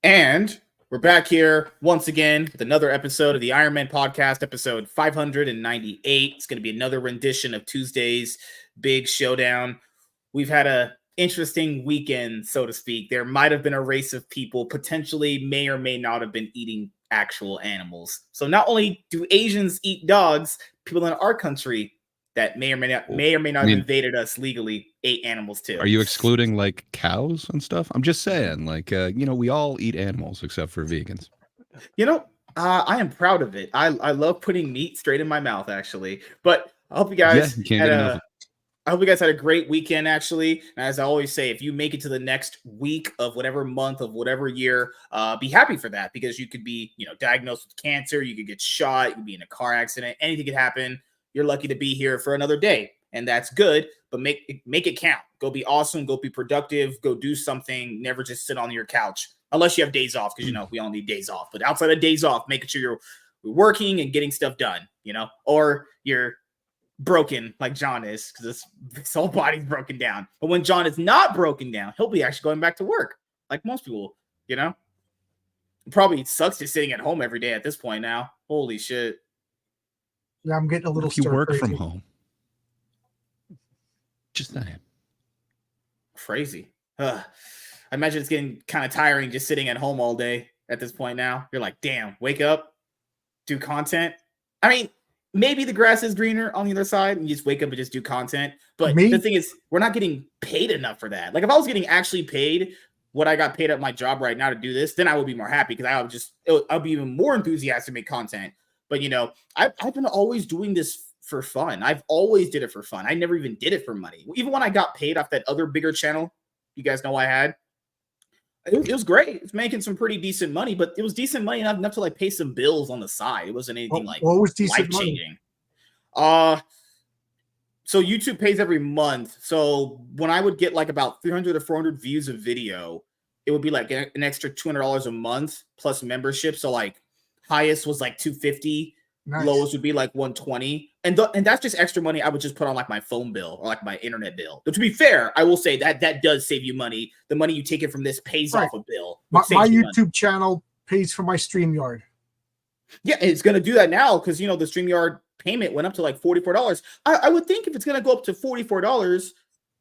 And we're back here once again with another episode of the Iron Man Podcast, episode 598. It's going to be another rendition of Tuesday's big showdown. We've had a interesting weekend, so to speak. There might have been a race of people potentially may or may not have been eating actual animals. So not only do Asians eat dogs, people in our country that may or may not have invaded us legally ate animals too. Are you excluding like cows and stuff? I'm just saying, like, we all eat animals except for vegans. I am proud of it. I love putting meat straight in my mouth, actually. But I hope you guys I hope you guys had a great weekend, actually. And as I always say, if you make it to the next week of whatever month of whatever year, be happy for that, because you could be, diagnosed with cancer, you could get shot, you could be in a car accident, anything could happen. You're lucky to be here for another day, and that's good. But make it count. Go be awesome. Go be productive. Go do something. Never just sit on your couch, unless you have days off, because we all need days off. But outside of days off, making sure you're working and getting stuff done. Or you're broken like John is, because his whole body's broken down. But when John is not broken down, he'll be actually going back to work, like most people. It probably sucks just sitting at home every day at this point now. Holy shit. Yeah, I'm getting a little. If you work from home, just saying. Crazy. I imagine it's getting kind of tiring just sitting at home all day at this point now. You're like, damn, wake up, do content. I mean, maybe the grass is greener on the other side and you just wake up and just do content. But the thing is, we're not getting paid enough for that. Like, if I was getting actually paid what I got paid at my job right now to do this, then I would be more happy, because I'll be even more enthusiastic to make content. But, I've been always doing this for fun. I've always did it for fun. I never even did it for money. Even when I got paid off that other bigger channel, you guys know I had, it was great. It's making some pretty decent money, but it was decent money enough to like pay some bills on the side. It wasn't anything what was decent life-changing. So YouTube pays every month. So when I would get like about 300 or 400 views of video, it would be like an extra $200 a month plus membership. So like, highest was like $250. Nice. Lowest would be like $120. And that's just extra money I would just put on like my phone bill or like my internet bill. But to be fair, I will say that does save you money. The money you take it from this pays off a bill. My YouTube channel pays for my StreamYard. Yeah, it's going to do that now because, the StreamYard payment went up to like $44. I would think if it's going to go up to $44,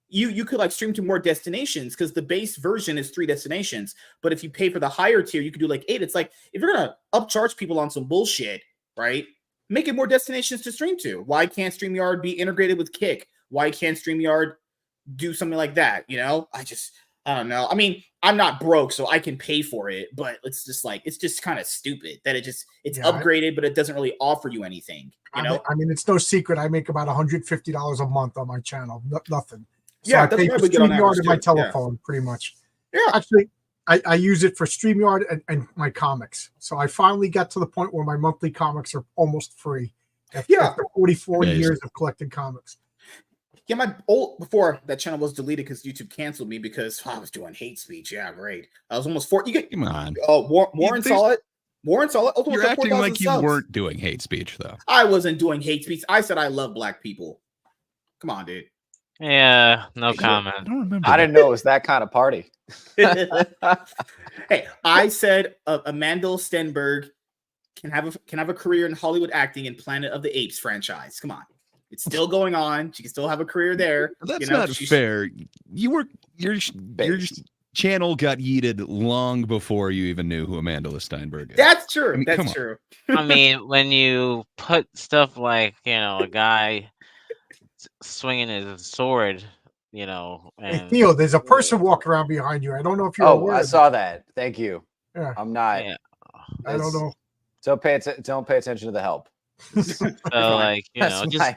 you could like stream to more destinations, because the base version is 3 destinations. But if you pay for the higher tier, you could do like 8. It's like, if you're going to upcharge people on some bullshit, right? Make it more destinations to stream to. Why can't StreamYard be integrated with Kick? Why can't StreamYard do something like that? I don't know. I mean, I'm not broke, so I can pay for it, but it's just kind of stupid that it's upgraded, but it doesn't really offer you anything. I mean, it's no secret. I make about $150 a month on my channel. Nothing. So yeah, I pay for StreamYard and my telephone, pretty much. Yeah. Actually, I use it for StreamYard and my comics. So I finally got to the point where my monthly comics are almost free after 44 years of collecting comics. Yeah, before that channel was deleted because YouTube canceled me because I was doing hate speech. Yeah, great. I was almost 4. Come on. Warren saw it. You're acting like you weren't doing hate speech, though. I wasn't doing hate speech. I said I love black people. Come on, dude. Yeah, no comment. I didn't know it was that kind of party. Hey, I said Amanda Stenberg can have a career in Hollywood acting in Planet of the Apes franchise. Come on. It's still going on. She can still have a career there. That's not fair. Your channel got yeeted long before you even knew who Amanda Steinberg is. That's true. I mean, that's true. I mean, when you put stuff like, a guy swinging his sword, and hey, Theo, there's a person walking around behind you. I don't know if you're aware. I saw that. Thank you. Yeah. I'm not. Yeah. I don't know. Don't pay attention to the help. So like,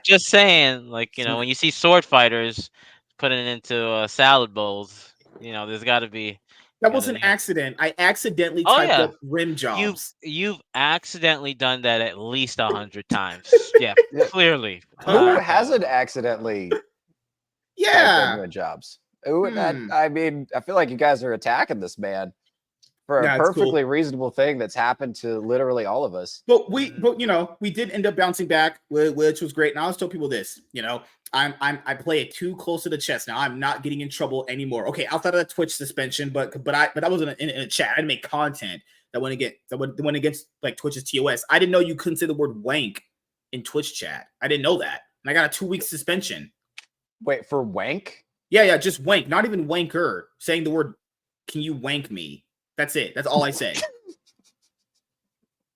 just saying, like, when you see sword fighters putting it into salad bowls, there's got to be. That was an accident. I accidentally typed up rim jobs. You've accidentally done that at least 100 times. Yeah, clearly. Who hasn't accidentally? Yeah. Rim jobs. I mean, I feel like you guys are attacking this man for a perfectly reasonable thing that's happened to literally all of us. But we did end up bouncing back, which was great. And I always tell people this, I play it too close to the chest now. I'm not getting in trouble anymore. Okay, outside of the Twitch suspension, but I was in a chat. I had to make content that went against like Twitch's TOS. I didn't know you couldn't say the word wank in Twitch chat. I didn't know that, and I got a 2-week suspension. Wait, for wank? Yeah, just wank. Not even wanker. Saying the word, can you wank me? That's it. That's all I say.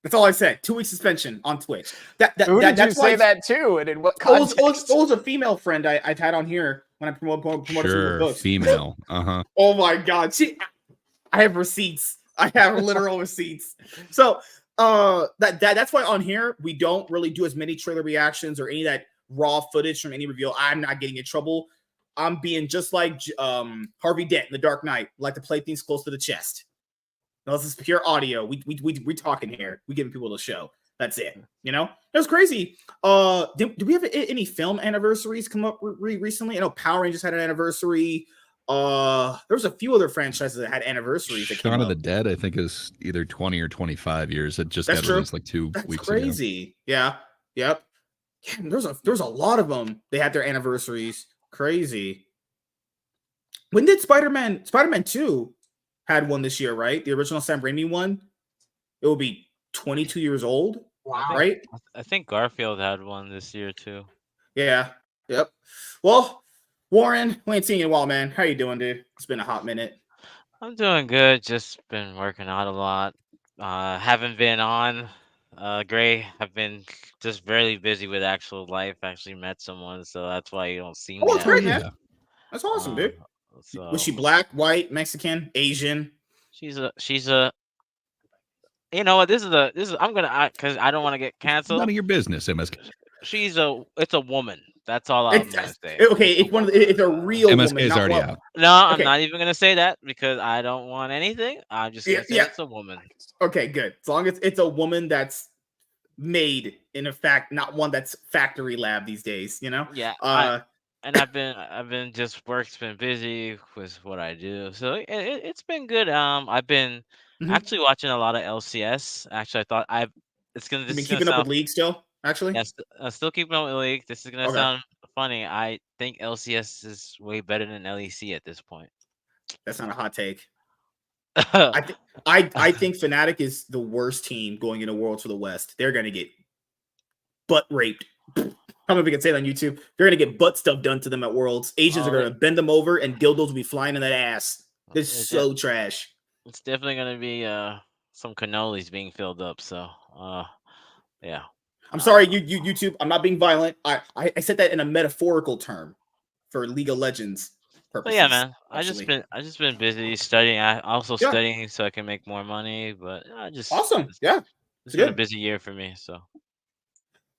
That's all I said. 2-week suspension on Twitch. Who did you say that to, and in what context? It was a female friend I've had on here when I promoted sure, books. Female. Oh my god, I have receipts. I have literal receipts. So that's why on here we don't really do as many trailer reactions or any of that raw footage from any reveal. I'm not getting in trouble. I'm being just like Harvey Dent in The Dark Knight. Like to play things close to the chest. No, this is pure audio. We talking here. We giving people the show. That's it. You know, it was crazy. Do we have any film anniversaries come up recently? I know Power Rangers had an anniversary. There was a few other franchises that had anniversaries. Shaun of the Dead, I think, is either 20 or 25 years. It just got released like 2 weeks ago. That's crazy. Yeah. Yep. Yeah, there's a lot of them. They had their anniversaries. Crazy. When did Spider-Man 2 had one this year, right? The original Sam Raimi one. It will be 22 years old. Wow. Right? I think Garfield had one this year too. Yeah. Yep. Well, Warren, we ain't seen you in a while, man. How you doing, dude? It's been a hot minute. I'm doing good. Just been working out a lot. Haven't been on. Gray, I've been just very busy with actual life. Actually met someone, so that's why you don't see me. Oh, that's great, man. That's awesome, dude. So, was she black, white, Mexican, Asian? She's a. You know what? This is. I'm gonna because I don't want to get canceled. None of your business, MSK. It's a woman. That's all I'm gonna say. Okay, it's a real MSK woman. is already out. No, I'm not even gonna say that because I don't want anything. I'm just gonna say it's a woman. Okay, good. As long as it's a woman that's made in a fact, not one that's factory lab these days. You know? Yeah. And I've been just work's been busy with what I do, so it's been good. I've been actually watching a lot of LCS. Actually, I thought it's gonna. You've been keeping up with League still, actually. Yes, still keeping up with League. This is gonna sound funny. I think LCS is way better than LEC at this point. That's not a hot take. I think Fnatic is the worst team going into Worlds for the West. They're gonna get butt raped. I don't know if we can say it on YouTube. They're going to get butt stuff done to them at Worlds. Asians are going to bend them over, and dildos will be flying in that ass. This is so trash. It's definitely going to be some cannolis being filled up. So, yeah. I'm sorry, YouTube. I'm not being violent. I said that in a metaphorical term for League of Legends purposes. But yeah, man. I just been busy studying. I also studying so I can make more money. But awesome. It's been a busy year for me. So.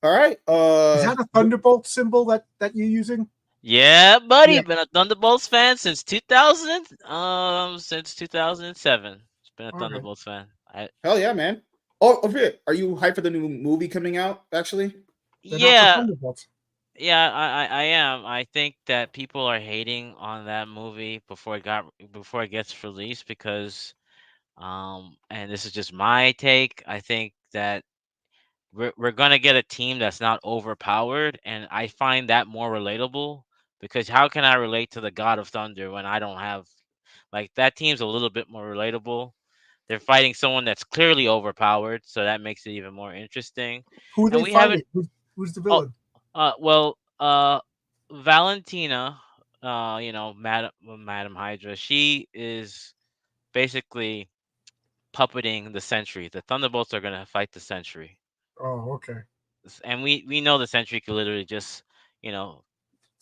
All right. Is that a Thunderbolt symbol that you're using? Yeah, buddy. Yeah. Been a Thunderbolts fan since 2000. Since 2007. It's been a Thunderbolts fan. Hell yeah, man. Oh, are you hyped for the new movie coming out? Actually. Yeah. Yeah, I am. I think that people are hating on that movie before it gets released because, and this is just my take. I think that. We're gonna get a team that's not overpowered, and I find that more relatable because how can I relate to the God of Thunder when I don't have like that team's a little bit more relatable. They're fighting someone that's clearly overpowered, so that makes it even more interesting. Who are they fighting? Who's the villain? Valentina, Madam Hydra, she is basically puppeting the Sentry. The Thunderbolts are gonna fight the Sentry. Oh, okay. And we know the Sentry could literally just,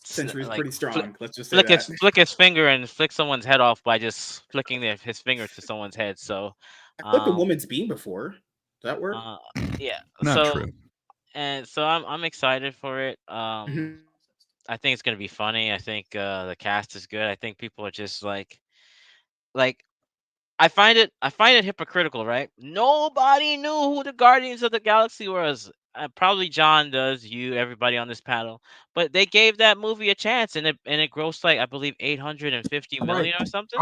Sentry's pretty strong. Let's just say flick his finger and flick someone's head off by just flicking his finger to someone's head. So I flicked a woman's beam before. Does that work? Yeah. Not true. And so I'm excited for it. I think it's gonna be funny. I think the cast is good. I think people are just like I find it hypocritical, right? Nobody knew who the Guardians of the Galaxy was. Probably John does, everybody on this panel. But they gave that movie a chance, and it grossed like I believe 850 million or something.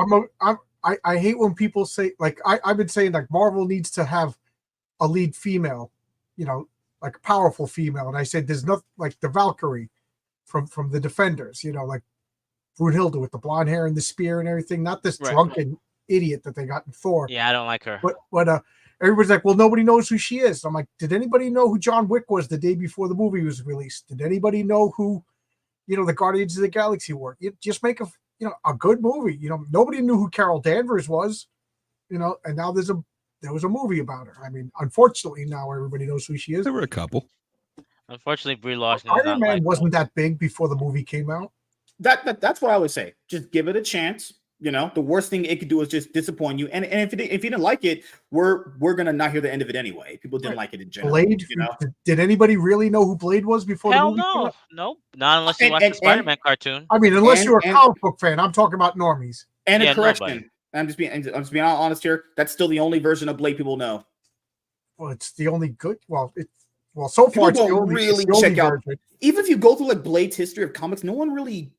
I hate when people say like I've been saying like Marvel needs to have a lead female, like a powerful female, and I said there's nothing like the Valkyrie. from the Defenders, like Brunhilde with the blonde hair and the spear and everything, not this drunken idiot that they got in Thor. Yeah, I don't like her. But everybody's like, well, nobody knows who she is. I'm like, did anybody know who John Wick was the day before the movie was released? Did anybody know who, the Guardians of the Galaxy were? You just make a good movie. Nobody knew who Carol Danvers was, and now there was a movie about her. I mean, unfortunately, now everybody knows who she is. There were a couple. Unfortunately, Brie Larson. Iron Man wasn't that big before the movie came out. That's what I would say. Just give it a chance. The worst thing it could do is just disappoint you. And if you didn't like it, we're gonna not hear the end of it anyway. People didn't like it in general. Blade. Did anybody really know who Blade was before the movie? Hell no, nope. Not unless you watch the Spider-Man cartoon. I mean, unless you're a comic book fan. I'm talking about normies. And a correction. Nobody. I'm just being honest here. That's still the only version of Blade people know. Well, it's the only good. So far, it's the only, really check out. Even if you go through like Blade's history of comics, no one really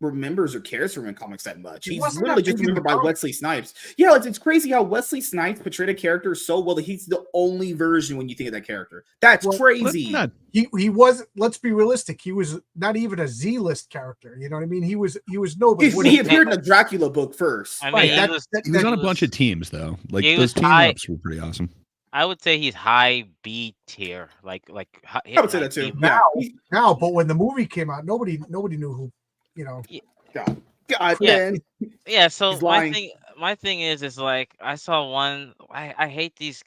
remembers or cares for him in comics that much. He's really just remembered by Wesley Snipes. Yeah, it's crazy how Wesley Snipes portrayed a character so well that he's the only version when you think of that character. That's crazy. He was. Let's be realistic. He was not even a Z-list character. You know what I mean? He was nobody. He appeared in a Dracula book first. I mean, he was on a bunch of teams though. Like those team ups were pretty awesome. I would say he's high B tier. Like I would say that too. Now, but when the movie came out, nobody knew who. God, man. Yeah. So my thing is like I saw one. I hate these.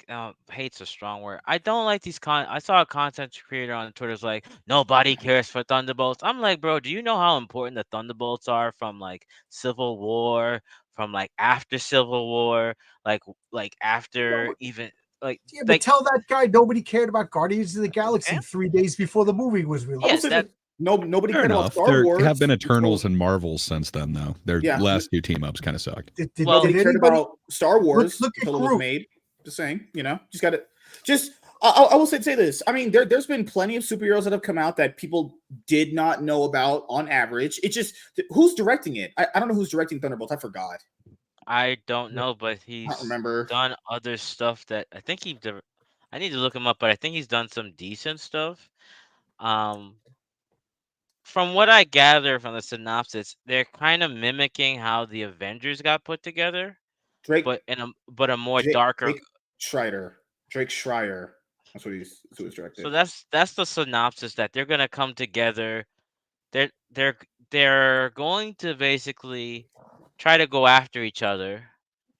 Hate's a strong word. I don't like these. I saw a content creator on Twitter's like nobody cares for Thunderbolts. I'm like, bro, do you know how important the Thunderbolts are from like Civil War, from like after Civil War, like after even. But tell that guy nobody cared about Guardians of the Galaxy 3 days before the movie was released. Nobody cared about Star Wars. There have been Eternals and Marvels since then, though. Their last two team ups kind of suck. Nobody cared about Star Wars until it was made. Just saying, just got it. I will say this. I mean, there's been plenty of superheroes that have come out that people did not know about on average. It's just who's directing it. I don't know who's directing Thunderbolts. I forgot. I don't know, but he's done other stuff that I think I need to look him up, but I think he's done some decent stuff. From what I gather from the synopsis, they're kind of mimicking how the Avengers got put together, but a more darker. Drake Schreier. That's what he's directed. So that's the synopsis, that they're gonna come together. They're going to basically try to go after each other,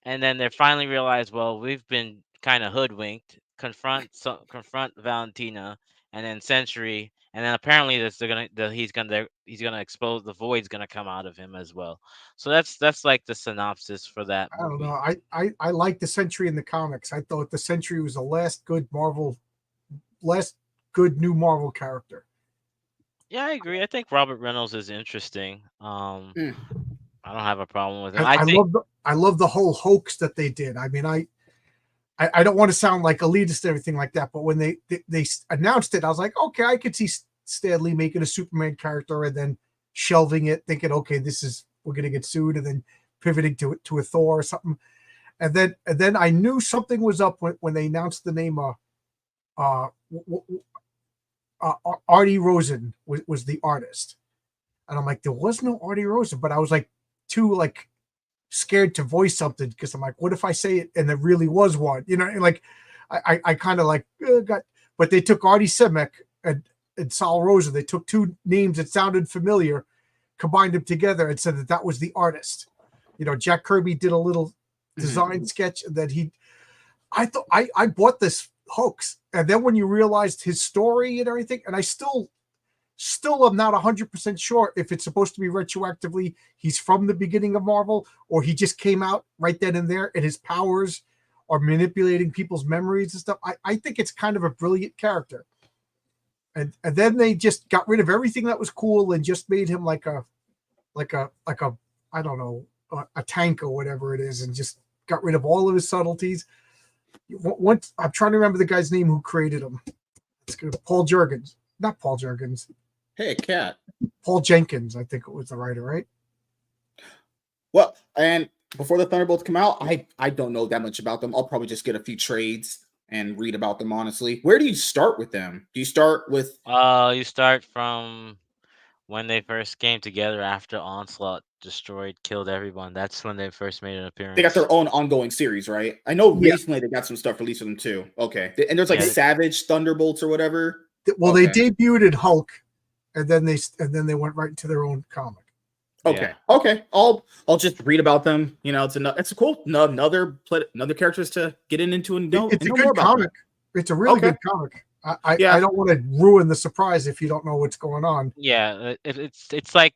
and then they finally realize, well, we've been kind of hoodwinked. Confront Valentina, and then Sentry, and then apparently he's gonna expose, the Void's gonna come out of him as well. So that's like the synopsis for that movie. I don't know. I like the Sentry in the comics. I thought the Sentry was the last good new Marvel character. Yeah, I agree. I think Robert Reynolds is interesting. I don't have a problem with it. I love the whole hoax that they did. I mean, I don't want to sound like elitist and everything like that, but when they announced it, I was like, okay, I could see Stan Lee making a Superman character and then shelving it, thinking, okay, we're gonna get sued, and then pivoting to a Thor or something. And then I knew something was up when they announced the name Artie Rosen was the artist. And I'm like, there was no Artie Rosen, but I was like too scared to voice something, because I'm like, what if I say it and there really was one? Like I kind of like but they took Artie Simek and Sal Rosen. They took two names that sounded familiar, combined them together, and said that was the artist. Jack Kirby did a little design sketch that I thought I bought this hoax. And then when you realized his story and everything, and I still am not 100% sure if it's supposed to be retroactively he's from the beginning of Marvel, or he just came out right then and there and his powers are manipulating people's memories and stuff. I think it's kind of a brilliant character. And then they just got rid of everything that was cool and just made him like a I don't know, a tank or whatever it is, and just got rid of all of his subtleties. Once I'm trying to remember the guy's name who created him. It's good. Not Paul Jurgens. Hey, Cat. Paul Jenkins, I think it was the writer, right? Well, and before the Thunderbolts come out, I don't know that much about them. I'll probably just get a few trades and read about them, honestly. Where do you start with them? Do you start with... You start from when they first came together after Onslaught killed everyone. That's when they first made an appearance. They got their own ongoing series, right? I know recently they got some stuff released with them too. Okay, and there's like Savage Thunderbolts or whatever. Well, they debuted in Hulk, and then they went right into their own comic. Okay, okay. I'll just read about them. You know, it's a cool another characters to get into and know. It's a good comic. It's a really good comic. I don't want to ruin the surprise if you don't know what's going on. Yeah, it's like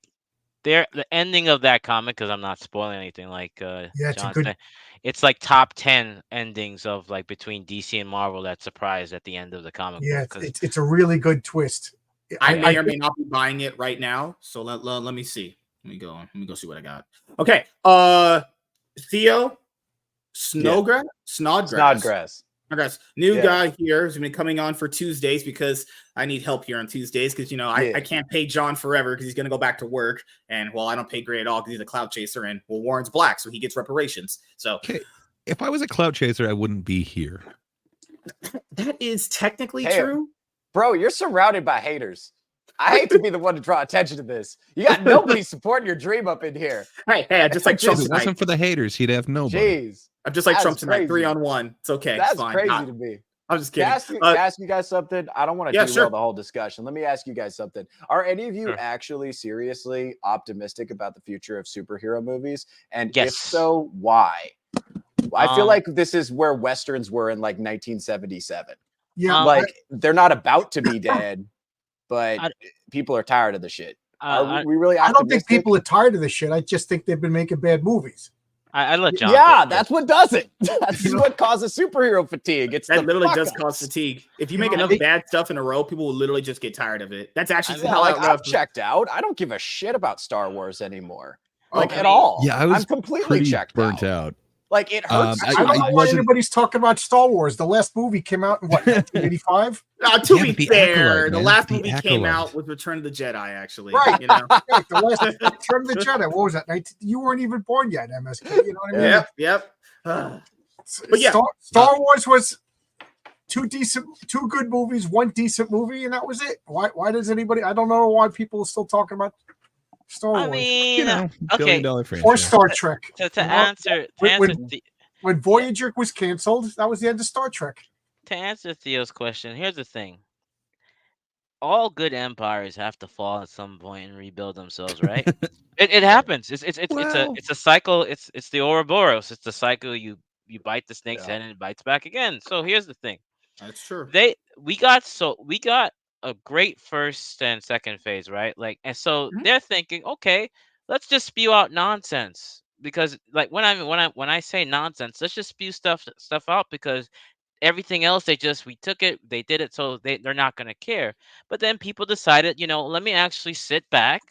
the ending of that comic, because I'm not spoiling anything. Like John said, it's like top 10 endings of like between DC and Marvel that surprise at the end of the comic. Yeah, it's a really good twist. I may or may not be buying it right now, so let me see. Let me go see what I got. Okay. Theo, Snodgrass. New guy here who's been coming on for Tuesdays because I need help here on Tuesdays because I can't pay John forever because he's gonna go back to work, and I don't pay Gray at all because he's a cloud chaser, and Warren's black, so he gets reparations. So if I was a cloud chaser, I wouldn't be here. That is technically true. Bro, you're surrounded by haters. I hate to be the one to draw attention to this. You got nobody supporting your dream up in here. Hey, I just like Trump. If it wasn't for the haters, he'd have nobody. Jeez. I'm just like Trump tonight, 3-on-1. It's okay. That's it's fine. crazy to me. I'm just kidding. Can I ask you guys something? I don't want to derail the whole discussion. Let me ask you guys something. Are any of you actually seriously optimistic about the future of superhero movies? And if so, why? I feel like this is where Westerns were in like 1977. Yeah. Like they're not about to be dead, but people are tired of the shit. Are we really optimistic? I don't think people are tired of the shit. I just think they've been making bad movies. I let John. Yeah, that's what does it. That's what causes superhero fatigue. That literally does cause fatigue. If you make enough bad stuff in a row, people will literally just get tired of it. That's actually how I've checked out. I don't give a shit about Star Wars anymore, at all. Yeah, I'm completely burnt out. Like it hurts. I don't know why anybody's talking about Star Wars. The last movie came out in 1985. To be fair, the last movie came out with Return of the Jedi. Actually, right? The last Return of the Jedi. What was that? You weren't even born yet, MSK. You know what I mean? Yep. But yeah, Star Wars was two good movies, one decent movie, and that was it. Why does anybody? I don't know why people are still talking about Star Wars. I mean, $1 billion franchise. Or Star Trek. To answer when Voyager was canceled, that was the end of Star Trek. To answer Theo's question, here's the thing: all good empires have to fall at some point and rebuild themselves, right? it happens. It's a cycle. It's the Ouroboros. It's the cycle. You bite the snake's head and it bites back again. So here's the thing. That's true. We got a great first and second phase, right? Like, and so they're thinking, okay, let's just spew out nonsense, because like when I say nonsense, let's just spew stuff out, because everything else we took it, they did it, so they're not gonna care. But then people decided, let me actually sit back,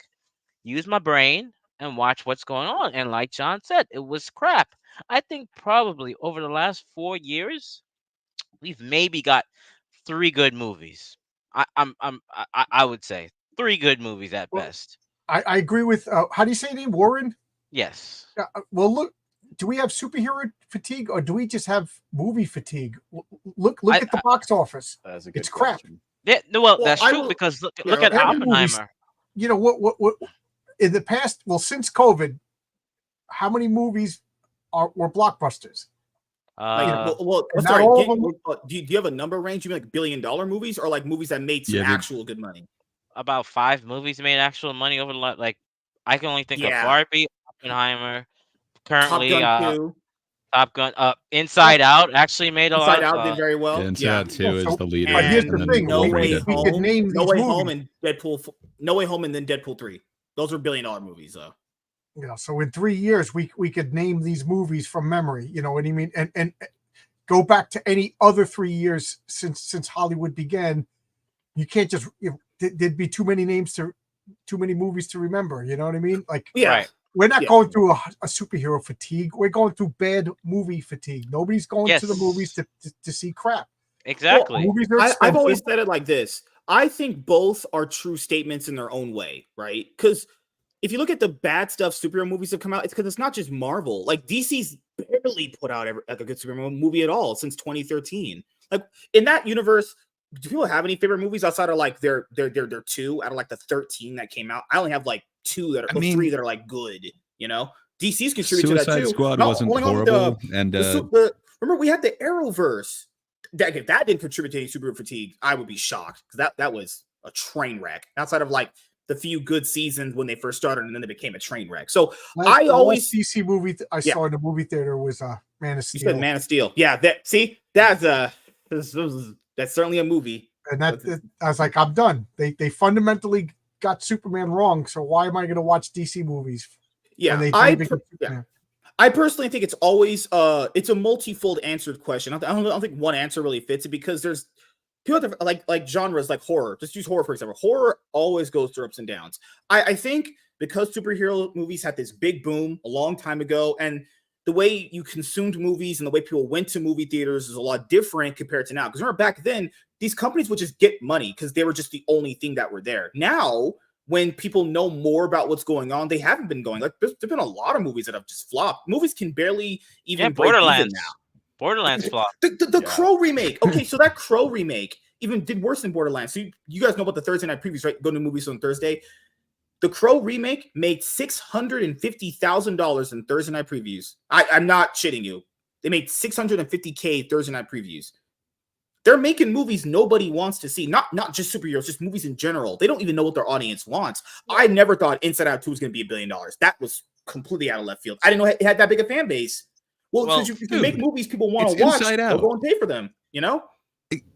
use my brain, and watch what's going on. And like John said, it was crap. I think probably over the last 4 years, we've maybe got 3 good movies. I would say 3 good movies at best. I agree with how do you say your name, Warren? Yes. Well, look, do we have superhero fatigue or do we just have movie fatigue? Look at the box office. It's crap. Yeah, well, that's true, because look at Oppenheimer. Movies, what in the past? Well, since COVID, how many movies were blockbusters? Do you have a number range? You mean like $1 billion movies, or like movies that made some actual good money? About 5 movies made actual money over the like. I can only think of Barbie, Oppenheimer, currently Top Gun, Inside Out actually made a lot. Inside Out did very well. Inside Out 2 is the leader. But here's the thing: No Way Home and Deadpool. No Way Home and then Deadpool 3. Those were $1 billion movies, though. Yeah, so in 3 years we could name these movies from memory. You know what I mean? And go back to any other 3 years since Hollywood began. You can't just there'd be too many movies to remember. You know what I mean? Like we're not going through a superhero fatigue. We're going through bad movie fatigue. Nobody's going to the movies to see crap. Exactly. I've always said it like this. I think both are true statements in their own way, right? Because if you look at the bad stuff superhero movies have come out, it's because it's not just Marvel. Like DC's barely put out a good superhero movie at all since 2013. Like in that universe, do people have any favorite movies outside of like their 2 out of like the 13 that came out? I only have like 2 that are 3 that are like good, you know. DC's contributed to that too. Suicide Squad wasn't horrible, and remember we had the Arrowverse. That if that didn't contribute to any superhero fatigue, I would be shocked because that was a train wreck. Outside of like the few good seasons when they first started, and then it became a train wreck. So the last DC movie I saw in the movie theater was Man of Steel. You said Man of Steel, yeah. That's certainly a movie. And I was like, I'm done. They fundamentally got Superman wrong. So why am I going to watch DC movies? Yeah, I personally think it's always it's a multifold answered question. I don't think one answer really fits it because there's people have like genres like horror. Just use horror for example. Horror always goes through ups and downs. I think because superhero movies had this big boom a long time ago, and the way you consumed movies and the way people went to movie theaters is a lot different compared to now. Because remember back then, these companies would just get money because they were just the only thing that were there. Now, when people know more about what's going on, they haven't been going. Like there's been a lot of movies that have just flopped. Movies can barely even break even now. Borderlands flopped. The Crow remake. Okay, so that Crow remake even did worse than Borderlands. So you guys know about the Thursday night previews, right? Go to movies on Thursday. The Crow remake made $650,000 in Thursday night previews. I'm not shitting you. They made $650K Thursday night previews. They're making movies nobody wants to see. Not just superheroes, just movies in general. They don't even know what their audience wants. I never thought Inside Out 2 was going to be $1 billion. That was completely out of left field. I didn't know it had that big a fan base. Well, because you can make movies people want to watch, they'll go and pay for them, you know?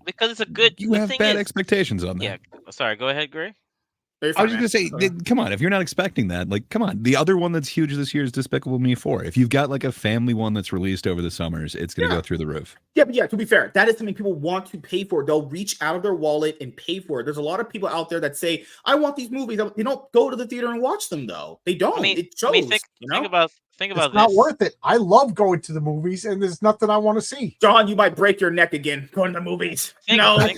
Because it's a good... You have bad expectations on that. Yeah, sorry, go ahead, Gray. I was just going to say, come on, if you're not expecting that, like, come on. The other one that's huge this year is Despicable Me 4. If you've got like a family one that's released over the summers, it's going to go through the roof. Yeah, but to be fair, that is something people want to pay for. They'll reach out of their wallet and pay for it. There's a lot of people out there that say, I want these movies. They don't go to the theater and watch them, though. They don't. It shows. Think about it's this. Not worth it. I love going to the movies, and there's nothing I want to see. John, you might break your neck again going to the movies. I love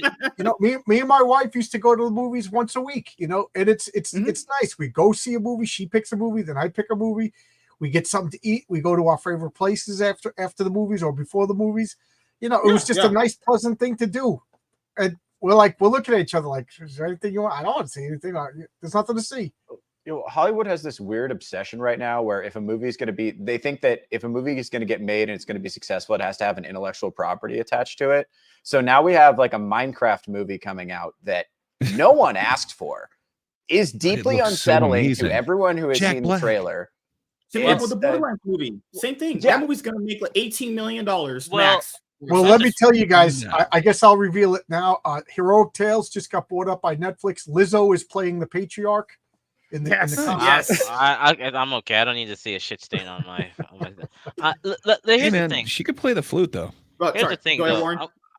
it. You know, me and my wife used to go to the movies once a week, you know, and it's nice. We go see a movie, she picks a movie, then I pick a movie. We get something to eat. We go to our favorite places after the movies or before the movies. You know, it was just a nice, pleasant thing to do. And we're looking at each other like, is there anything you want? I don't want to see anything. There's nothing to see. You know, Hollywood has this weird obsession right now where if a movie is going to be, they think that if a movie is going to get made and it's going to be successful, it has to have an intellectual property attached to it. So now we have like a Minecraft movie coming out that no one asked for, is deeply unsettling to everyone who has seen the trailer. Same with the Borderlands movie. Same thing. Yeah. That movie's going to make like $18 million max. Well, let me tell you guys, I guess I'll reveal it now. Heroic Tales just got bought up by Netflix. Lizzo is playing the patriarch. Yes. I'm okay. I don't need to see a shit stain on my. Here's the thing. She could play the flute though. Here's the thing.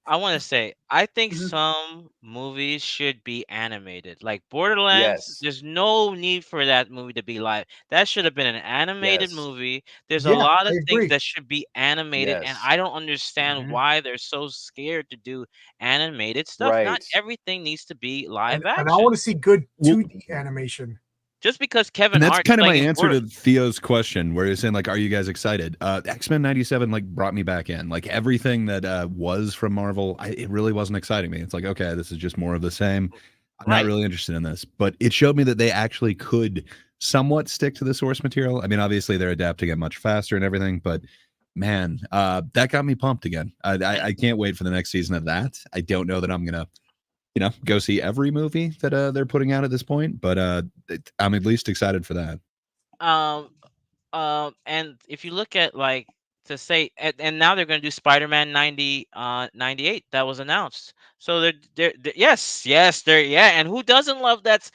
I want to say, I think some movies should be animated. Like Borderlands, there's no need for that movie to be live. That should have been an animated movie. There's a lot of things that should be animated, and I don't understand why they're so scared to do animated stuff. Right. Not everything needs to be live action. And I want to see good 2D animation. Just because Kevin Hart, that's kind of my answer to Theo's question, where he's saying like, "Are you guys excited?" X-Men '97 like brought me back in. Like everything that was from Marvel, it really wasn't exciting me. It's like, okay, this is just more of the same. I'm not really interested in this, but it showed me that they actually could somewhat stick to the source material. I mean, obviously they're adapting it much faster and everything, but man, that got me pumped again. I can't wait for the next season of that. I don't know that I'm gonna, go see every movie that they're putting out at this point, but I'm at least excited for that. And if you look at like to say, and now they're going to do Spider-Man 98 that was announced. So they're yes, and who doesn't love that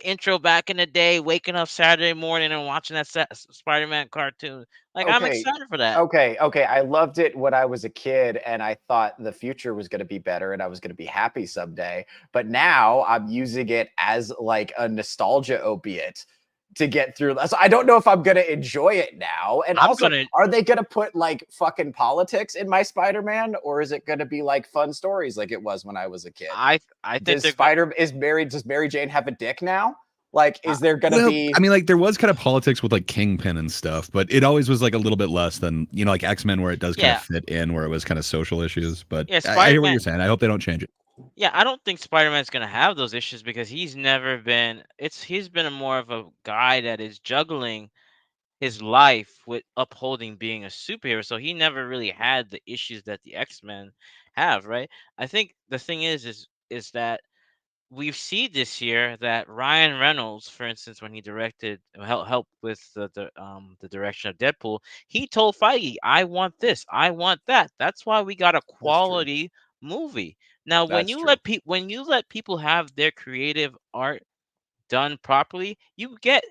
intro back in the day, waking up Saturday morning and watching that Spider-Man cartoon. Like I'm excited for that. Okay. I loved it when I was a kid, and I thought the future was going to be better, and I was going to be happy someday. But now I'm using it as like a nostalgia opiate to get through. So I don't know if I'm going to enjoy it now. And are they going to put like fucking politics in my Spider-Man, or is it going to be like fun stories like it was when I was a kid? I think does Mary Jane have a dick now? Like, is there going to be? I mean, like, there was kind of politics with like Kingpin and stuff, but it always was like a little bit less than, you know, like X-Men, where it does kind of fit in, where it was kind of social issues. But I hear what you're saying. I hope they don't change it. Yeah, I don't think Spider-Man's gonna have those issues because he's never been. He's been more of a guy that is juggling his life with upholding being a superhero. So he never really had the issues that the X-Men have, right? I think the thing is that we've seen this year that Ryan Reynolds, for instance, when he directed, helped with the direction of Deadpool, he told Feige, "I want this, I want that." That's why we got a quality movie. Now, when you let people have their creative art done properly, you get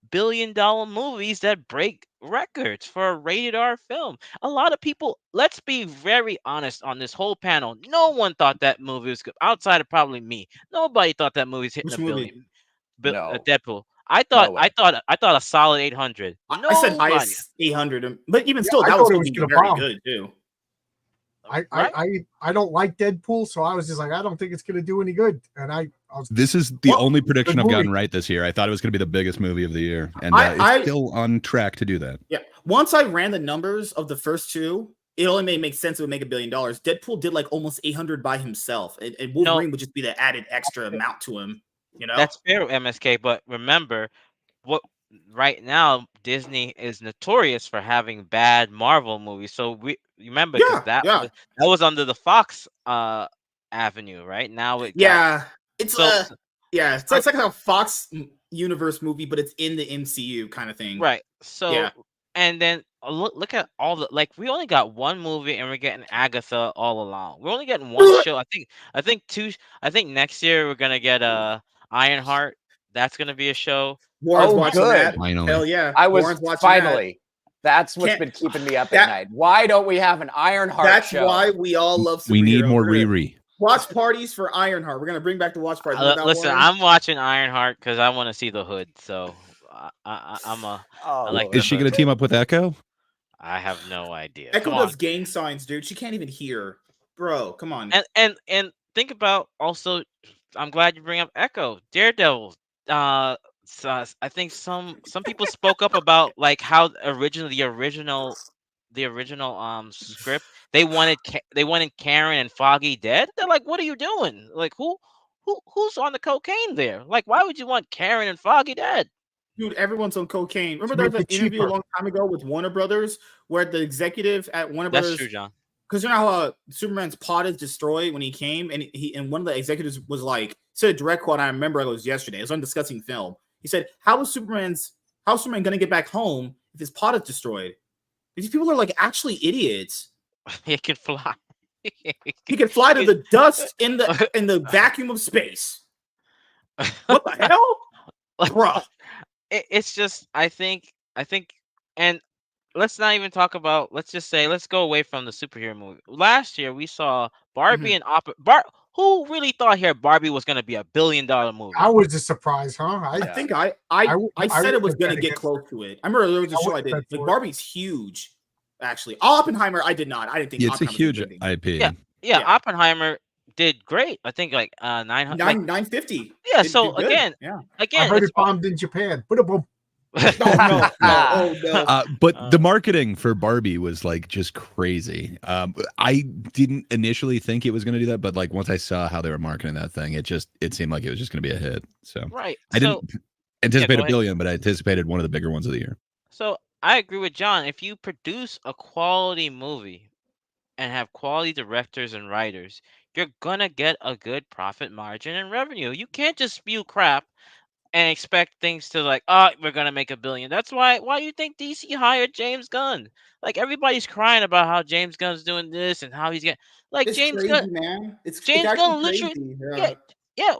billion-dollar movies that break records for a rated R film. A lot of people, let's be very honest on this whole panel, no one thought that movie was good, outside of probably me. Nobody thought that movie's hitting a billion. Deadpool. I thought a solid 800. I said highest 800, but even still, that was going to be very good too. I don't like Deadpool, so I was just like, I don't think it's going to do any good. And this is the only prediction I've gotten right this year. I thought it was going to be the biggest movie of the year, and it's still on track to do that. Yeah. Once I ran the numbers of the first two, it only may make sense. It would make $1 billion. Deadpool did like almost 800 by himself, and Wolverine would just be the added extra amount to him. You know, that's fair, MSK. But remember, right now Disney is notorious for having bad Marvel movies. So we remember that was under the Fox avenue, right? Now it's like a Fox universe movie, but it's in the MCU kind of thing, right? So and then look at all the, like, we only got one movie and we're getting Agatha all along. We're only getting one show. I think next year we're gonna get Ironheart. That's gonna be a show. Warren's watching that. Finally. Hell yeah. I was finally. That's what's been keeping me up at night. Why don't we have an Ironheart show? That's why we all love superheroes. We need more Riri. Watch parties for Ironheart. We're going to bring back the watch parties. Listen, I'm watching Ironheart because I want to see the Hood. So Is she going to team up with Echo? I have no idea. Echo does gang signs, dude. She can't even hear. Bro, come on. And think about also, I'm glad you bring up Echo. Daredevil. So I think some people spoke up about like how the original script, they wanted Karen and Foggy dead. They're like, what are you doing? Like, who's on the cocaine there? Like, why would you want Karen and Foggy dead? Dude, everyone's on cocaine. Remember there was an interview a long time ago with Warner Brothers where the executive at Warner Brothers. That's true, John. Because you know how Superman's pod is destroyed when he came, and one of the executives was like, said a direct quote. I remember it was yesterday. It was on Discussing Film. He said, how's Superman going to get back home if his pod is destroyed? These people are like actually idiots. He can fly. He can fly to the dust in the vacuum of space. What the hell? Bro. It's just, I think, and let's not even talk about, let's go away from the superhero movie. Last year we saw Barbie and who really thought here Barbie was going to be $1 billion movie? I was just surprised, huh? I think I said it was going to get close to it. I remember there was a show I did. Like, Barbie's huge, actually. Oppenheimer, I did not. I didn't think it's a huge IP. Yeah, Oppenheimer did great. I think like 950. Yeah. So again, I heard it bombed in Japan. Boom. No. But the marketing for Barbie was like just crazy. I didn't initially think it was going to do that, but like once I saw how they were marketing that thing, it seemed like it was just going to be a hit. So I didn't anticipate $1 billion, but I anticipated one of the bigger ones of the year. So I agree with John. If you produce a quality movie and have quality directors and writers, you're gonna get a good profit margin and revenue. You can't just spew crap and expect things to like, we're gonna make $1 billion. That's why you think DC hired James Gunn. Like, everybody's crying about how James Gunn's doing this and how he's getting like it's James crazy, Gunn. Man. James Gunn literally,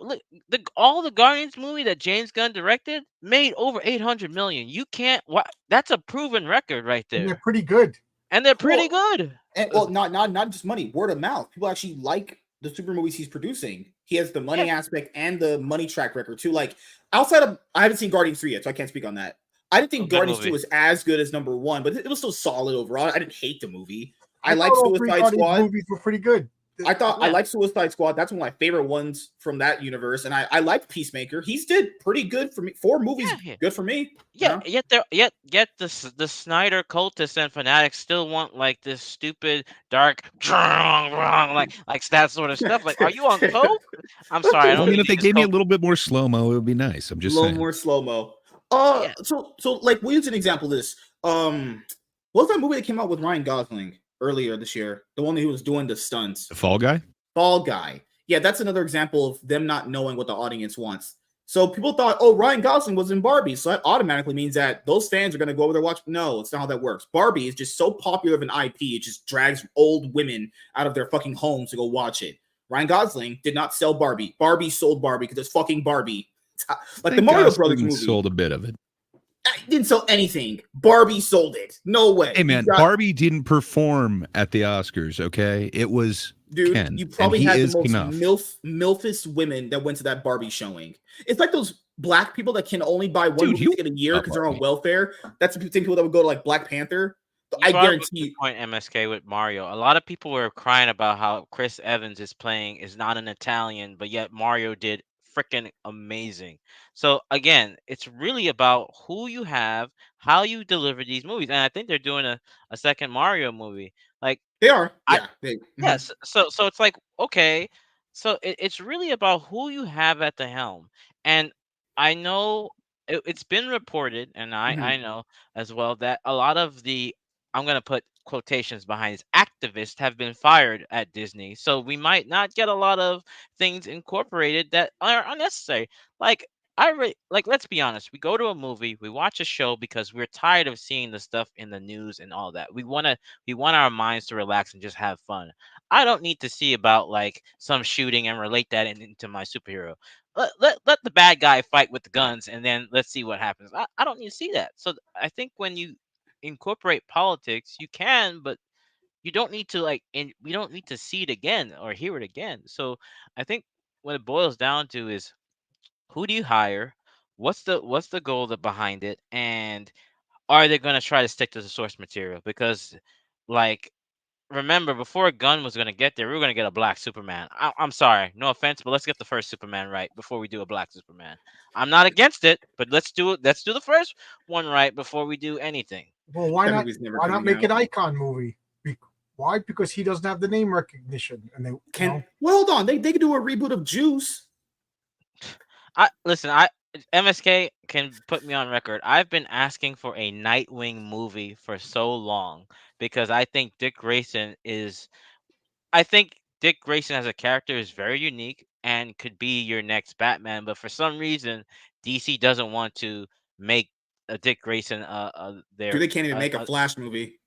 look, all the Guardians movie that James Gunn directed made over $800 million. You can't. That's a proven record right there. And they're pretty good. And they're pretty good. And not just money, word of mouth. People actually like the super movies he's producing. He has the money aspect and the money track record too. Like, outside of, I haven't seen Guardians 3 yet, so I can't speak on that. I didn't think Guardians 2 was as good as number 1, but it was still solid overall. I didn't hate the movie. I like Suicide Squad. Movies were pretty good. I like Suicide Squad. That's one of my favorite ones from that universe, and I like Peacemaker. He's did pretty good for me. 4 movies, good for me. Yeah, yet the Snyder cultists and fanatics still want like this stupid dark like that sort of stuff. Like, are you on coke? I'm sorry. I mean, if they gave me a little bit more slow mo, it would be nice. I'm just saying. A little more slow mo. So like we'll use an example of this. What was that movie that came out with Ryan Gosling earlier this year? The one that he was doing the stunts. The Fall Guy? Fall Guy. Yeah, that's another example of them not knowing what the audience wants. So people thought, oh, Ryan Gosling was in Barbie, so that automatically means that those fans are going to go over there and watch. No, it's not how that works. Barbie is just so popular of an IP, it just drags old women out of their fucking homes to go watch it. Ryan Gosling did not sell Barbie. Barbie sold Barbie because it's fucking Barbie. Like the Mario Brothers movie sold a bit of it. It didn't sell anything. Barbie sold it. No way. Hey man, Barbie didn't perform at the Oscars. Okay, it was Ken, you probably had the most milfest women that went to that Barbie showing. It's like those black people that can only buy one movie ticket a year because they're on welfare. That's the same people that would go to like Black Panther. I guarantee you. Point MSK with Mario. A lot of people were crying about how Chris Evans is not an Italian, but yet Mario did freaking amazing. So again, it's really about who you have, how you deliver these movies, and I think they're doing a second Mario movie. Like they are, yes. So it's like, okay, so it's really about who you have at the helm, and I know it's been reported, and I know as well that a lot of the, I'm gonna put quotations behind this, activists have been fired at Disney. So we might not get a lot of things incorporated that are unnecessary. Like let's be honest, we go to a movie, we watch a show because we're tired of seeing the stuff in the news and all that. We want our minds to relax and just have fun. I don't need to see about like some shooting and relate that into my superhero. Let the bad guy fight with the guns and then let's see what happens. I don't need to see that. So I think when you incorporate politics, you can, but you don't need to we don't need to see it again or hear it again. So I think what it boils down to is, who do you hire? What's the goal behind it? And are they going to try to stick to the source material? Because like, remember, before Gunn was going to get there, we were going to get a black Superman. I'm sorry, no offense, but let's get the first Superman right before we do a black Superman. I'm not against it, but let's do the first one right before we do anything. Well, why not make an icon movie? Why? Because he doesn't have the name recognition, and they can. Well, hold on, they could do a reboot of Juice. MSK can put me on record. I've been asking for a Nightwing movie for so long because I think Dick Grayson as a character is very unique and could be your next Batman. But for some reason, DC doesn't want to make a Dick Grayson they can't even make a Flash movie.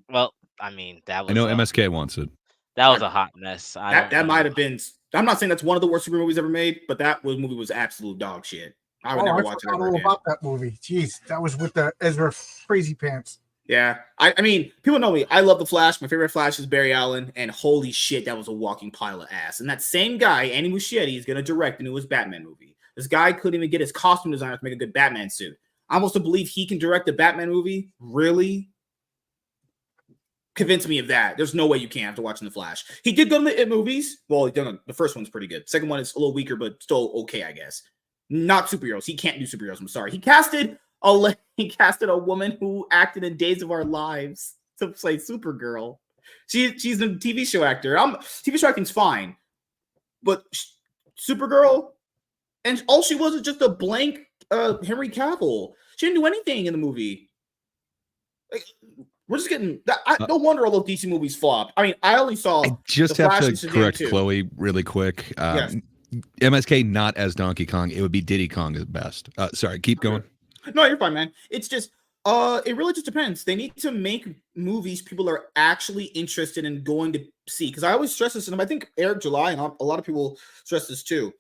Well, I mean, that was. I know MSK wants it. That was a hot mess. That might have been. I'm not saying that's one of the worst super movies ever made, but that movie was absolute dog shit. I would never watch it ever again. About that movie. Jeez, that was with the Ezra Crazy Pants. Yeah, I mean, people know me. I love the Flash. My favorite Flash is Barry Allen, and holy shit, that was a walking pile of ass. And that same guy, Andy Muschietti, is going to direct the newest Batman movie. This guy couldn't even get his costume designer to make a good Batman suit. I almost believe he can direct a Batman movie. Really? Convince me of that. There's no way you can't after watching the Flash. He did go to the It movies. Well, the first one's pretty good. Second one is a little weaker, but still okay, I guess. Not superheroes. He can't do superheroes. I'm sorry. He casted a woman who acted in Days of Our Lives to play Supergirl. She's a TV show actor. TV show acting's fine, but Supergirl, and all she was just a blank Henry Cavill. She didn't do anything in the movie. We're just getting that. No wonder all those DC movies flop. I mean, I only saw. I just have to correct Chloe really quick. Yes. MSK not as Donkey Kong. It would be Diddy Kong at best. Sorry, keep going. No, you're fine, man. It's just it really just depends. They need to make movies people are actually interested in going to see. Because I always stress this, and I think Eric July and a lot of people stress this too.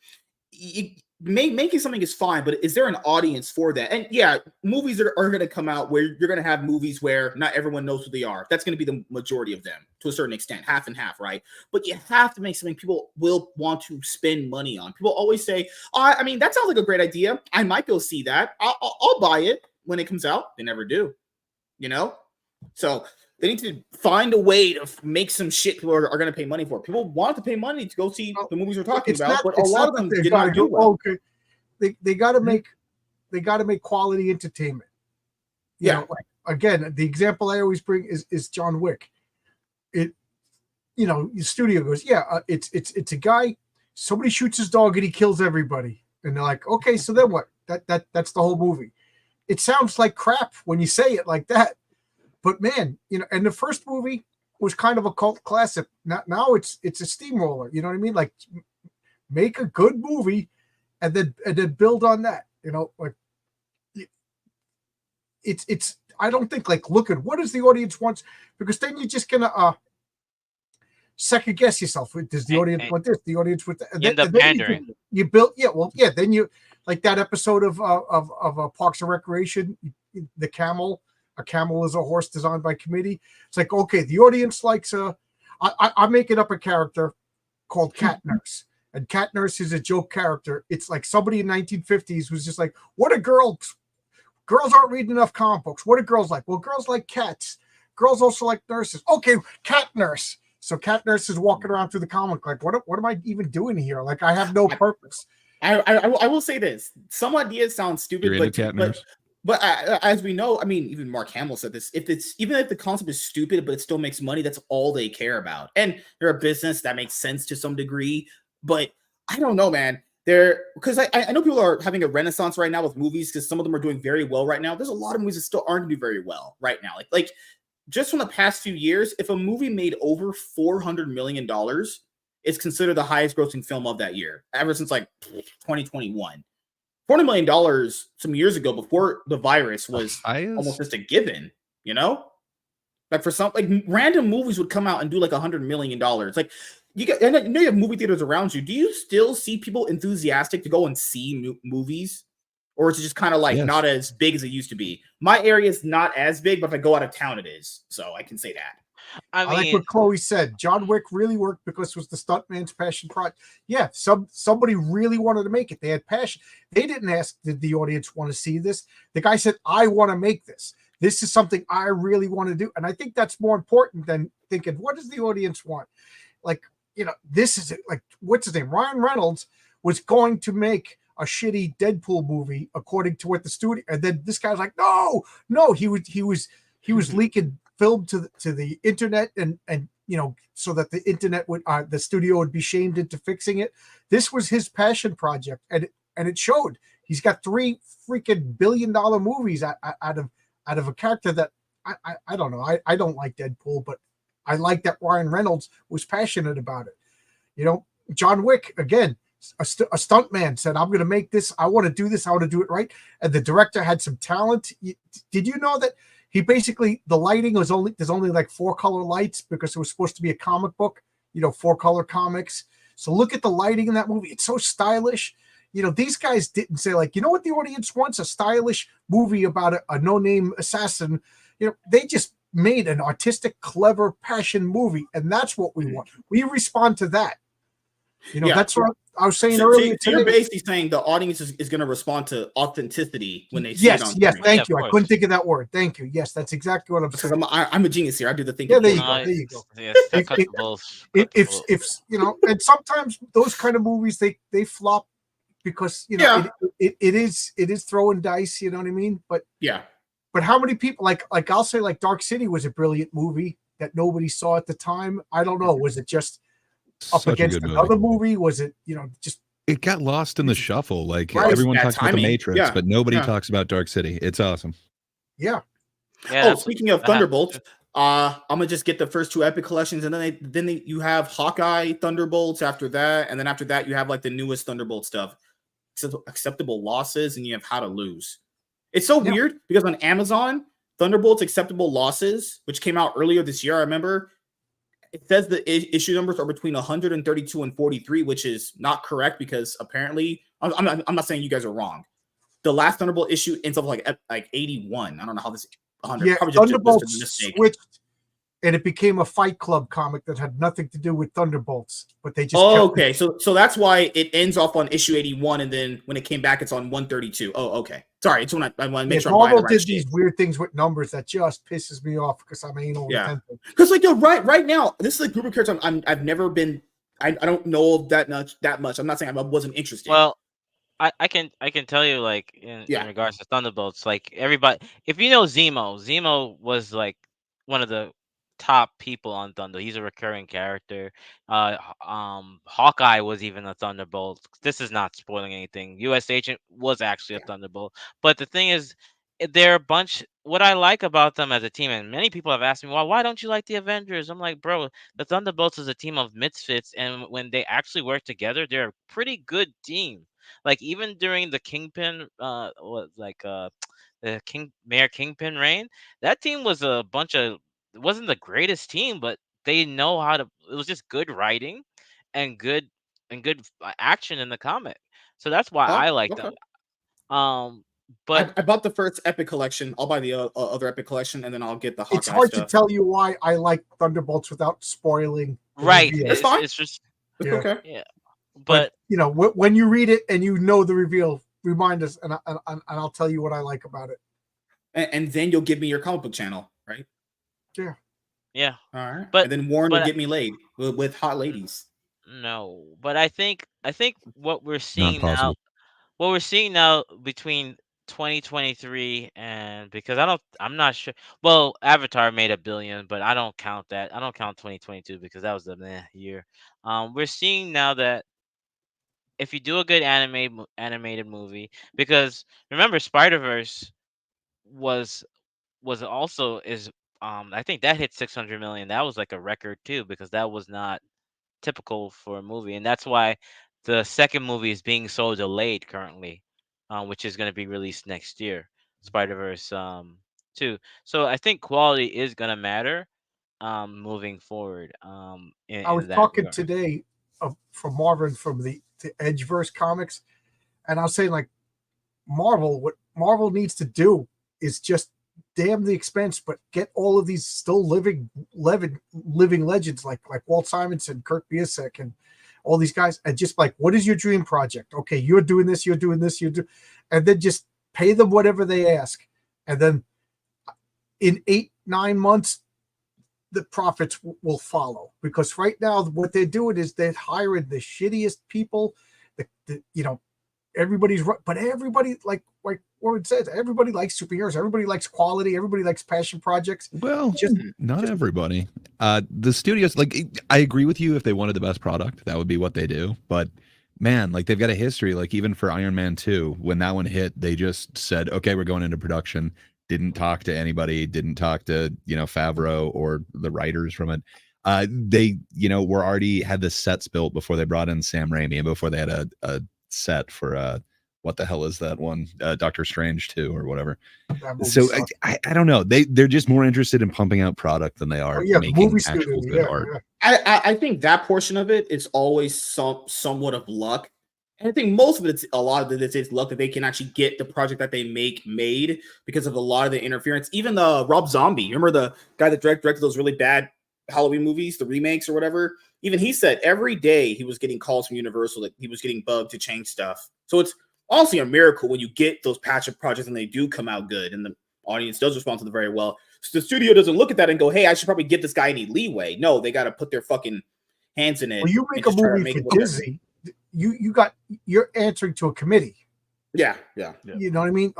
Making something is fine, but is there an audience for that? And yeah, movies are going to come out where you're going to have movies where not everyone knows who they are. That's going to be the majority of them to a certain extent, half and half, right? But you have to make something people will want to spend money on. People always say, I mean, that sounds like a great idea. I might go see that. I'll buy it when it comes out. They never do, you know? So They need to find a way to make some shit people are going to pay money for. People want to pay money to go see the movies we're talking about, but a lot of them did not do well. Okay, they got to make quality entertainment. You know, like, again, the example I always bring is John Wick. The studio goes, it's a guy. Somebody shoots his dog and he kills everybody, and they're like, okay, so then what? That's the whole movie. It sounds like crap when you say it like that. But man, and the first movie was kind of a cult classic. Now it's a steamroller. You know what I mean? Like, make a good movie, and then build on that. Like it's. I don't think like look at what does the audience wants, because then you're just gonna second guess yourself. Does the audience want this? The audience with you end up pandering. You build Then you like that episode of Parks and Recreation, the camel. A camel is a horse designed by committee. It's like, okay, the audience likes I'm making up a character called Cat Nurse. And Cat Nurse is a joke character. It's like somebody in 1950s was just like, what are girls aren't reading enough comic books. What are girls like? Well, girls like cats. Girls also like nurses. Okay, Cat Nurse. So Cat Nurse is walking around through the comic like, what am I even doing here? Like, I have no purpose. I will say this. Some ideas sound stupid, but as we know, I mean, even Mark Hamill said this. Even if the concept is stupid, but it still makes money, that's all they care about. And they're a business that makes sense to some degree. But I don't know, man. Because I know people are having a renaissance right now with movies because some of them are doing very well right now. There's a lot of movies that still aren't doing very well right now. Like just from the past few years, if a movie made over $400 million, it's considered the highest grossing film of that year, ever since like 2021. $40 million some years ago before the virus was almost just a given, Like for some, like random movies would come out and do like $100 million. Like you have movie theaters around you. Do you still see people enthusiastic to go and see movies? Or is it just kind of like not as big as it used to be? My area is not as big, but if I go out of town, it is. So I can say that. I like what Chloe said. John Wick really worked because it was the stuntman's passion project. Yeah, somebody really wanted to make it. They had passion. They didn't ask, did the audience want to see this? The guy said, I want to make this. This is something I really want to do. And I think that's more important than thinking, what does the audience want? Like, this is like, what's his name? Ryan Reynolds was going to make a shitty Deadpool movie, according to what the studio, and then this guy's like, no, he was leaking film to the internet and so that the internet would the studio would be shamed into fixing it. This was his passion project, and it showed. He's got 3 freaking billion-dollar movies out of a character that I don't know. I don't like Deadpool, but I like that Ryan Reynolds was passionate about it. John Wick, again, a stuntman said, I'm going to make this. I want to do this. I want to do it right. And the director had some talent. Did you know that he basically, the lighting was there's only like 4 color lights because it was supposed to be a comic book, 4 color comics. So look at the lighting in that movie. It's so stylish. These guys didn't say like, what the audience wants? A stylish movie about a no-name assassin. They just made an artistic, clever, passion movie. And that's what we want. We respond to that. That's what I was saying earlier. So you're basically saying the audience is going to respond to authenticity when they see it on screen. Yes, thank you. I couldn't think of that word. Thank you. Yes, that's exactly what I'm saying. I'm a genius here. I do the thinking. Yeah, there you go. If and sometimes those kind of movies they flop because it is throwing dice. You know what I mean? But how many people like I'll say like Dark City was a brilliant movie that nobody saw at the time. I don't know. Was it just up against another movie? Was it just it got lost in the shuffle? Like everyone talks about the Matrix, but nobody talks about Dark City. It's awesome. Yeah. Speaking of Thunderbolts, I'm gonna just get the first 2 Epic collections, and then you have Hawkeye Thunderbolts after that, and then after that you have like the newest Thunderbolt stuff, Acceptable Losses, and you have How to Lose. It's so weird because on Amazon, Thunderbolts Acceptable Losses, which came out earlier this year, I remember. It says the issue numbers are between 132 and 43, which is not correct because apparently, I'm not saying you guys are wrong. The last Thunderbolt issue ends up like 81. I don't know how this 100. Yeah, Thunderbolt switched. and it became a Fight Club comic that had nothing to do with Thunderbolts, but they just okay. So that's why it ends off on issue 81, and then when it came back, it's on 132. Oh, okay. Sorry, it's when I want to make sure I'm buying the right did shit. these weird things with numbers that just pisses me off because I'm anal retentive. Because like right now, this is a group of characters I've never been. I don't know that much. I'm not saying I wasn't interested. Well, I can tell you, like, in regards to Thunderbolts, like, everybody, if you know Zemo was like one of the top people on Thunder. He's a recurring character. Hawkeye was even a Thunderbolt. This is not spoiling anything. U.S. Agent was actually a Thunderbolt. But the thing is, they're a bunch. What I like about them as a team, and many people have asked me, why don't you like the Avengers? I'm like, bro, the Thunderbolts is a team of misfits, and when they actually work together, they're a pretty good team. Like, even during the Kingpin, the Mayor Kingpin reign, that team was a bunch of. It wasn't the greatest team, but they know how to. It was just good writing, and good action in the comic. So that's why I like them. But I bought the first Epic collection. I'll buy the other Epic collection, and then I'll get the Hawkeye It's hard stuff. to tell you why I like Thunderbolts without spoiling. Right, it's fine. It's just okay. Yeah, but you know, when you read it and you know the reveal, remind us, and I'll tell you what I like about it. And then you'll give me your comic book channel, right? Yeah. All right. But and then Warren will get me laid with hot ladies. No, but I think what we're seeing now, between 2023 and, because I'm not sure. Well, Avatar made $1 billion, but I don't count that. I don't count 2022 because that was the year. We're seeing now that if you do a good animated movie, because remember, Spider-Verse was also is I think that hit 600 million. That was like a record too, because that was not typical for a movie, and that's why the second movie is being so delayed currently, which is going to be released next year, Spider-Verse 2. So I think quality is going to matter moving forward. I was talking today from Marvin from the Edgeverse comics, and I was saying, like, what Marvel needs to do is just damn the expense, but get all of these still living legends like Walt Simonson, Kurt Busiek, and all these guys, and just like, what is your dream project? Okay, you're doing this, and then just pay them whatever they ask, and then in 8-9 months the profits will follow. Because right now what they're doing is they're hiring the shittiest people. Everybody, like Warren says, everybody likes superheroes. Everybody likes quality. Everybody likes passion projects. Well, not everybody. The studios, like, I agree with you. If they wanted the best product, that would be what they do. But man, like, they've got a history. Like, even for Iron Man 2, when that one hit, they just said, okay, we're going into production. Didn't talk to anybody. Didn't talk to Favreau or the writers from it. They were already had the sets built before they brought in Sam Raimi, and before they had a set for what the hell is that one, Doctor Strange 2 or whatever. So I don't know, they're just more interested in pumping out product than they are making actual good art. I think that portion of it is always somewhat of luck, and I think most of a lot of it is luck that they can actually get the project that they make made because of a lot of the interference. Even the Rob Zombie, you remember the guy that directed those really bad Halloween movies, the remakes or whatever? Even he said every day he was getting calls from Universal that he was getting bugged to change stuff. So it's honestly a miracle when you get those patch of projects and they do come out good and the audience does respond to them very well. So the studio doesn't look at that and go, hey, I should probably give this guy any leeway. No, they got to put their fucking hands in it. Well, you make a movie for Disney, you're answering to a committee. Yeah. You know what I mean?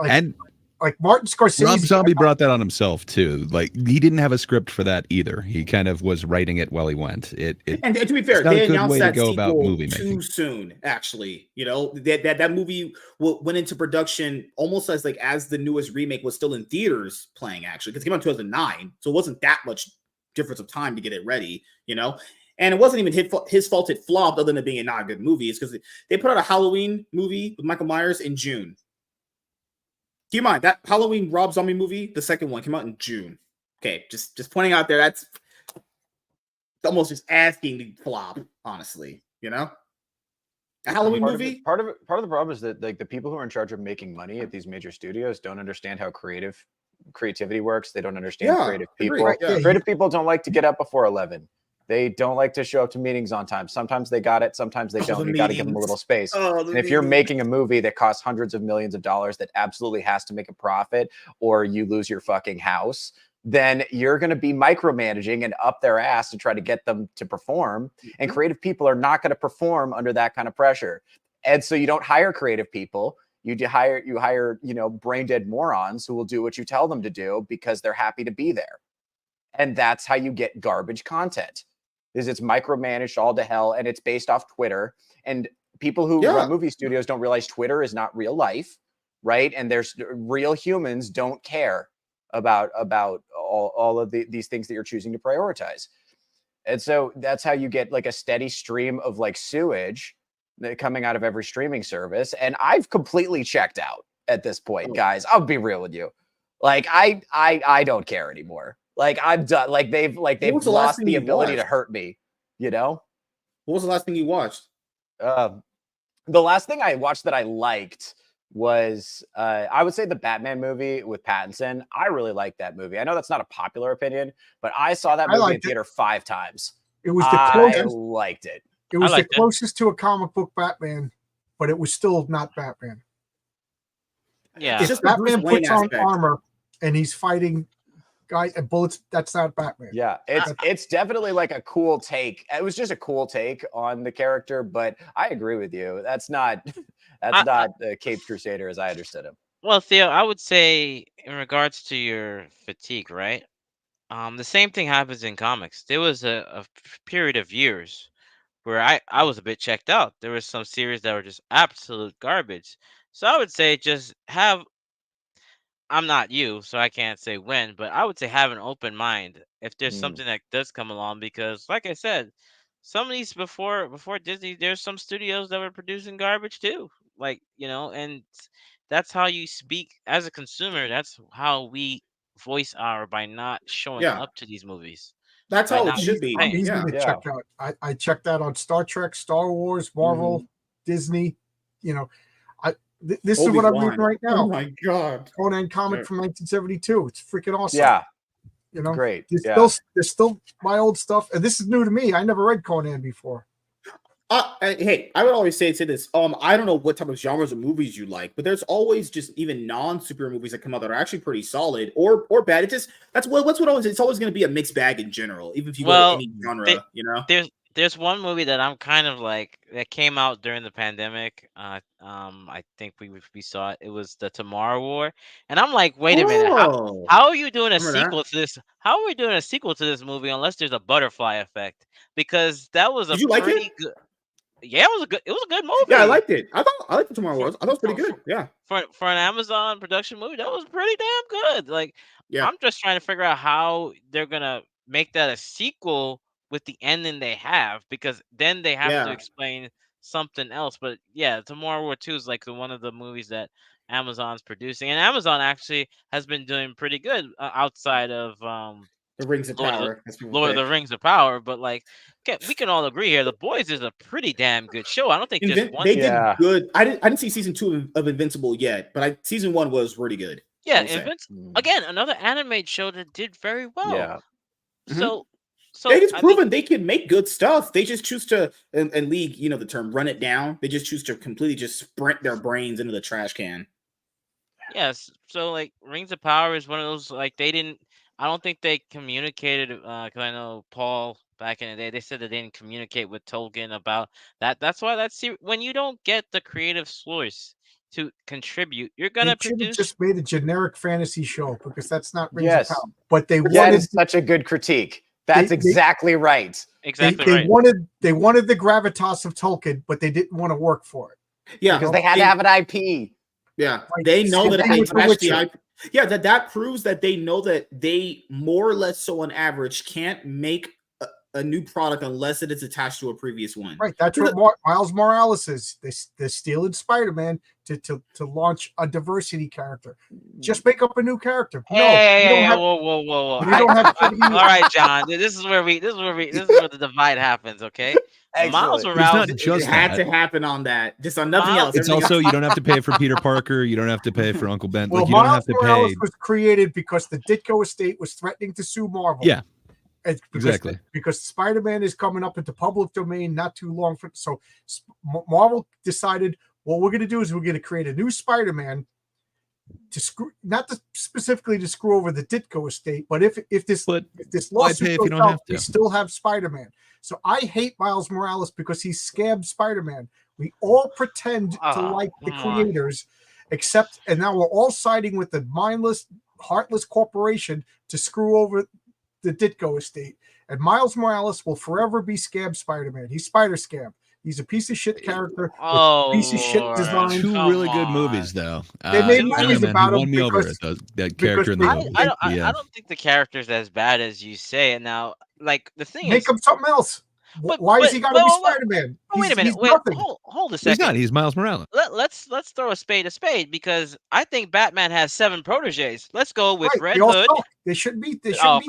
Like Martin Scorsese. Rob Zombie brought that on himself too. Like, he didn't have a script for that either. He kind of was writing it while he went. And to be fair, they announced that sequel too soon. Actually, that movie went into production almost as the newest remake was still in theaters playing. Actually, because it came out in 2009, so it wasn't that much difference of time to get it ready. And it wasn't even his fault it flopped, other than it being a not good movie. It's because they put out a Halloween movie with Michael Myers in June. Keep in mind that Halloween Rob Zombie movie, the second one, came out in June. Okay, just pointing out there, that's almost just asking to flop, honestly. A Halloween movie. Part of the problem is that, like, the people who are in charge of making money at these major studios don't understand how creative creativity works. They don't understand creative people. Right, yeah. Creative people don't like to get up before 11. They don't like to show up to meetings on time. Sometimes they got it. Sometimes they don't. You got to give them a little space. And if you're making a movie that costs hundreds of millions of dollars that absolutely has to make a profit, or you lose your fucking house, then you're going to be micromanaging and up their ass to try to get them to perform. And creative people are not going to perform under that kind of pressure. And so you don't hire creative people. You hire, brain dead morons who will do what you tell them to do because they're happy to be there. And that's how you get garbage content. It's micromanaged all to hell, and it's based off Twitter. And people who run movie studios don't realize Twitter is not real life, right? And there's real humans don't care about all of these things that you're choosing to prioritize. And so that's how you get like a steady stream of like sewage coming out of every streaming service. And I've completely checked out at this point, guys. I'll be real with you. Like I don't care anymore. Like I'm done. Like they've lost the ability to hurt me, What was the last thing you watched? The last thing I watched that I liked was I would say the Batman movie with Pattinson. I really liked that movie. I know that's not a popular opinion, but I saw that movie in theater 5 times. It was the closest. I liked it. It was the closest to a comic book Batman, but it was still not Batman. Yeah, it's just Batman puts on armor and he's fighting guys and bullets. That's not Batman. Yeah, it's definitely like a cool take. It was just a cool take on the character, but I agree with you. That's not the Caped Crusader as I understood him. Well, Theo, I would say in regards to your fatigue, right? The same thing happens in comics. There was a period of years where I was a bit checked out. There was some series that were just absolute garbage. So I would say I'm not you, so I can't say when, but I would say have an open mind if there's something that does come along, because like I said, some of these before Disney, there's some studios that were producing garbage too. Like, and that's how you speak as a consumer. That's how we voice by not showing up to these movies. That's how it should be. I'm easy to check out. I checked out on Star Trek, Star Wars, Marvel, Disney. This is what I'm reading right now. Oh my god, Conan comic from 1972. It's freaking awesome. Yeah, great. There's still my old stuff, and this is new to me. I never read Conan before. Hey, I would always say this. I don't know what type of genres of movies you like, but there's always just even non-superhero movies that come out that are actually pretty solid or bad. It's always going to be a mixed bag in general, even if you go to any genre. There's one movie that I'm kind of like that came out during the pandemic. I think we saw it. It was the Tomorrow War, and I'm like, wait a minute, how are you doing a sequel to this? How are we doing a sequel to this movie unless there's a butterfly effect? Because that was a pretty good. Yeah, it was a good movie. Yeah, I liked it. I liked the Tomorrow Wars. I thought it was pretty good. Yeah. For an Amazon production movie, that was pretty damn good. Like, I'm just trying to figure out how they're gonna make that a sequel with the ending they have, because then they have to explain something else. But yeah, Tomorrow War 2 is like one of the movies that Amazon's producing, and Amazon actually has been doing pretty good outside of the Rings of Power. Lord of the Rings of Power. But like, we can all agree here, The Boys is a pretty damn good show. I don't think did good. I didn't see season 2 of Invincible yet, but season 1 was really good. Yeah, again, another animated show that did very well. Yeah. So they just proven they can make good stuff. They just choose to, and League, the term, run it down. They just choose to completely just sprint their brains into the trash can. Yes. So like Rings of Power is one of those, like, I don't think they communicated, because I know Paul back in the day, they said that they didn't communicate with Tolkien about that. That's why when you don't get the creative source to contribute, you're gonna produce. Just made a generic fantasy show, because that's not Rings of Power. But they wanted such a good critique. That's exactly right. Exactly right. They wanted the gravitas of Tolkien, but they didn't want to work for it. Yeah, because they had to have an IP. Yeah, they know that if they match the IP. Yeah, that proves that they know that they more or less, so on average, can't make a new product unless it is attached to a previous one. Right. That's what Miles Morales is. They're stealing Spider-Man to launch a diversity character. Just make up a new character. Whoa. You don't have all right, John. This is where the divide happens, okay? Miles Morales it had to happen on that. Just on nothing else. It's also you don't have to pay for Peter Parker. You don't have to pay for Uncle Ben. Well, like you don't Miles have to Morales pay. was created because the Ditko estate was threatening to sue Marvel. Yeah. Exactly. Because Spider-Man is coming up into public domain not too long for. So Marvel decided what we're going to do is we're going to create a new Spider-Man to specifically to screw over the Ditko estate, but if this lawsuit goes out, we still have Spider-Man. So I hate Miles Morales because he scabbed Spider-Man. We all pretend to like the creators, and now we're all siding with the mindless, heartless corporation to screw over the Ditko estate. And Miles Morales will forever be Scab Spider-Man. He's Spider Scab. He's a piece of shit character. Piece of shit design. Two really good movies, though. They made movies about him. Won me over that character in the movie. I don't think the character's as bad as you say it. Now, like the thing make him something else. Why is he got to be Spider-Man? Wait a minute. Hold a second. He's not. He's Miles Morales. Let's throw a spade because I think Batman has 7 proteges. Let's go with Red Hood. They shouldn't be.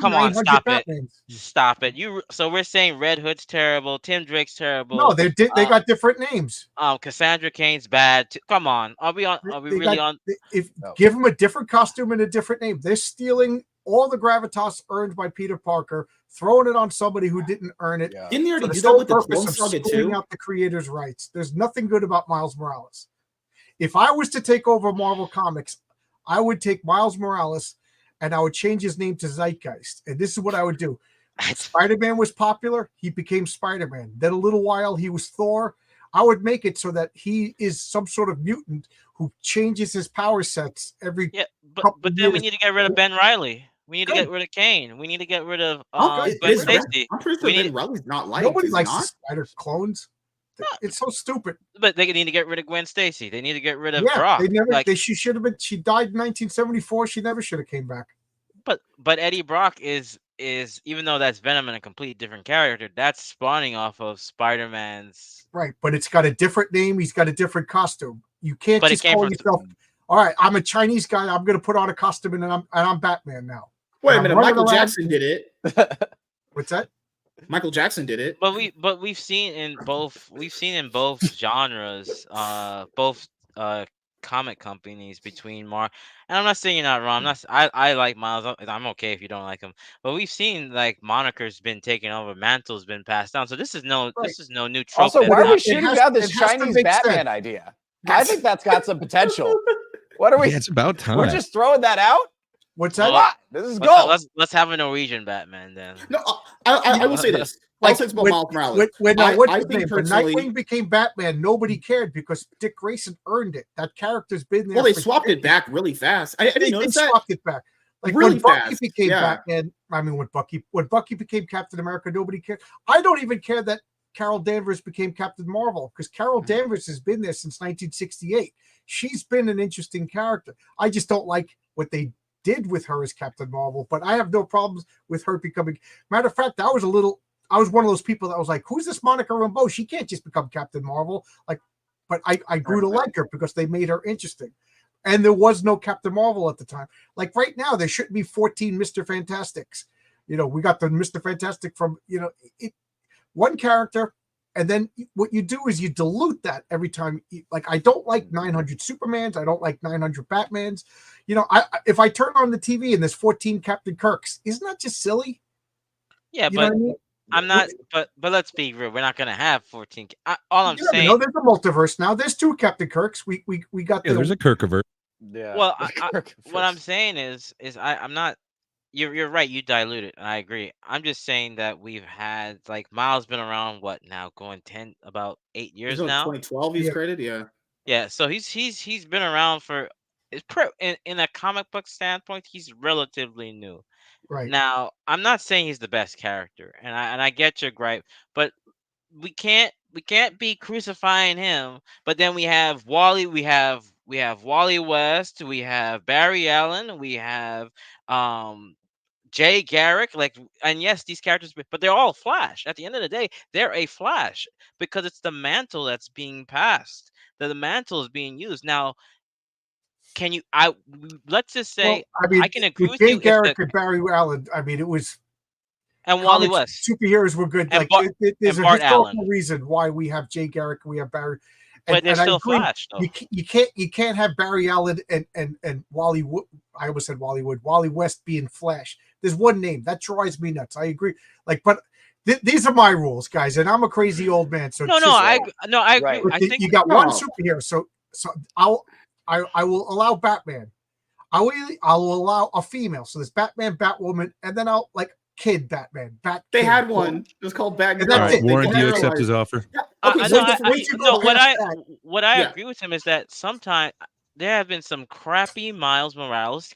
Come on, stop Batmans. it. Stop it. So we're saying Red Hood's terrible. Tim Drake's terrible. No, they got different names. Cassandra Cain's bad. Come on. Are we really on? Give him a different costume and a different name. They're stealing all the gravitas earned by Peter Parker, throwing it on somebody who didn't earn it. Didn't they already do that with the Clone Saga too? Out the creators' rights. There's nothing good about Miles Morales. If I was to take over Marvel Comics, I would take Miles Morales and I would change his name to Zeitgeist. And this is what I would do. Spider-Man was popular. He became Spider-Man. Then a little while he was Thor. I would make it so that he is some sort of mutant who changes his power sets every couple but then years. we need to get rid of Ben Riley. We need to get rid of Kane. We need to get rid of Gwen Stacy. I'm pretty sure Ben Riley's not liked. Nobody likes the Spider clones. It's so stupid. But they need to get rid of Gwen Stacy. They need to get rid of Brock. They never. She should have been. She died in 1974. She never should have came back. But Eddie Brock is even though that's Venom and a completely different character, that's spawning off of Spider-Man's. Right, but it's got a different name. He's got a different costume. You can't just call yourself. All right, I'm a Chinese guy. I'm going to put on a costume and I'm Batman now. Wait a minute, Michael Jackson did it. What's that? Michael Jackson did it. But we've seen in both genres, both comic companies between and I'm not saying you're not wrong. I like Miles. I'm okay if you don't like him. But we've seen like monikers been taken over, mantles been passed down. So this is no new trope. Also, why are we shooting down this Chinese Batman idea? I think that's got some potential. What are we? It's about time. We're just throwing that out. What's that? This is gold. Let's have a Norwegian Batman then. No, I will say this. I'll say about Miles Morales. When Nightwing became Batman, nobody cared because Dick Grayson earned it. That character's been there. Well, they swapped it back really fast. I didn't notice that. They swapped it back. Like really when Bucky fast. became Batman. I mean, when Bucky became Captain America, nobody cared. I don't even care that Carol Danvers became Captain Marvel because Carol Danvers has been there since 1968. She's been an interesting character. I just don't like what they did with her as Captain Marvel, but I have no problems with her becoming. Matter of fact, I was one of those people that was like, "Who's this Monica Rambeau? She can't just become Captain Marvel." Like, but I grew to like her because they made her interesting, and there was no Captain Marvel at the time. Like right now, there shouldn't be 14 Mr. Fantastics. We got the Mr. Fantastic from one character. And then what you do is you dilute that every time. Like, I don't like 900 Supermans. I don't like 900 Batmans. If I turn on the TV and there's 14 Captain Kirks, isn't that just silly? Yeah, but I mean? I'm not. But let's be real. We're not going to have 14. All I'm saying. No, there's a multiverse now. There's 2 Captain Kirks. We got. There's a Kirkiverse. Yeah. Well, what I'm saying is I'm not. You're right. You dilute it. And I agree. I'm just saying that we've had like Miles been around now going about 8 years now. 2012 he's created. Yeah. Yeah. So he's been around for. In a comic book standpoint, he's relatively new. Right. Now, I'm not saying he's the best character, and I get your gripe, but we can't be crucifying him. But then we have Wally. We have Wally West. We have Barry Allen. We have Jay Garrick, and yes, these characters, but they're all Flash. At the end of the day, they're a Flash because it's the mantle that's being passed. The mantle is being used now. Can you? Let's just say I can agree with Jay you. Garrick and Barry Allen. I mean, it was. And Wally West. Superheroes were good. And there's and a Bart historical Allen. reason why we have Jay Garrick and we have Barry. But they're still Flash, though. You can't have Barry Allen and Wally Wood. I almost said Wally Wood. Wally West being Flash. There's one name that drives me nuts. I agree. But these are my rules, guys, and I'm a crazy old man. So I agree. I think you got one superhero. So I will allow Batman. I will allow a female. So there's Batman, Batwoman, and then I'll Kid Batman. They had one. It was called Batman. Right. Warren, do you accept his offer? What I agree with him is that sometimes there have been some crappy Miles Morales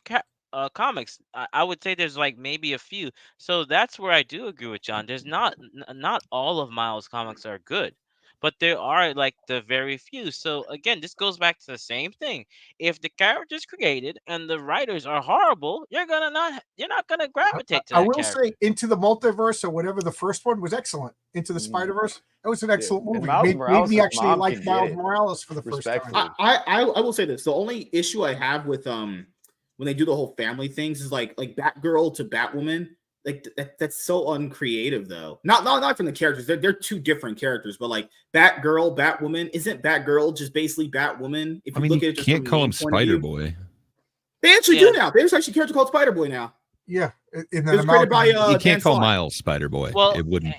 comics. I would say there's maybe a few. So that's where I do agree with John. There's not all of Miles comics are good, but there are the very few. So again, this goes back to the same thing. If the character's created and the writers are horrible, you're not gonna gravitate to that. I will say Into the Multiverse or whatever the first one was excellent. Into the Spider-Verse. That was an excellent movie. Made me actually like Miles Morales for the first time. I will say this. The only issue I have with when they do the whole family things is like Batgirl to Batwoman. That's so uncreative, though. Not from the characters. They're two different characters, but Batgirl, Batwoman, isn't Batgirl just basically Batwoman? If you look at it, you can't call him Spider-Boy. They actually do now. There's actually a character called Spider-Boy now. Yeah, it was created by you can't call Miles Spider-Boy. Well, it wouldn't.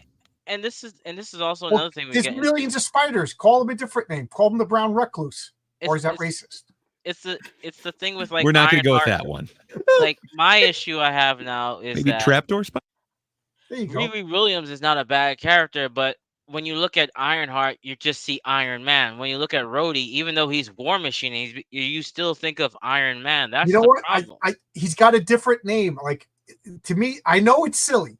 And this is also another thing. There's millions of spiders. Call them a different name. Call them the Brown Recluse. Or is that racist? It's the thing with we're not going to go with that one. My issue I have now is maybe that Trapdoor Spider. There you go. Riri Williams is not a bad character, but when you look at Ironheart, you just see Iron Man. When you look at Rhodey, even though he's War Machine, you still think of Iron Man. That's the problem. He's got a different name. To me, I know it's silly.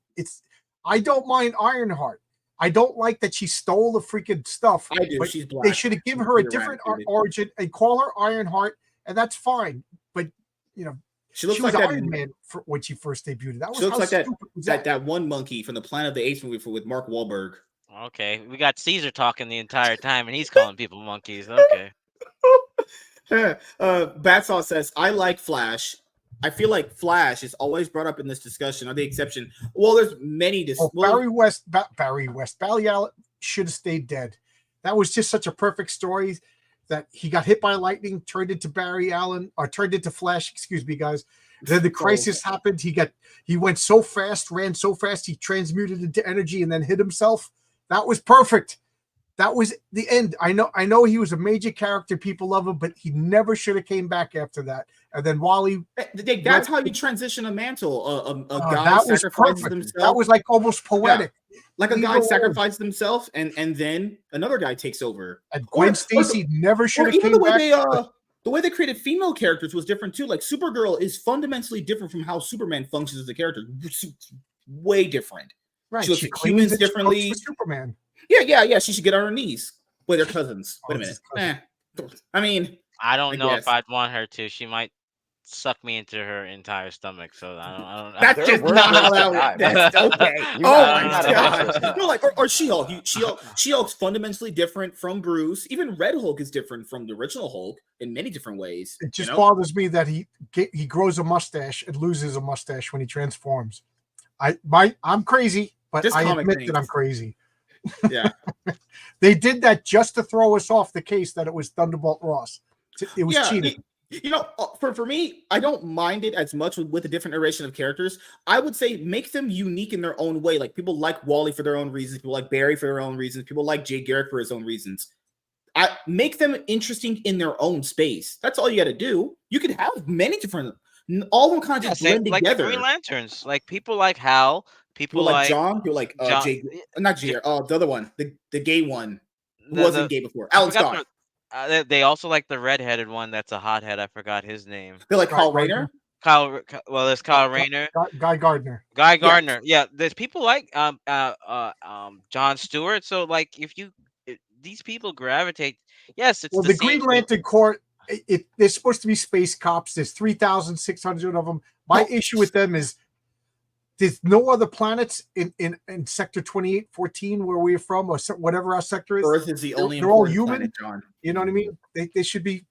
I don't mind Ironheart. I don't like that she stole the freaking stuff. I do. She's black. They should have given her a different origin and call her Ironheart, and that's fine. But she looks was like Iron Man when she first debuted. That was she looks like that one monkey from the Planet of the Apes movie with Mark Wahlberg. Okay, we got Caesar talking the entire time, and he's calling people monkeys. Okay. Batsaw says, "I like Flash. I feel like Flash is always brought up in this discussion. Are the exception? Well, there's many. Barry Allen should have stayed dead. That was just such a perfect story that he got hit by lightning, turned into Barry Allen, or turned into Flash. Excuse me, guys. Then the crisis happened. He went so fast, ran so fast, he transmuted into energy and then hit himself. That was perfect. That was the end. I know he was a major character. People love him, but he never should have came back after that. And then Wally. That's how you transition a mantle. A guy sacrifices himself. That was almost poetic. Yeah. A guy sacrifices himself, and then another guy takes over. And Gwen Stacy never should have came back. The way they created female characters was different too. Supergirl is fundamentally different from how Superman functions as a character. Way different. Right. She looks at humans differently. Superman. Yeah. She should get on her knees. Wait, they're cousins. Wait a minute. I mean, I don't know if I'd want her to. She might suck me into her entire stomach. So I don't. That's just not how that. That's okay. Oh my god. No, or She-Hulk. She-Hulk's fundamentally different from Bruce. Even Red Hulk is different from the original Hulk in many different ways. It just bothers me that he grows a mustache and loses a mustache when he transforms. I'm crazy, but I admit that I'm crazy. Yeah. They did that just to throw us off the case that it was Thunderbolt Ross. It was cheating. For me, I don't mind it as much with a different iteration of characters. I would say make them unique in their own way. Like people like Wally for their own reasons, people like Barry for their own reasons, people like Jay Garrick for his own reasons. I make them interesting in their own space. That's all you got to do. You could have many different, all of them kind of just blend together. Like Green Lanterns, like people like Hal. People like John, people like John, Jay, not Jay. The other one, the gay one, who wasn't gay before. Alan Scott. They also like the redheaded one. That's a hothead. I forgot his name. They're like Kyle Rayner. There's Kyle Rayner. Guy Gardner. Guy Gardner. Yeah. There's people like John Stewart. So if these people gravitate. Yes, it's the Green Lantern Corps. They're supposed to be space cops. There's 3,600 of them. My issue with them is there's no other planets in Sector 2814 where we're from, or whatever our sector is. Earth is the only they're all important human. planet, John. You know what I mean? They should be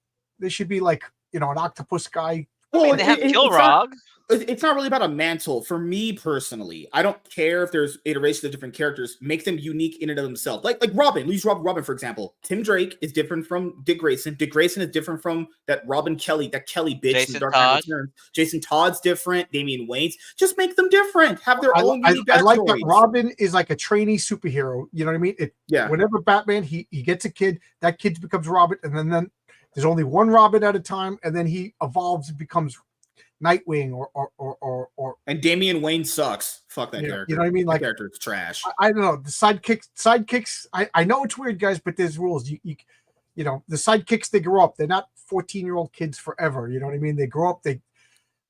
like, you know, an octopus guy. Well, I mean, they have Kilrog. It's not really about a mantle. For me personally, I don't care if there's iterations of different characters. Make them unique in and of themselves. Like Robin. Use Robin, for example. Tim Drake is different from Dick Grayson. Dick Grayson is different from that Robin Kelly, that Kelly bitch. Jason Todd. Jason Todd's different. Damian Wayne's. Just make them different. Have their own unique backstories. I like that Robin is like a trainee superhero. You know what I mean? Whenever Batman, he gets a kid, that kid becomes Robin, and then there's only one Robin at a time, and then he evolves and becomes Nightwing or and Damian Wayne sucks. Fuck that character. You know what I mean? Like, that character is trash. I don't know. The sidekicks. I know it's weird, guys, but there's rules. You know, the sidekicks, they grow up. They're not 14-year-old kids forever. You know what I mean? They grow up. They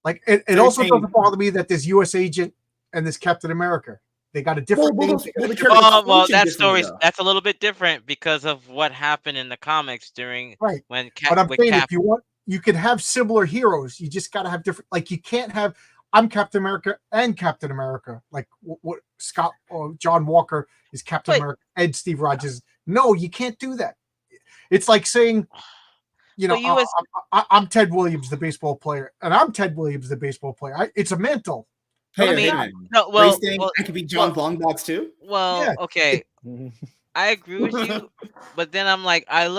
like. It also doesn't bother me that there's U.S. Agent and there's Captain America. They got a different name. Well, that story's that's a little bit different because of what happened in the comics during when. But I'm saying if you want. You can have similar heroes. You just got to have different. Like, you can't have I'm Captain America and Captain America. Like what Scott or John Walker is Captain America and Steve Rogers. No, you can't do that. It's like saying, you know, I'm Ted Williams, the baseball player, and I'm Ted Williams, the basebal player. It's a mantle. Hey, I could be John Longbox too. Well, yeah. Okay. I agree with you, but then I'm like, I've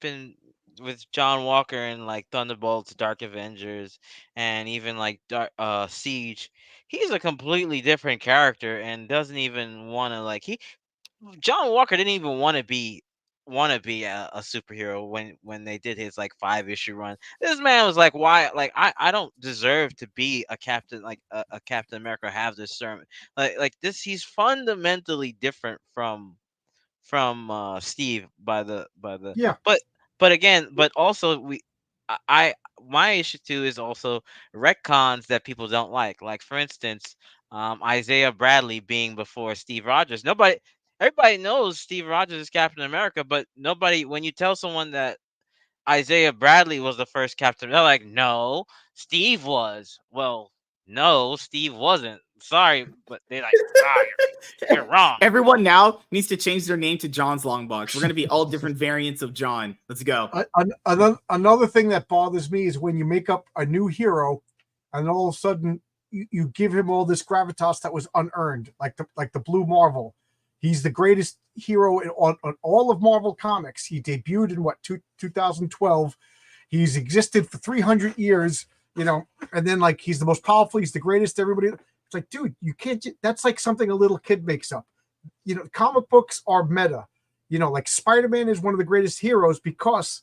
been with John Walker and like Thunderbolts, Dark Avengers, and even like Siege. He's a completely different character and doesn't even want to John Walker didn't even want to be a superhero when they did his like 5-issue run. This man was like, why? Like, I don't deserve to be a captain, like a Captain America, have this sermon like this. He's fundamentally different from Steve but also my issue too is also retcons that people don't like for instance, Isaiah Bradley being before Steve Rogers. Everybody knows Steve Rogers is Captain America, but when you tell someone that Isaiah Bradley was the first Captain, they're like, no, Steve was. Well, no, Steve wasn't. Sorry, but they're like, you're wrong. Everyone now needs to change their name to John's Longbox. We're going to be all different variants of John. Let's go. Another thing that bothers me is when you make up a new hero and all of a sudden you give him all this gravitas that was unearned, like the Blue Marvel. He's the greatest hero on all of Marvel Comics. He debuted in 2012. He's existed for 300 years, you know, and then like he's the most powerful. He's the greatest. Everybody. It's like, dude, you can't. That's like something a little kid makes up. You know, comic books are meta. You know, like Spider-Man is one of the greatest heroes because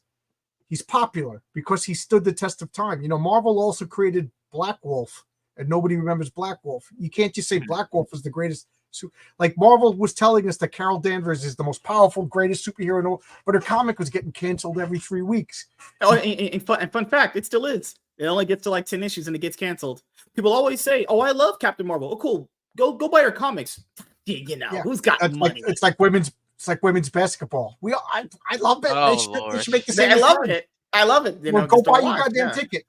he's popular, because he stood the test of time. You know, Marvel also created Black Wolf, and nobody remembers Black Wolf. You can't just say Black Wolf is the greatest. Like Marvel was telling us that Carol Danvers is the most powerful, greatest superhero in the world, but her comic was getting canceled every 3 weeks. Oh, and fun fact, it still is. It only gets to like 10 issues and it gets canceled. People always say, "Oh, I love Captain Marvel." Oh, cool. Go buy her comics. You know, who's got money? It's like women's basketball. I love it. They should make the same. I love it. You know, go buy your goddamn ticket.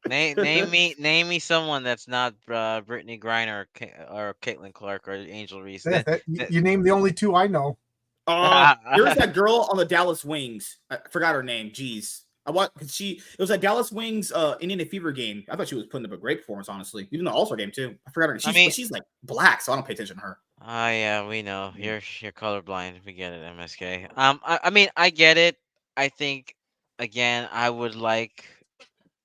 name me someone that's not Brittany Griner or Caitlin Clark or Angel Reese. You name the only two I know. There's that girl on the Dallas Wings. I forgot her name. Jeez. It was that Dallas Wings Indiana Fever game. I thought she was putting up a great performance, honestly. Even the All-Star game too. I forgot her name. She's like black, so I don't pay attention to her. Oh yeah, we know. You're colorblind. We get it, MSK. I mean, I get it. I think again, I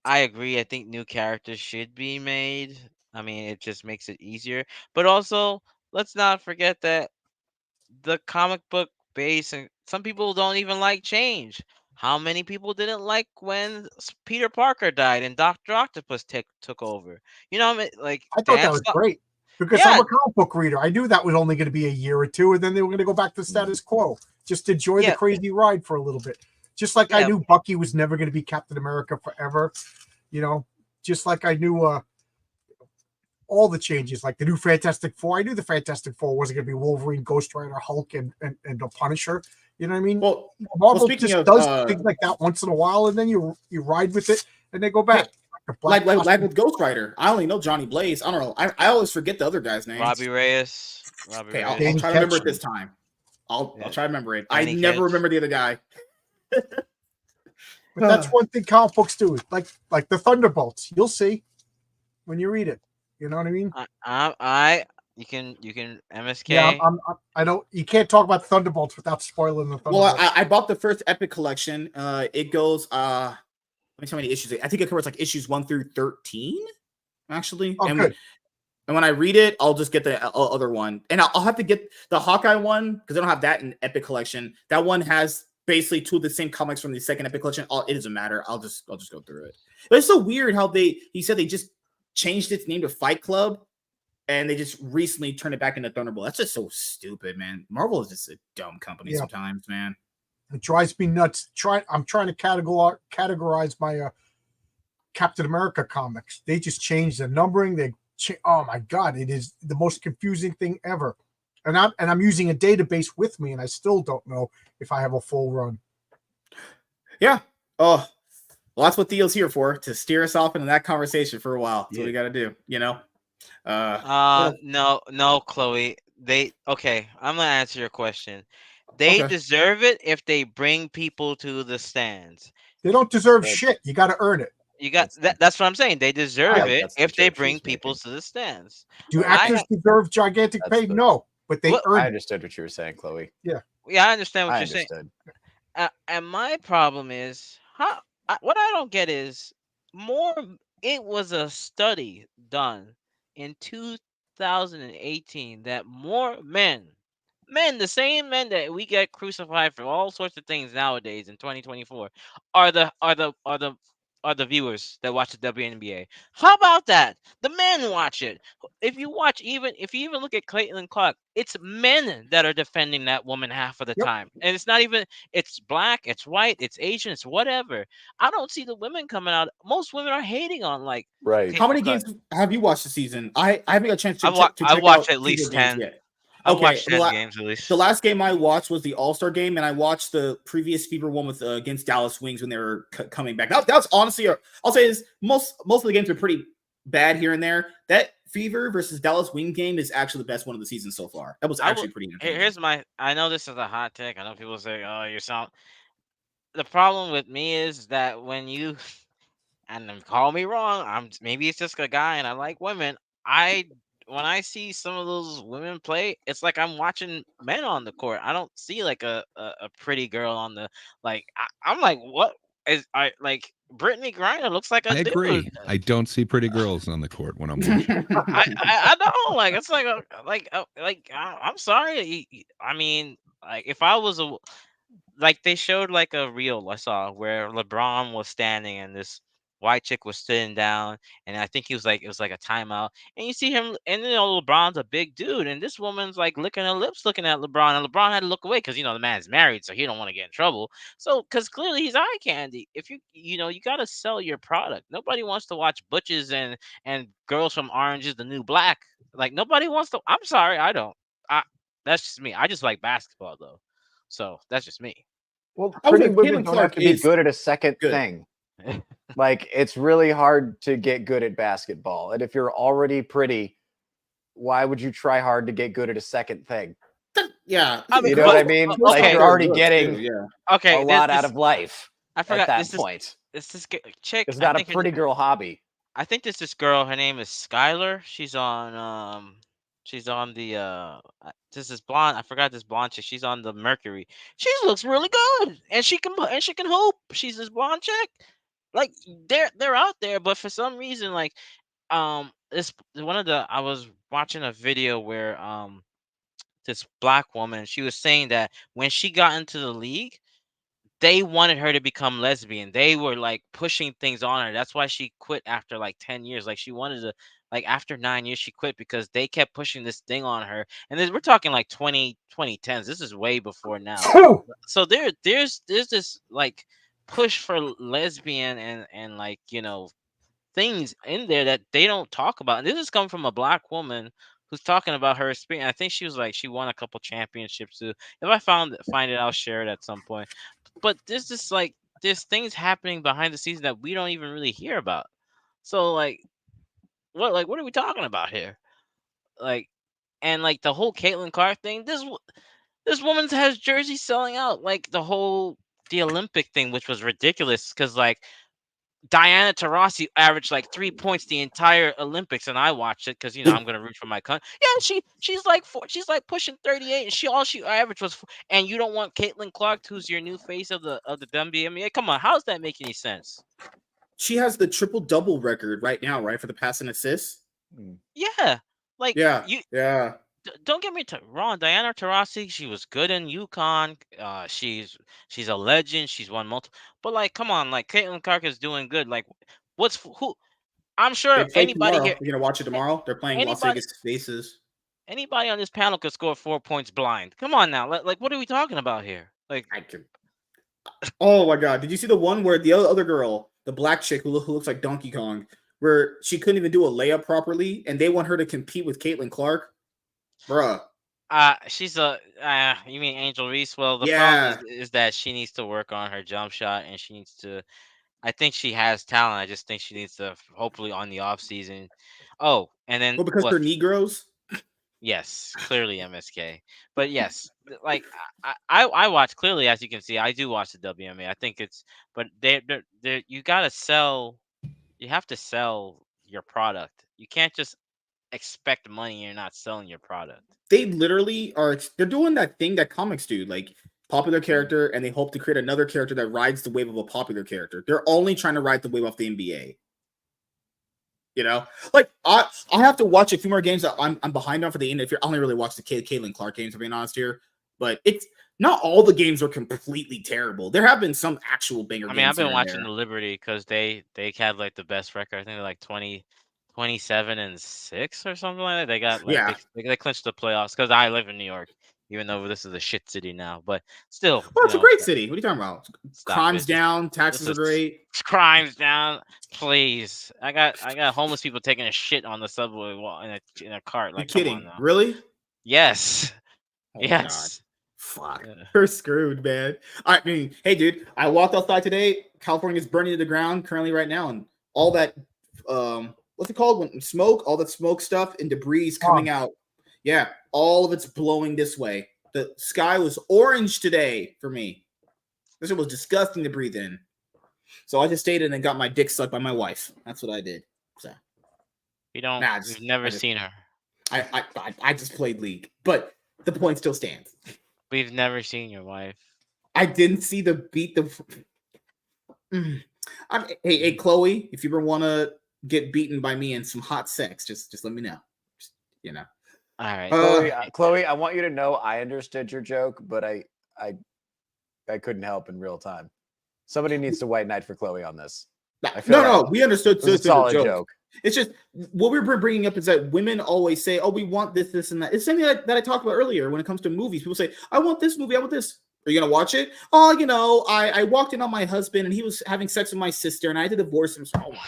agree. I think new characters should be made. I mean, it just makes it easier. But also, let's not forget that the comic book base and some people don't even like change. How many people didn't like when Peter Parker died and Dr. Octopus took over? You know, like I thought that was great because I'm a comic book reader. I knew that was only going to be a year or two, and then they were going to go back to the status quo. Just enjoy the crazy ride for a little bit. Just like I knew Bucky was never going to be Captain America forever. You know, just like I knew all the changes, like the new Fantastic Four. I knew the Fantastic Four wasn't going to be Wolverine, Ghost Rider, Hulk, and the Punisher. You know what I mean? Marvel just does things like that once in a while, and then you ride with it, and they go back. like with Ghost Rider. I only know Johnny Blaze. I don't know. I always forget the other guy's name. Robbie Reyes. Okay, I'll try to remember it this time. I'll try to remember it. I never remember the other guy. But that's one thing comic books do. Like the Thunderbolts. You'll see when you read it. You know what I mean? You can MSK. Yeah, I don't. You can't talk about Thunderbolts without spoiling the Thunderbolts. Well, I bought the first Epic collection. It goes. Let me tell you how many issues. I think it covers like issues 1 through 13, actually. Oh, good. And when I read it, I'll just get the other one, and I'll have to get the Hawkeye one because I don't have that in Epic collection. That one has basically 2 of the same comics from the second Epic collection. It doesn't matter. I'll just go through it. But it's so weird how he said they just changed its name to Fight Club. And they just recently turned it back into Thunderbolt. That's just so stupid, man. Marvel is just a dumb company sometimes, man. It drives me nuts. I'm trying to categorize my Captain America comics. They just changed the numbering. Oh my god, it is the most confusing thing ever. And I'm using a database with me, and I still don't know if I have a full run. Yeah. Oh, well, that's what Theo's here for, to steer us off into that conversation for a while. That's what we got to do, you know. No, Chloe. I'm gonna answer your question. They deserve it if they bring people to the stands. They don't deserve shit. You got to earn it. That's what I'm saying. They deserve it if they bring people to the stands. Do actors deserve gigantic pay? No, but they earn it. I understood what you were saying, Chloe. Yeah, I understand what you're saying. And my problem is what I don't get is it was a study done in 2018 that more men, the same men that we get crucified for all sorts of things nowadays in 2024, are the viewers that watch the WNBA. How about that? The men watch it. If you even look at Caitlin Clark, it's men that are defending that woman half of the time. And it's black, it's white, it's Asian, it's whatever. I don't see the women coming out. Most women are hating on right. How many games have you watched this season? I haven't got a chance to check I watched out at least 10. Yet. I watched 10 games at least. The last game I watched was the All-Star game, and I watched the previous Fever one with against Dallas Wings when they were coming back. That's honestly, I'll say is most of the games are pretty bad here and there. That Fever versus Dallas Wing game is actually the best one of the season so far. That was actually pretty entertaining. I know this is a hot take. I know people say, "Oh, you sound." The problem with me is that when you, and call me wrong, maybe it's just a guy and I like women. When I see some of those women play, it's like I'm watching men on the court. I don't see like a pretty girl on the I'm like, what is Brittany Griner looks like a dude. I agree. I don't see pretty girls on the court when I'm watching. I don't it's I'm sorry. I mean, if I was they showed a reel I saw where LeBron was standing and this white chick was sitting down, and I think it was like a timeout, and you see him, and LeBron's a big dude, and this woman's licking her lips, looking at LeBron, and LeBron had to look away because the man's married, so he don't want to get in trouble. So because clearly he's eye candy. If you gotta sell your product. Nobody wants to watch butches and girls from Orange is the New Black. Nobody wants to. I'm sorry, I don't. That's just me. I just like basketball though, so that's just me. Well, pretty women don't have to be good at a second thing. It's really hard to get good at basketball. And if you're already pretty, why would you try hard to get good at a second thing? Yeah. You know what I mean? You're already getting a lot out of life. I forgot at that point. This chick. It's not a pretty girl hobby. I think this girl, her name is Skylar. She's on the this is blonde. I forgot this blonde chick. She's on the Mercury. She looks really good. And she can hoop. She's this blonde chick. They're out there, but for some reason, this I was watching a video where this black woman, she was saying that when she got into the league, they wanted her to become lesbian. They were pushing things on her. That's why she quit after 10 years. She wanted to after 9 years she quit because they kept pushing this thing on her. And then we're talking 2010s. This is way before now. So there's this push for lesbian and things in there that they don't talk about. And this is coming from a black woman who's talking about her experience. I think she was she won a couple championships too. If I find it, I'll share it at some point. But there's things happening behind the scenes that we don't even really hear about. So what are we talking about here? And the whole Caitlin Clark thing. This woman has jerseys selling out. The Olympic thing, which was ridiculous, because Diana Taurasi averaged 3 points the entire Olympics, and I watched it because I'm gonna root for my country. Yeah, she's pushing 38, and she averaged was, and you don't want Caitlin Clark, who's your new face of the WNBA. Come on, how does that make any sense? She has the triple-double record right now, right, for the pass and assists. Yeah, yeah. Don't get me wrong. Diana Taurasi, she was good in UConn. She's a legend. She's won multiple. But come on, Caitlin Clark is doing good. Who? I'm sure they play anybody tomorrow. here. You're gonna watch it tomorrow. They're playing Las Vegas Aces. Anybody on this panel could score 4 points blind. Come on now. What are we talking about here? I could. Oh my god! Did you see the one where the other girl, the black chick who looks like Donkey Kong, where she couldn't even do a layup properly, and they want her to compete with Caitlin Clark? Bruh. She's you mean Angel Reese? Well, the problem is that she needs to work on her jump shot, and she needs to. I think she has talent. I just think she needs to, hopefully, on the off season. Oh, and then because they're Negroes. Yes, clearly MSK. But yes, I watch, clearly, as you can see, I do watch the WMA. I think it's, but they you gotta sell. You have to sell your product. You can't just expect money and you're not selling your product. They literally are. They're doing that thing that comics do, popular character, and they hope to create another character that rides the wave of a popular character. They're only trying to ride the wave off the NBA. I have to watch a few more games that I'm behind on for the end. If you're only really watch the Caitlin Clark games, to be honest here, but it's not all the games are completely terrible. There have been some actual banger. I mean, I've been watching the Liberty because they had the best record. I think they're 27-6 or something like that. They got they clinched the playoffs because I live in New York, even though this is a shit city now. But still, it's a great city. What are you talking about? Crimes down, taxes are great. Crimes down, please. I got homeless people taking a shit on the subway in a cart. You're kidding? Really? Yes. Oh, yes. God. Fuck. We're screwed, man. I mean, hey, dude, I walked outside today. California is burning to the ground currently right now, and all that what's it called? When smoke, all that smoke stuff and debris is coming out. Yeah, all of it's blowing this way. The sky was orange today for me. This was disgusting to breathe in. So I just stayed in and got my dick sucked by my wife. That's what I did. So we've never seen her. I just played League, but the point still stands. We've never seen your wife. I didn't see the beat. Hey, Chloe, if you ever want to get beaten by me in some hot sex, just let me know. All right, Chloe, I want you to know I understood your joke, but I couldn't help in real time. Somebody needs to white knight for Chloe on this. No, we understood. It's a solid joke. It's just what we're bringing up is that women always say, "Oh, we want this, and that." It's something that I talked about earlier when it comes to movies. People say, "I want this movie. I want this." Are you gonna watch it? Oh, I walked in on my husband and he was having sex with my sister and I had to divorce him. So, oh my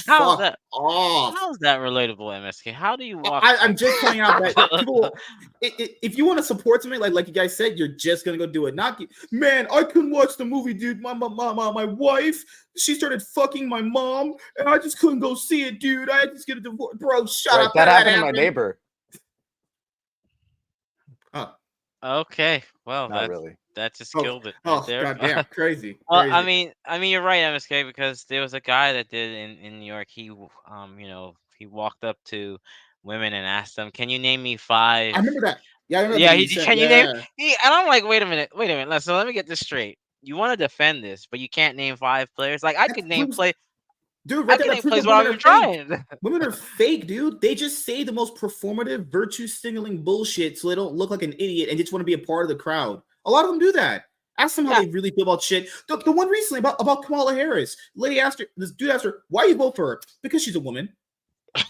god! Well, how's that relatable, MSK? How do you walk? I'm just pointing out that people, if you want to support something like you guys said, you're just gonna go do it. Man, I couldn't watch the movie, dude. My wife, she started fucking my mom, and I just couldn't go see it, dude. I had to get a divorce, bro. Shut up. That happened to my neighbor. Okay, well, not really. That just killed it. Right there. Goddamn, crazy. Well, I mean, you're right, MSK, because there was a guy that did in New York. He, he walked up to women and asked them, "Can you name me 5?" I remember that. Yeah, I remember. Yeah, can you name? And I'm like, wait a minute. So let me get this straight. You want to defend this, but you can't name 5 players. I could name play. Dude, right there, plays while I'm trying. Women are fake, dude. They just say the most performative, virtue signaling bullshit so they don't look like an idiot and just want to be a part of the crowd. A lot of them do that. Ask them how they really feel about shit. The one recently about Kamala Harris. This dude asked her, "Why you vote for her?" Because she's a woman.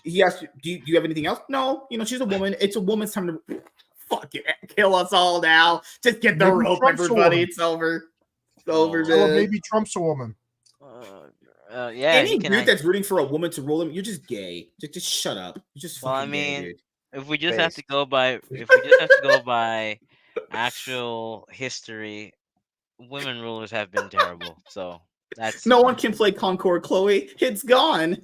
He asked her, do you have anything else? No, she's a woman. It's a woman's time to fuck it, kill us all now. Just get the rope, everybody. It's over. It's over, man. Maybe Trump's a woman. Any dude that's rooting for a woman to rule him, you're just gay. Just shut up. You're just fucking gay, dude. If we just have to go by, actual history, women rulers have been terrible. So that's no one can play Concord, Chloe. It's gone.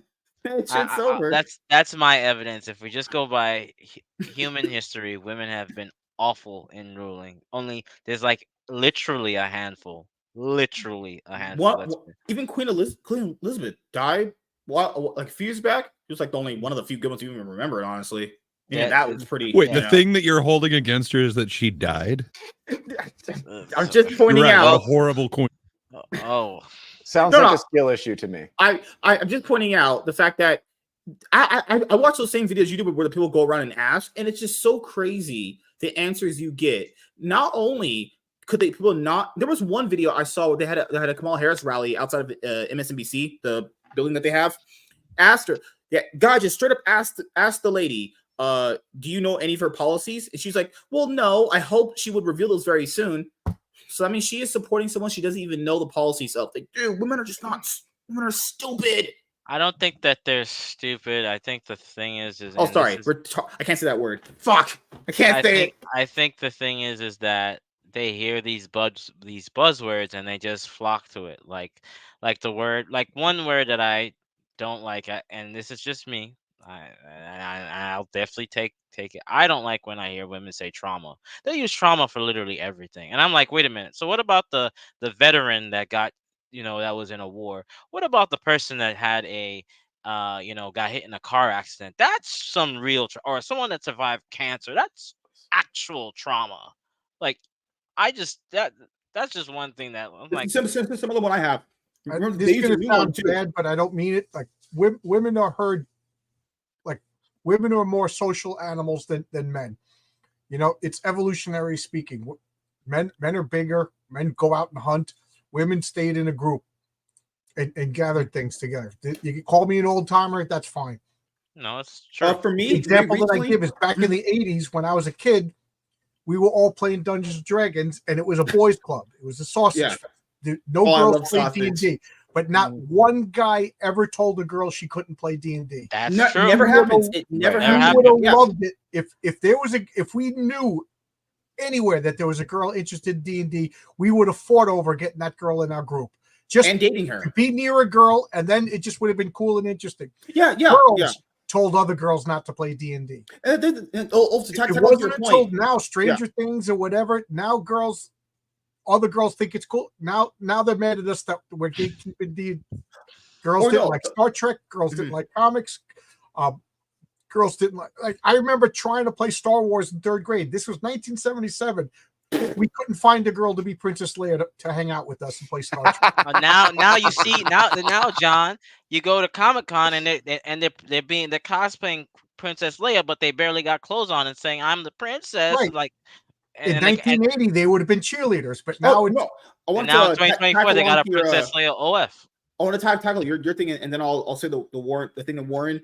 Shit's over. That's my evidence. If we just go by human history, women have been awful in ruling. Only there's like literally a handful. Literally a handful. Even Queen Elizabeth died like a few years back. She was like the only one of the few good ones you even remember, honestly. Yeah, that was pretty. Wait, the thing that you're holding against her is that she died? I'm just pointing out a horrible queen. Oh, sounds like a skill issue to me. I'm just pointing out the fact that I watch those same videos you do where the people go around and ask, and it's just so crazy the answers you get. Not only could people not, there was one video I saw where they had a Kamala Harris rally outside of MSNBC, the building that they have. Asked her, guy just straight up asked the lady, do you know any of her policies? And she's like, well, no, I hope she would reveal those very soon. So, I mean, she is supporting someone she doesn't even know the policies of. Like, dude, women are stupid. I don't think that they're stupid. I think the thing is oh, sorry. I can't say that word. Fuck. I can't say it. I think the thing is that they hear these buzzwords and they just flock to it. Like the word, like one word that I don't like, and this is just me. I'll definitely take it. I don't like when I hear women say trauma. They use trauma for literally everything, and I'm like, wait a minute. So what about the veteran that got, that was in a war? What about the person that had a got hit in a car accident? That's some real or someone that survived cancer. That's actual trauma. Like, that's just one thing that I'm like. Some other one I have. This is going to sound bad, but I don't mean it. Like women are heard. Like women are more social animals than men. It's evolutionary speaking. Men are bigger. Men go out and hunt. Women stayed in a group and gathered things together. You can call me an old timer. That's fine. No, it's true. For me, the example that I give is back in the 80s when I was a kid. We were all playing Dungeons and Dragons, and it was a boys' club. It was a sausage fest. No girls played D&D, but not one guy ever told a girl she couldn't play D&D. That's true. Never happens. It never happened. We would have loved it if we knew anywhere that there was a girl interested in D&D. We would have fought over getting that girl in our group. And dating her. Be near a girl, and then it just would have been cool and interesting. Yeah. Girls told other girls not to play D&D. It wasn't until now, Stranger Things or whatever. Now other girls think it's cool. Now they're mad at us that we're gatekeeping D&D. Girls didn't like Star Trek. Girls didn't like comics. Girls didn't like. I remember trying to play Star Wars in 3rd grade. This was 1977. We couldn't find a girl to be Princess Leia to hang out with us and play Star Trek. Now you see now John, you go to Comic-Con and they're cosplaying Princess Leia, but they barely got clothes on and saying I'm the princess. Right. Like in 1980, they would have been cheerleaders, but now now in 2024 they got a Princess Leia OF. I want to tackle your thing, and then I'll say the thing that Warren.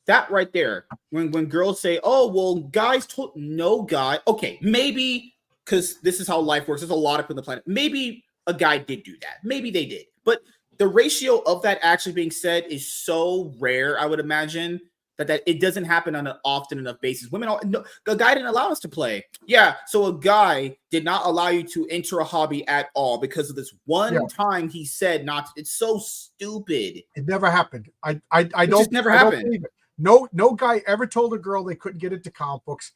That right there, when girls say, "Oh, well, guys told no guy," okay, maybe. Because this is how life works. There's a lot of people on the planet. Maybe a guy did do that. Maybe they did. But the ratio of that actually being said is so rare, I would imagine, that it doesn't happen on an often enough basis. A guy didn't allow us to play. Yeah, so a guy did not allow you to enter a hobby at all because of this one time he said not to. It's so stupid. It never happened. I don't. Just never happened. Believe it. No guy ever told a girl they couldn't get into comic books.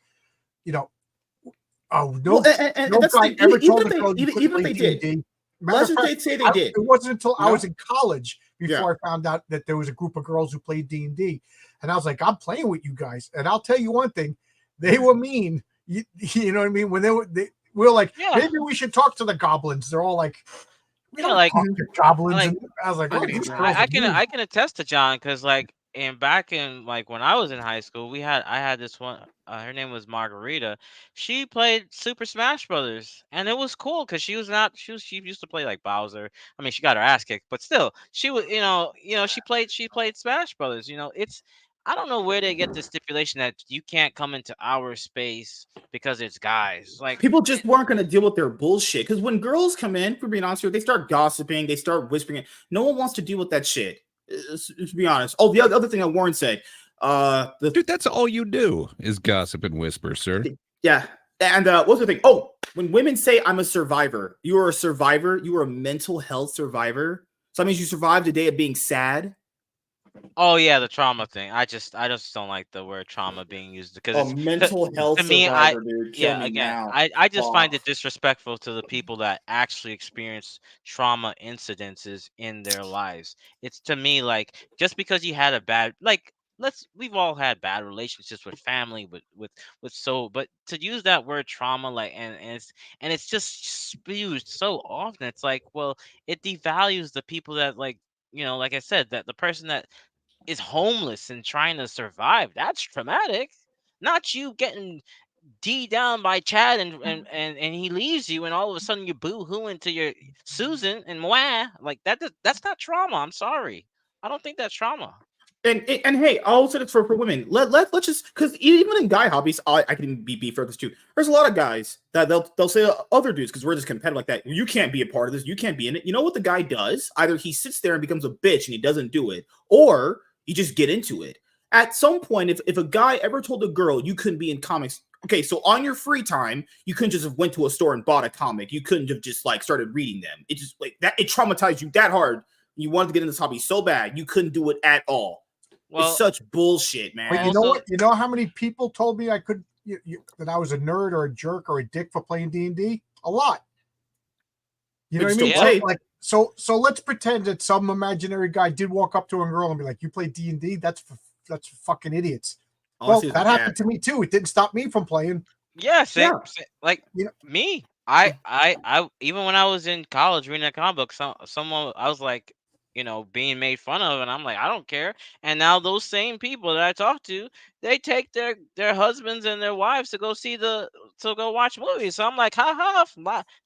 Oh no! No guy ever told a girl even if they did. They'd say they did. It wasn't until I was in college before I found out that there was a group of girls who played D&D, and I was like, I'm playing with you guys. And I'll tell you one thing: they were mean. You know what I mean? When we were like, maybe we should talk to the goblins. They're all like, we don't talk to goblins. Like, and I was like, I can attest to John because back in when I was in high school, I had this one. Her name was Margarita. She played Super Smash Brothers, and it was cool because she used to play like Bowser. I mean, she got her ass kicked, but still, she was she played Smash Brothers. I don't know where they get the stipulation that you can't come into our space because it's guys. Like people just weren't going to deal with their bullshit. Because when girls come in, for being honest here, they start gossiping, they start whispering. No one wants to deal with that shit. To be honest. Oh, the other thing that Warren said. Dude, that's all you do is gossip and whisper, sir. Yeah. And what's the thing? Oh, when women say I'm a survivor, you are a survivor. You are a mental health survivor. So that means you survived a day of being sad. Oh yeah, the trauma thing. I just don't like the word trauma being used because it's mental health to me. survivor, dude. Kill me Again, now. I just find it disrespectful to the people that actually experience trauma incidences in their lives. It's to me like just because you had a bad we've all had bad relationships with family but to use that word trauma and it's just spewed so often. It's like, well, it devalues the people that like I said, that the person that is homeless and trying to survive. That's traumatic. Not you getting D down by Chad and he leaves you and all of a sudden you boo hooing to your Susan and wah. Like that's not trauma. I'm sorry. I don't think that's trauma. And hey, I'll also say this for women. Let's just, because even in guy hobbies, I can be for this too. There's a lot of guys that they'll say other dudes, because we're just competitive like that. You can't be a part of this. You can't be in it. You know what the guy does? Either he sits there and becomes a bitch and he doesn't do it, or you just get into it. At some point, if a guy ever told a girl you couldn't be in comics, okay, so on your free time, you couldn't just have went to a store and bought a comic. You couldn't have just like started reading them. It just like that. It traumatized you that hard. You wanted to get in this hobby so bad you couldn't do it at all. Well, it's such bullshit, man. But you know what? You know how many people told me I could that I was a nerd or a jerk or a dick for playing D&D? A lot. You know what I mean? Yeah. Like so let's pretend that some imaginary guy did walk up to a girl and be like, "You play D&D? That's for fucking idiots." Honestly, well, that happened to me too. It didn't stop me from playing. Yeah, same. Like me. I even when I was in college reading a comic book, someone I was like, being made fun of, and I'm like, I don't care. And now those same people that I talk to, they take their husbands and their wives to go go watch movies. So I'm like, ha,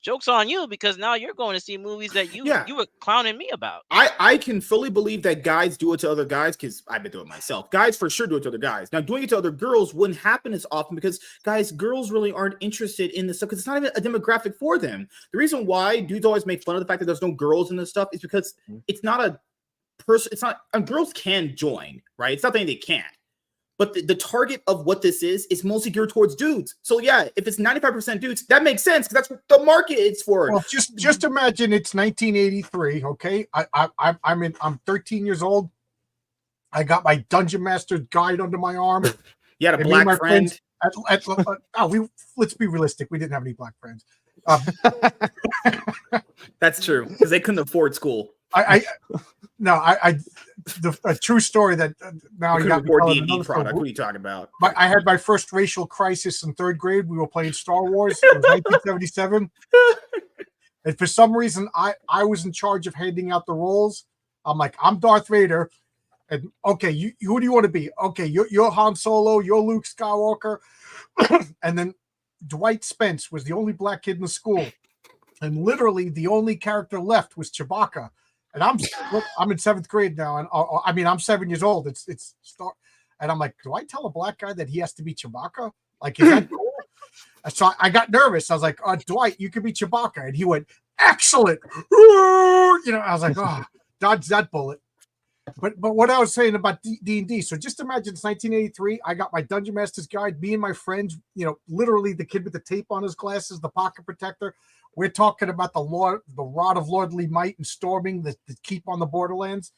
joke's on you, because now you're going to see movies that you were clowning me about. I can fully believe that guys do it to other guys, because I've been doing it myself. Guys for sure do it to other guys. Now, doing it to other girls wouldn't happen as often because girls really aren't interested in this stuff because it's not even a demographic for them. The reason why dudes always make fun of the fact that there's no girls in this stuff is because it's not a person. It's not, and girls can join, right? It's not that they can't. But the target of what this is mostly geared towards dudes. So yeah, if it's 95% dudes, that makes sense because that's what the market is for. Well, just imagine it's 1983. Okay, I'm 13 years old. I got my Dungeon Master guide under my arm. You had a black friend. Let's be realistic. We didn't have any black friends. That's true because they couldn't afford school. A true story that now you got D&D product. What are you talking about? I had my first racial crisis in third grade. We were playing Star Wars. It was 1977, and for some reason, I was in charge of handing out the roles. I'm like, I'm Darth Vader, and okay, who do you want to be? Okay, you're Han Solo. You're Luke Skywalker, and then Dwight Spence was the only black kid in the school, and literally the only character left was Chewbacca. And I'm in seventh grade now, and I'm 7 years old. And I'm like, do I tell a black guy that he has to be Chewbacca? Like, is that cool? So I got nervous. I was like, Dwight, you can be Chewbacca, and he went, excellent. I was like, oh, dodge that bullet. But what I was saying about D&D, so just imagine it's 1983. I got my Dungeon Master's guide. Me and my friends, literally the kid with the tape on his glasses, the pocket protector. We're talking about the rod of lordly might and storming the keep on the borderlands.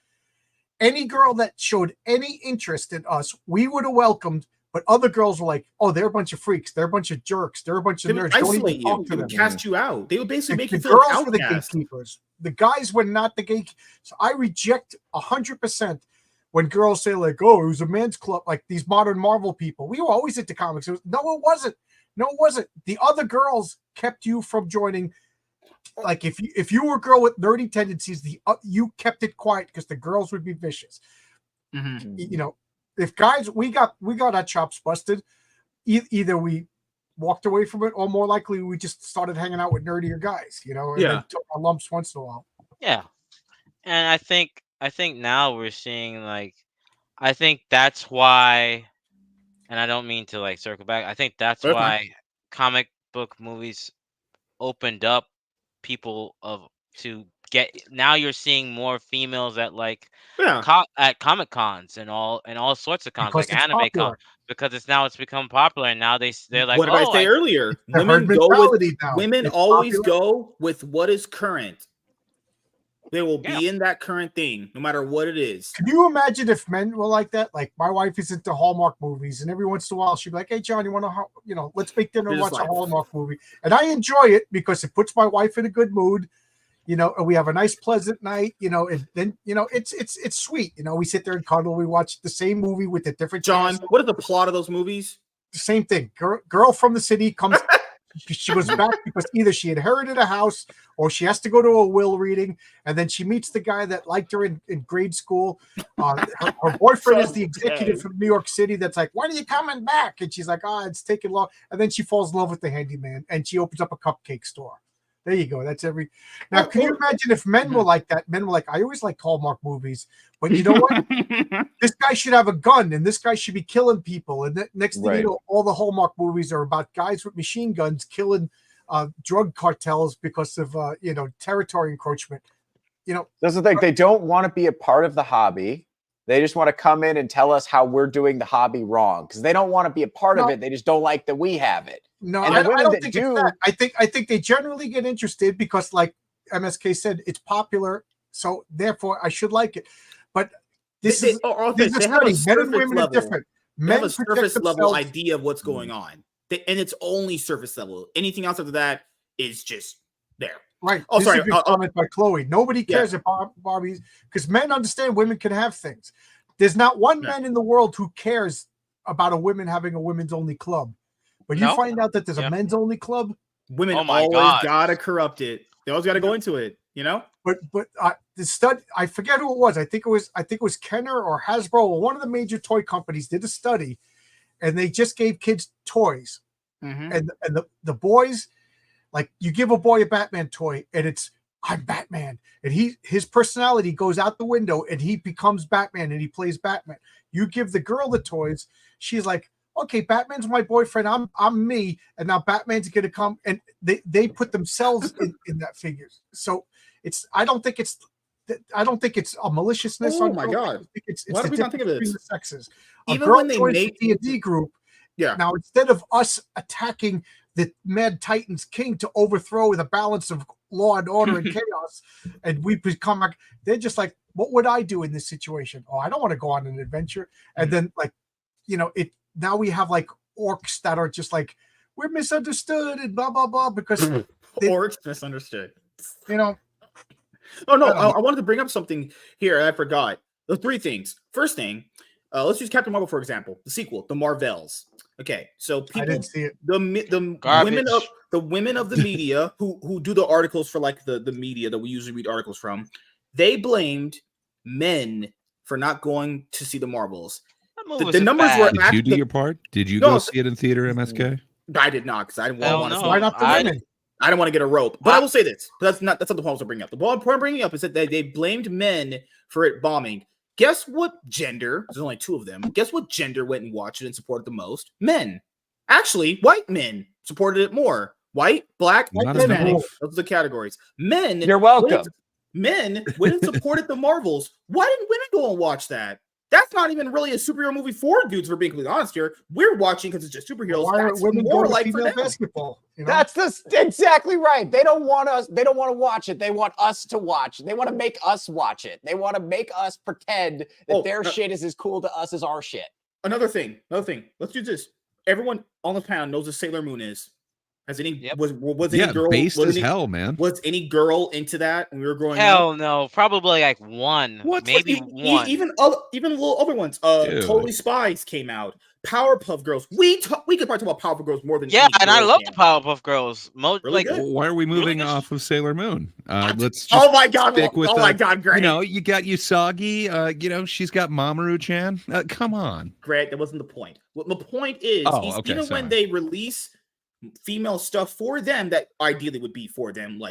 Any girl that showed any interest in us, we would have welcomed. But other girls were like, "Oh, they're a bunch of freaks. They're a bunch of jerks. They're a bunch of nerds. Don't even talk to them." They would cast you out. They would basically make you feel like outcast. The girls were the gatekeepers. The guys were not the gatekeepers. So I reject 100% when girls say like, "Oh, it was a men's club," like these modern Marvel people. We were always into comics. No, it wasn't. No, it wasn't. The other girls kept you from joining. Like if you were a girl with nerdy tendencies, you kept it quiet because the girls would be vicious. Mm-hmm. If guys, we got our chops busted. Either we walked away from it, or more likely we just started hanging out with nerdier guys. And took our lumps once in a while. Yeah, and I think now we're seeing I think that's why. And I don't mean to circle back. I think that's why comic book movies opened up people to get. Now you're seeing more females at at Comic Cons and all sorts of cons, like anime con, because it's become popular, and now they're like, what did I say earlier? Women always go with what is current. They will be in that current thing, no matter what it is. Can you imagine if men were like that? Like my wife is into Hallmark movies, and every once in a while she'd be like, "Hey, John, you want to, let's make dinner and watch a Hallmark movie." And I enjoy it because it puts my wife in a good mood, and we have a nice, pleasant night, and then it's sweet. We sit there and cuddle. We watch the same movie with a different. John, what is the plot of those movies? The same thing. Girl from the city comes. She goes back because either she inherited a house or she has to go to a will reading, and then she meets the guy that liked her in grade school. Her boyfriend is the executive from New York City that's like, "When are you coming back?" And she's like, it's taking long. And then she falls in love with the handyman, and she opens up a cupcake store. There you go. That's every. Now, can you imagine if men were like that? Men were like, "I always like Hallmark movies, but you know what? This guy should have a gun, and this guy should be killing people." And next thing you know, all the Hallmark movies are about guys with machine guns killing drug cartels because of territory encroachment. That's the thing. They don't want to be a part of the hobby. They just want to come in and tell us how we're doing the hobby wrong because they don't want to be a part of it. They just don't like that we have it. No, I don't think it's that. I think they generally get interested because, like MSK said, it's popular, so therefore I should like it. But this is a study. Men and women are different. Men have a surface level idea of what's going on, and it's only surface level. Anything else after that is just there. Right. Oh, sorry. Comment by Chloe. Nobody cares about Barbies because men understand women can have things. There's not one man in the world who cares about a woman having a women's only club. But you find out that there's a men's only club. Women always gotta corrupt it. They always gotta go into it. But the study, I forget who it was. I think it was Kenner or Hasbro or one of the major toy companies did a study, and they just gave kids toys, and the boys. Like you give a boy a Batman toy and it's I'm Batman and his personality goes out the window and he becomes Batman and he plays Batman. You give the girl the toys, she's like, okay, Batman's my boyfriend, I'm me, and now Batman's gonna come, and they put themselves in that figures. So I don't think it's a maliciousness. Oh my god! Why do we not think of this? The sexes. Even when they make the D&D group, now instead of us attacking the Mad Titans King to overthrow the balance of law and order and chaos, and we become like, they're just like, what would I do in this situation? Oh, I don't want to go on an adventure. And then now we have like orcs that are just like, we're misunderstood and blah blah blah because orcs misunderstood. Oh no, I wanted to bring up something here. I forgot. The three things. First thing, let's use Captain Marvel for example. The sequel, The Marvels. Okay, so people, I didn't see it. The women of the media who do the articles for like the media that we usually read articles from, they blamed men for not going to see the Marvels. The numbers were. Did you do your part? Did you go see it in theater, MSK? I did not because I didn't want to. Why not the women? I didn't want to get a rope, but I will say this. That's not the point I was bringing up. The point I'm bringing up is that they blamed men for it bombing. Guess what gender? There's only two of them. Guess what gender went and watched it and supported the most? Men. Actually, white men supported it more. White, black, Hispanic. Those are the categories. Men. You're welcome. Men went and supported the Marvels. Why didn't women go and watch that? That's not even really a superhero movie for dudes. We're being completely honest here. We're watching because it's just superheroes. Why are women more like for basketball? That's exactly right. They don't want us. They don't want to watch it. They want us to watch. They want to make us watch it. They want to make us pretend that their shit is as cool to us as our shit. Another thing. Let's do this. Everyone on the panel knows what Sailor Moon is. Has any was any girl based as hell, man? Was any girl into that when we were growing up? Hell no, probably like one, maybe one. Even little other ones. Totally Spies came out. Powerpuff Girls. We could probably talk about Powerpuff Girls more than and I love the Powerpuff Girls. Really why are we moving off of Sailor Moon? Let's just oh my god, stick with my god, great. You got Usagi. She's got Mamoru-chan. Come on, Grant. That wasn't the point. Well, the point is, when they release female stuff for them that ideally would be for them,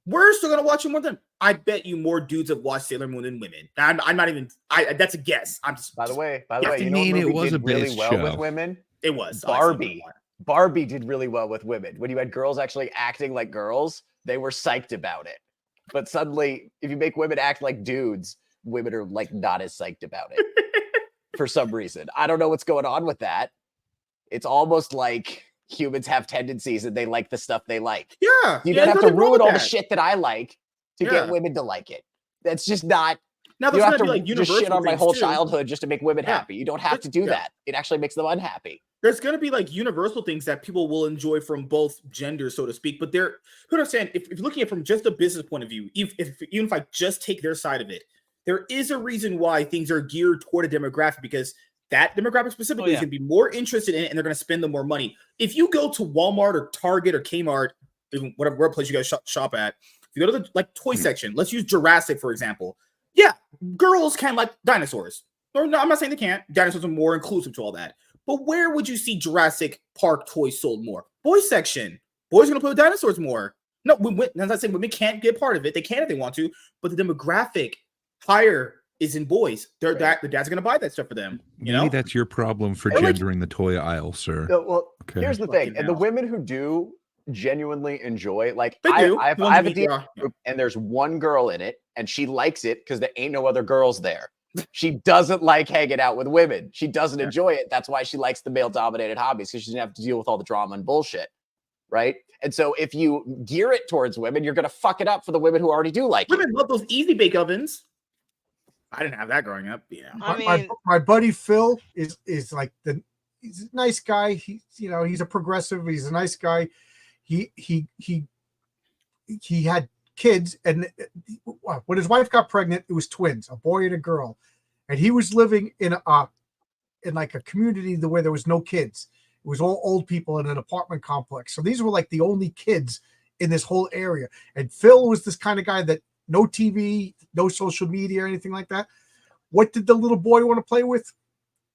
we're still gonna watch it more than I bet you more dudes have watched Sailor Moon than women. I'm not even. That's a guess. I'm just. By the way, you know it was did really well with women. It was Barbie. Barbie did really well with women. When you had girls actually acting like girls, they were psyched about it. But suddenly, if you make women act like dudes, women are like not as psyched about it for some reason. I don't know what's going on with that. It's almost like humans have tendencies and they like the stuff they like. Yeah. You don't have to ruin all the shit that I like to get women to like it. That's just not. Now you don't have to like just shit on my whole childhood just to make women happy. You don't have to do that. It actually makes them unhappy. There's going to be like universal things that people will enjoy from both genders, so to speak. But you understand, if you're looking at it from just a business point of view, even if I just take their side of it, there is a reason why things are geared toward a demographic, because that demographic specifically is going to be more interested in it, and they're going to spend the more money. If you go to Walmart or Target or Kmart, even whatever place you guys shop at, if you go to the toy section, let's use Jurassic for example. Yeah, girls can like dinosaurs. Or no, I'm not saying they can't. Dinosaurs are more inclusive to all that. But where would you see Jurassic Park toys sold more? Boys section. Boys are going to play with dinosaurs more. No, I'm not saying women can't get part of it. They can if they want to. But the demographic higher is in boys. The dad's going to buy that stuff for them. Maybe that's your problem for gendering the toy aisle, sir. Well, here's the thing. And the women who do genuinely enjoy, like, they do. I have a DM group, and there's one girl in it, and she likes it because there ain't no other girls there. She doesn't like hanging out with women. She doesn't enjoy it. That's why she likes the male-dominated hobbies, because she doesn't have to deal with all the drama and bullshit, right? And so if you gear it towards women, you're going to fuck it up for the women who already do like women love those easy bake ovens. I didn't have that growing up. Yeah, my buddy Phil is like he's a nice guy. He's a progressive. He's a nice guy. He had kids, and when his wife got pregnant, it was twins, a boy and a girl, and he was living in like a community where there was no kids. It was all old people in an apartment complex. So these were like the only kids in this whole area. And Phil was this kind of guy that no TV, no social media or anything like that. What did the little boy want to play with?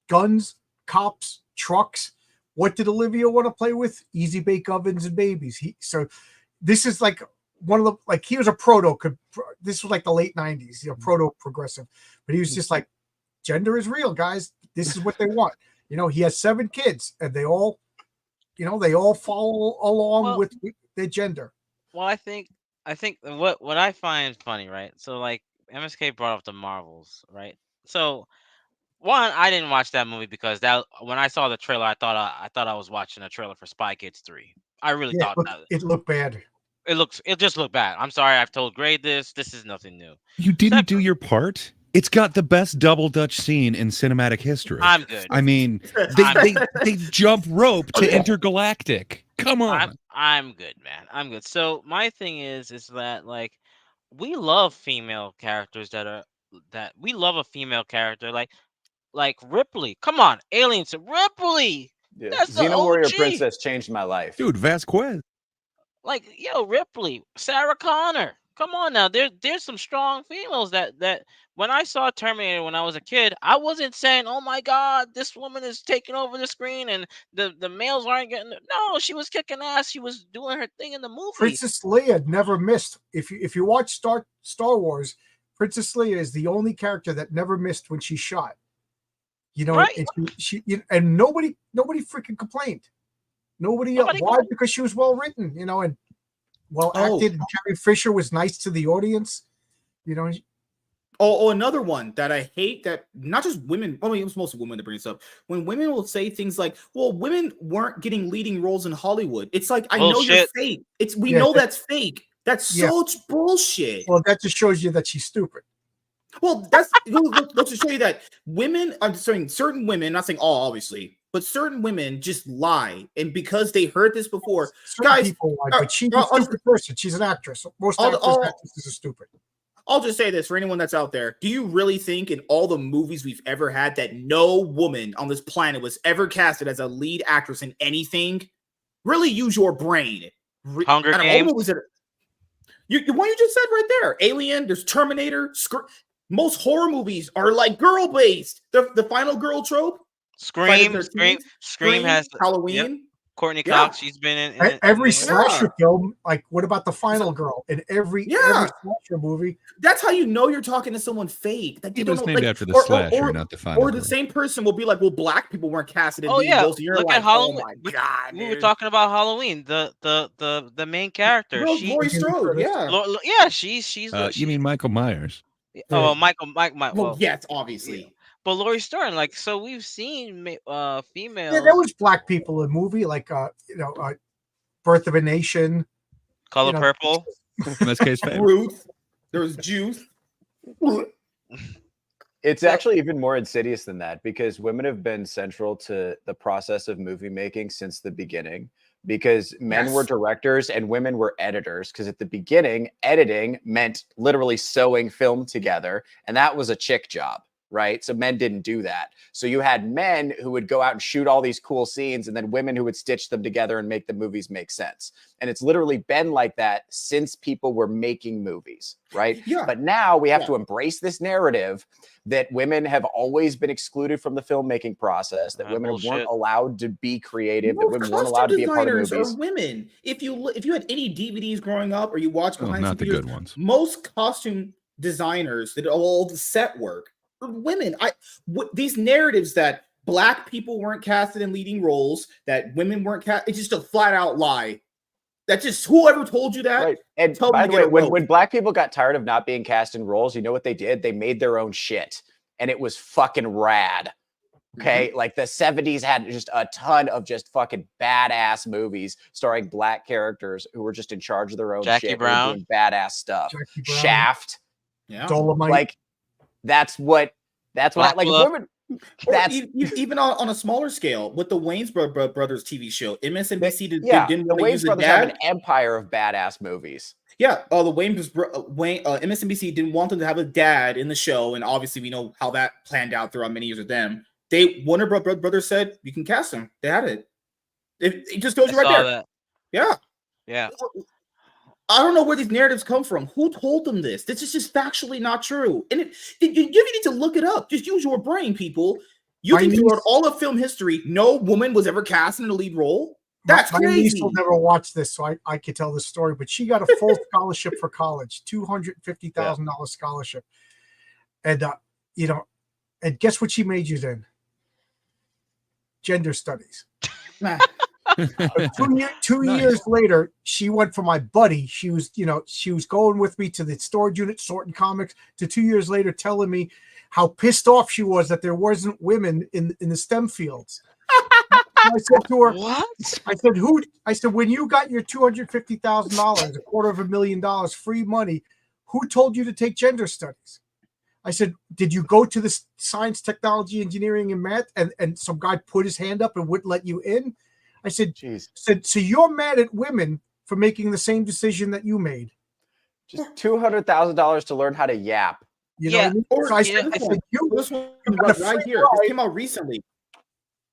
Guns, cops, trucks. What did Olivia want to play with? Easy bake ovens and babies. So this is like one of the, he was a this was like the late 90s, proto progressive, but he was just like, gender is real, guys. This is what they want. He has 7 kids, and they all follow along with their gender. Well, I think what I find funny, right? So like MSK brought up the Marvels, right? So one, I didn't watch that movie because when I saw the trailer, I thought I was watching a trailer for Spy Kids 3. I really thought it looked bad. It just looked bad. I'm sorry, I've told Grade this. This is nothing new. You didn't do your part? It's got the best double Dutch scene in cinematic history. I'm good. I mean, they jump rope to intergalactic. Come on. I'm good, man. I'm good. So my thing is that like we love female characters that we love a female character like Ripley. Come on, Aliens. Ripley. Yeah. That's Xena the Warrior OG. Princess changed my life. Dude, Vasquez. Like, Ripley, Sarah Connor. Come on now. There's some strong females that when I saw Terminator when I was a kid, I wasn't saying, "Oh my God, this woman is taking over the screen and the males aren't getting." No, she was kicking ass. She was doing her thing in the movie. Princess Leia never missed. If you watch Star Wars, Princess Leia is the only character that never missed when she shot. Right. And she and nobody freaking complained. Nobody else. Why? Because she was well written, and well acted. And Carrie Fisher was nice to the audience, another one that I hate, that not just women, it's mostly women that bring this up. When women will say things like, "Well, women weren't getting leading roles in Hollywood." It's like, I know you're fake. We know that's fake. That's such bullshit. Well, that just shows you that she's stupid. Well, that's let's just show you that women. I'm saying certain women, not saying all, obviously, but certain women just lie, and because they heard this before, guys. People lie, but she's a stupid person. She's an actress. Most actresses are stupid. I'll just say this for anyone that's out there: do you really think in all the movies we've ever had that no woman on this planet was ever casted as a lead actress in anything? Really use your brain. Hunger Games. The one you just said right there: Alien. There's Terminator. Most horror movies are like girl based. The final girl trope. Scream has Halloween. Yep. Courtney Cox. She's been in every slasher film. Like, what about the final girl in every slasher movie? That's how you know you're talking to someone fake. That it was named after the slasher, not the final. Or the same person will be like, "Well, black people weren't casted in these roles." You're Look like, at Halloween. "Oh my God, we were talking about Halloween. The main character. Laurie Strode. She's. You mean Michael Myers? Oh, Michael. Well, yes, obviously. Yeah. But Laurie Strode, so we've seen females. Yeah, there was black people in movie like Birth of a Nation, Color Purple. MSK's favorite. Ruth. There was juice. It's actually even more insidious than that, because women have been central to the process of movie making since the beginning, because men were directors and women were editors. Because at the beginning, editing meant literally sewing film together, and that was a chick job, right? So men didn't do that. So you had men who would go out and shoot all these cool scenes, and then women who would stitch them together and make the movies make sense. And it's literally been like that since people were making movies, right? Yeah. But now we have to embrace this narrative that women have always been excluded from the filmmaking process, that women weren't allowed to be creative, that women weren't allowed to be a part of movies. Are women. If you had any DVDs growing up, or you watch behind not the good ones, most costume designers that all the set work are women. These narratives that Black people weren't casted in leading roles, that women weren't cast, it's just a flat out lie. That's just whoever told you that. Right. And by the way, when Black people got tired of not being cast in roles, you know what they did? They made their own shit, and it was fucking rad. Okay. Like the 70s had just a ton of just fucking badass movies starring Black characters who were just in charge of their own Jackie shit. Brown. Doing badass stuff. Shaft. Dolomite. Like that's what women. Even on a smaller scale with the Wayans Brothers TV show. MSNBC didn't the want to use Wayans Brothers have an empire of badass movies. Yeah, the MSNBC didn't want them to have a dad in the show, and obviously we know how that planned out throughout many years with them. Warner Brothers said you can cast him. They had it. It just goes right there. That. Yeah. I don't know where these narratives come from. Who told them this? This is just factually not true. And you need to look it up. Just use your brain, people. You think throughout all of film history, no woman was ever cast in a lead role? That's crazy. My niece will never watch this, so I could tell this story. But she got a full scholarship for college, $250,000 scholarship. And, and guess what she majored in? Gender studies. 2 years later, she went for my buddy. She was going with me to the storage unit, sorting comics, to 2 years later telling me how pissed off she was that there wasn't women in the STEM fields. I said to her, "What?" I said, when you got your $250,000, $250,000 free money, who told you to take gender studies? I said, did you go to the science, technology, engineering, and math, and some guy put his hand up and wouldn't let you in? I said, so you're mad at women for making the same decision that you made? Just $200,000 to learn how to yap. You know what I mean? So I said, this one right here. This came out recently.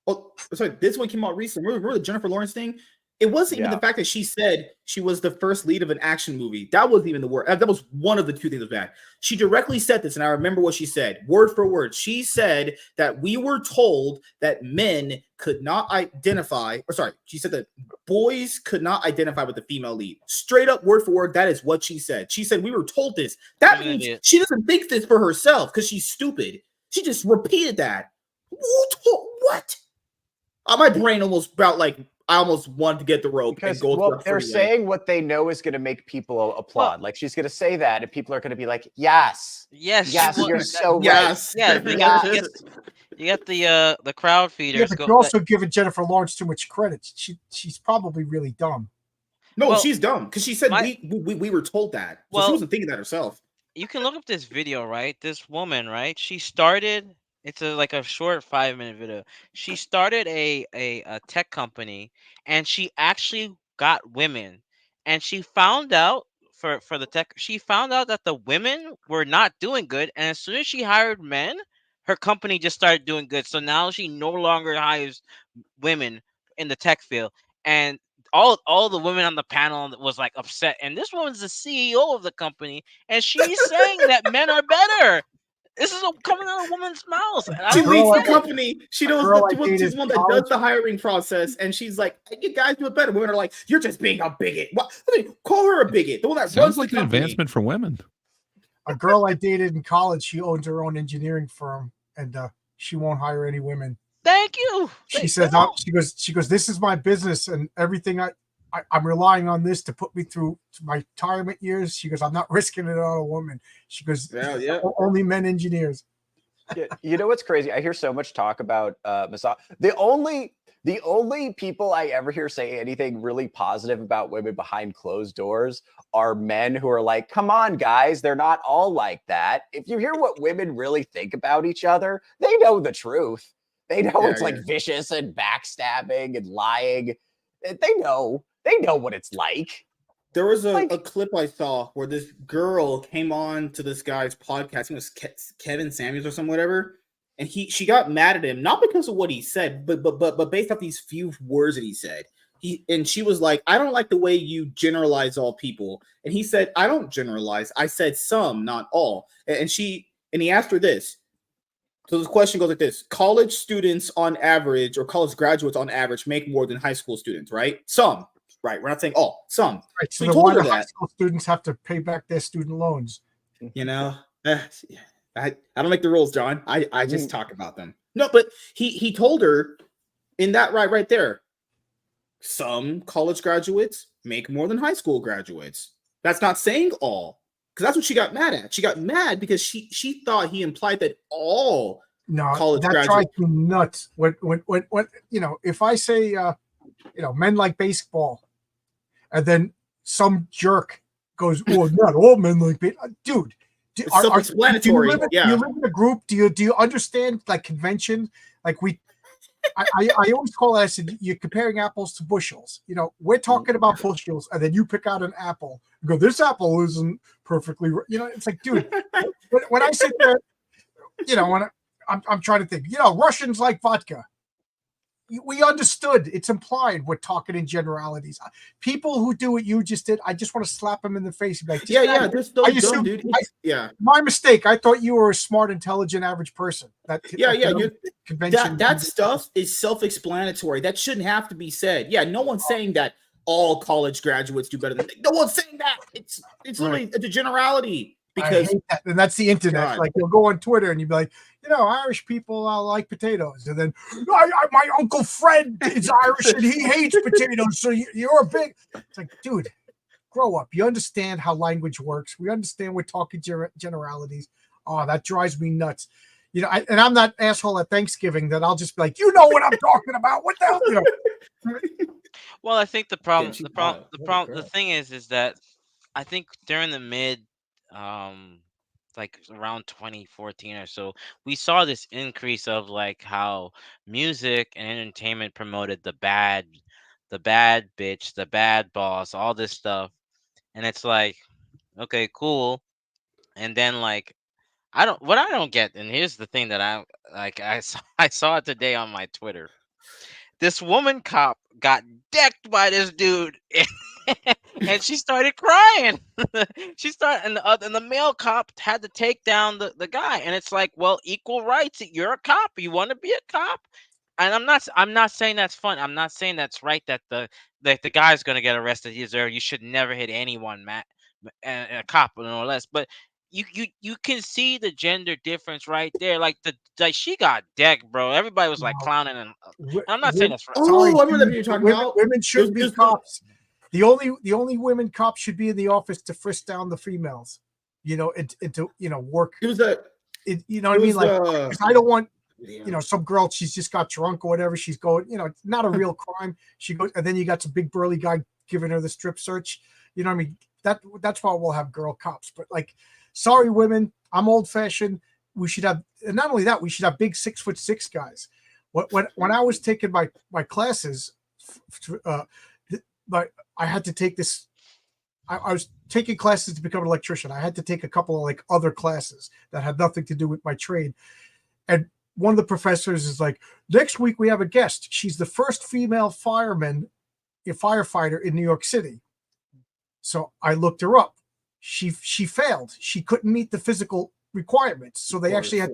Oh, sorry, this one came out recently. Remember the Jennifer Lawrence thing? It wasn't even the fact that she said she was the first lead of an action movie. That wasn't even the word. That was one of the two things of that. She directly said this, and I remember what she said, word for word. She said that we were told that men could not identify, she said that boys could not identify with the female lead. Straight up, word for word, that is what she said. She said we were told this. That means she doesn't think this for herself because she's stupid. She just repeated that. What? My brain almost about I almost wanted to get the rope and go. They're saying what they know is going to make people applaud. Like she's going to say that, and people are going to be like, "Yes, you're so right." Yeah, you got the crowd feeders. Yeah, but you're also giving Jennifer Lawrence too much credit. She's probably really dumb. No, she's dumb because she said we were told that. So she wasn't thinking that herself. You can look up this video, right? This woman, right? She started. It's a short 5-minute video. She started a tech company, and she actually got women. And she found out for the tech, she found out that the women were not doing good. And as soon as she hired men, her company just started doing good. So now she no longer hires women in the tech field. And all the women on the panel was upset. And this woman's the CEO of the company, and she's saying that men are better. This is coming out of a woman's mouth. She leads the company. She's the one that does the hiring process, and she's like, "You guys do it better." Women are like, "You're just being a bigot." What? Call her a bigot. The one that sounds like an advancement for women. A girl I dated in college, she owns her own engineering firm, and she won't hire any women. Thank you. She says, "She goes. This is my business, and everything I'm relying on this to put me through my retirement years." She goes, "I'm not risking it on a woman." She goes, "Only men engineers." You know what's crazy? I hear so much talk about the only people I ever hear say anything really positive about women behind closed doors are men who are like, come on, guys, they're not all like that. If you hear what women really think about each other, they know the truth. They know it's like vicious and backstabbing and lying. They know what it's like. There was a clip I saw where this girl came on to this guy's podcast. It was Kevin Samuels or some whatever, and she got mad at him not because of what he said, but based off these few words that he said. She was like, "I don't like the way you generalize all people," and he said, "I don't generalize. I said some, not all." And he asked her this. So the question goes like this: college students on average, or college graduates on average, make more than high school students, right? Some. Right, we're not saying all, some. Right, so why do high school students have to pay back their student loans? You know, I don't make the rules, John. I just talk about them. No, but he told her in that right there. Some college graduates make more than high school graduates. That's not saying all, because that's what she got mad at. She got mad because she thought he implied that all college graduates. That drives me nuts. When if I say men like baseball. And then some jerk goes, "Well, not all men like baseball." Dude, self-explanatory. Do you live in a group? Do you understand like convention? Like I always call it. I said, you're comparing apples to bushels. We're talking about bushels, and then you pick out an apple. You go, this apple isn't perfectly. It's like, dude. When I sit there, when I'm trying to think. Russians like vodka. We understood. It's implied. We're talking in generalities. People who do what you just did, I just want to slap them in the face. Like, This dumb, dude. My mistake. I thought you were a smart, intelligent, average person. Convention. That stuff is self-explanatory. That shouldn't have to be said. Yeah, no one's saying that all college graduates do better than. No one's saying that. It's literally a generality. Because and that's the internet. God. Like, you'll go on Twitter and you'll be like, Irish people like potatoes, and then my Uncle Fred is Irish and he hates potatoes, so you're a big. It's like, dude, grow up. You understand how language works. We understand we're talking generalities. Oh, that drives me nuts. And I'm that asshole at Thanksgiving that I'll just be like, what I'm talking about. What the hell? Well, I think the thing is that I think during the mid. Like around 2014 or so, we saw this increase of like how music and entertainment promoted the bad bitch, the bad boss, all this stuff. And it's like, okay, cool. And then like I don't get, and here's the thing that I saw it today on my Twitter. This woman cop got decked by this dude. And she started crying. And the male cop had to take down the guy. And it's like, well, equal rights. You're a cop. You want to be a cop. And I'm not saying that's fun. I'm not saying that's right that the guy's gonna get arrested. You should never hit anyone, Matt, and a cop, no less. But you can see the gender difference right there. Like she got decked, bro. Everybody was like clowning, and I'm not saying that's right. Oh, I remember that you're talking about. Women shouldn't be cops. The only women cops should be in the office to frisk down the females, and to work. It was that. What I mean? Like, I don't want, some girl, she's just got drunk or whatever. She's going, it's not a real crime. She goes, and then you got some big burly guy giving her the strip search. What I mean? That's why we'll have girl cops. But like, sorry, women, I'm old fashioned. We should have, and not only that, we should have big 6'6" guys. When I was taking my classes, but I had to take this. I was taking classes to become an electrician. I had to take a couple of like other classes that had nothing to do with my trade. And one of the professors is like, next week we have a guest. She's the first female firefighter in New York City. So I looked her up. She failed. She couldn't meet the physical requirements. So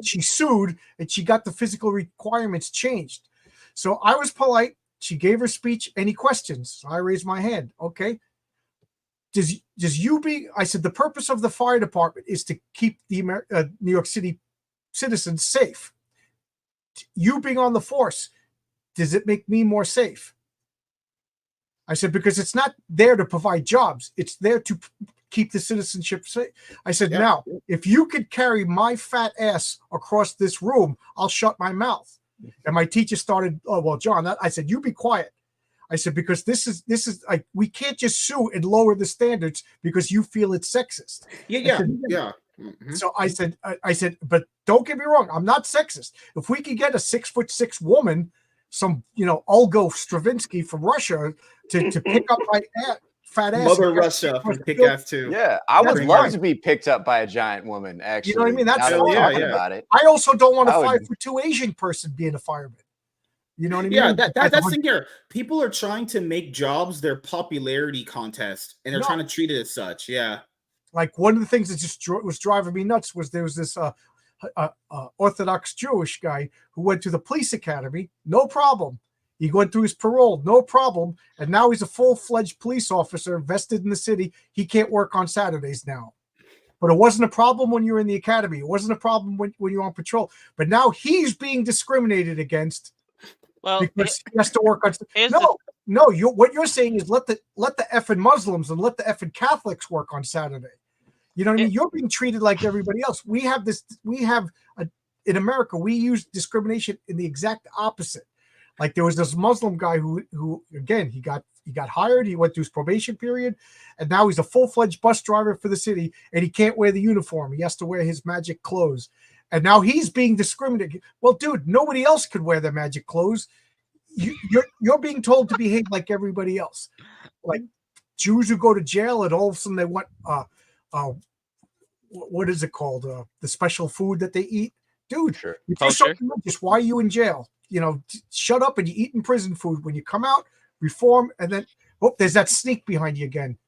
she sued and she got the physical requirements changed. So I was polite. She gave her speech. Any questions? So I raised my hand. Okay. I said, the purpose of the fire department is to keep the New York City citizens safe. You being on the force, does it make me more safe? I said, because it's not there to provide jobs. It's there to keep the citizenship safe. I said, now, if you could carry my fat ass across this room, I'll shut my mouth. And my teacher started, oh, well, John, I said, you be quiet. I said, because this is like, we can't just sue and lower the standards because you feel it's sexist. Yeah. Mm-hmm. So I said, but don't get me wrong, I'm not sexist. If we could get a 6'6" woman, some, Olga Stravinsky from Russia to pick up my fat ass. Mother Russia from Kick-Ass 2. Yeah, I would love to be picked up by a giant woman, actually. You know what I mean? That's talking about it. I also don't want a 5'2" Asian person being a fireman. You know what I mean? Yeah, that's the thing here. People are trying to make jobs their popularity contest, and they're trying to treat it as such. Yeah. Like one of the things that just was driving me nuts was there was this Orthodox Jewish guy who went to the police academy, no problem. He went through his parole, no problem. And now he's a full-fledged police officer vested in the city. He can't work on Saturdays now. But it wasn't a problem when you were in the academy. It wasn't a problem when you were on patrol. But now he's being discriminated against because he has to work on. What you're saying is let the effing Muslims and let the effing Catholics work on Saturday. You know what I mean? You're being treated like everybody else. In America, we use discrimination in the exact opposite. Like there was this Muslim guy who again, he got hired, he went through his probation period, and now he's a full-fledged bus driver for the city, and he can't wear the uniform. He has to wear his magic clothes. And now he's being discriminated. Well, dude, nobody else could wear their magic clothes. You're being told to behave like everybody else. Like Jews who go to jail and all of a sudden they want what is it called? The special food that they eat. Dude, sure. Just why are you in jail? Shut up and you eat in prison food. When you come out, reform, and then there's that sneak behind you again.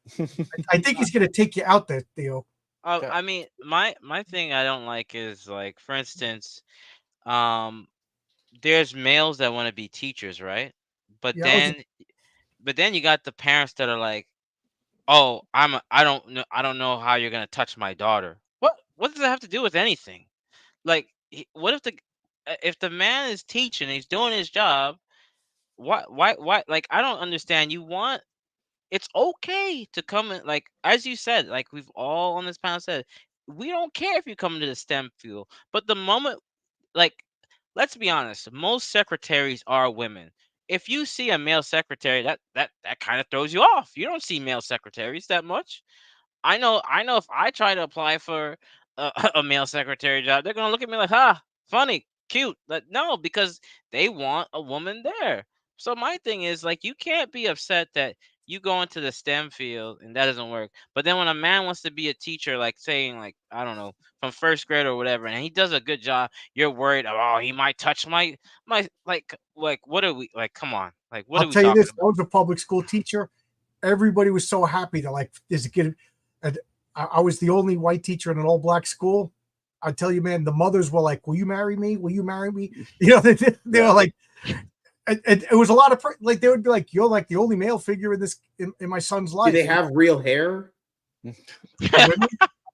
I think he's gonna take you out there, Theo. I mean, my thing I don't like is, like, for instance, there's males that want to be teachers, right? But then you got the parents that are like, oh, I don't know how you're gonna touch my daughter. What does that have to do with anything? Like, what if the man is teaching, he's doing his job? Why? Like, I don't understand. It's okay to come in, like, as you said, like we've all on this panel said, we don't care if you come into the STEM field, but the moment, like, let's be honest, most secretaries are women. If you see a male secretary, that kind of throws you off. You don't see male secretaries that much. I know if I try to apply for a male secretary job, they're gonna look at me like, funny, cute. Like, no, because they want a woman there. So my thing is, like, you can't be upset that you go into the STEM field and that doesn't work. But then when a man wants to be a teacher, like saying, like, I don't know, from first grade or whatever, and he does a good job, you're worried, oh, he might touch my like what are we, like, come on. Like, what are we talking about? I'll tell you this, I was a public school teacher. Everybody was so happy to, like, there's a kid, and I was the only white teacher in an all black school. I tell you, man, the mothers were like, will you marry me? Will you marry me? They were like, it was a lot of, like, they would be like, you're like the only male figure in my son's life. Do they have real hair?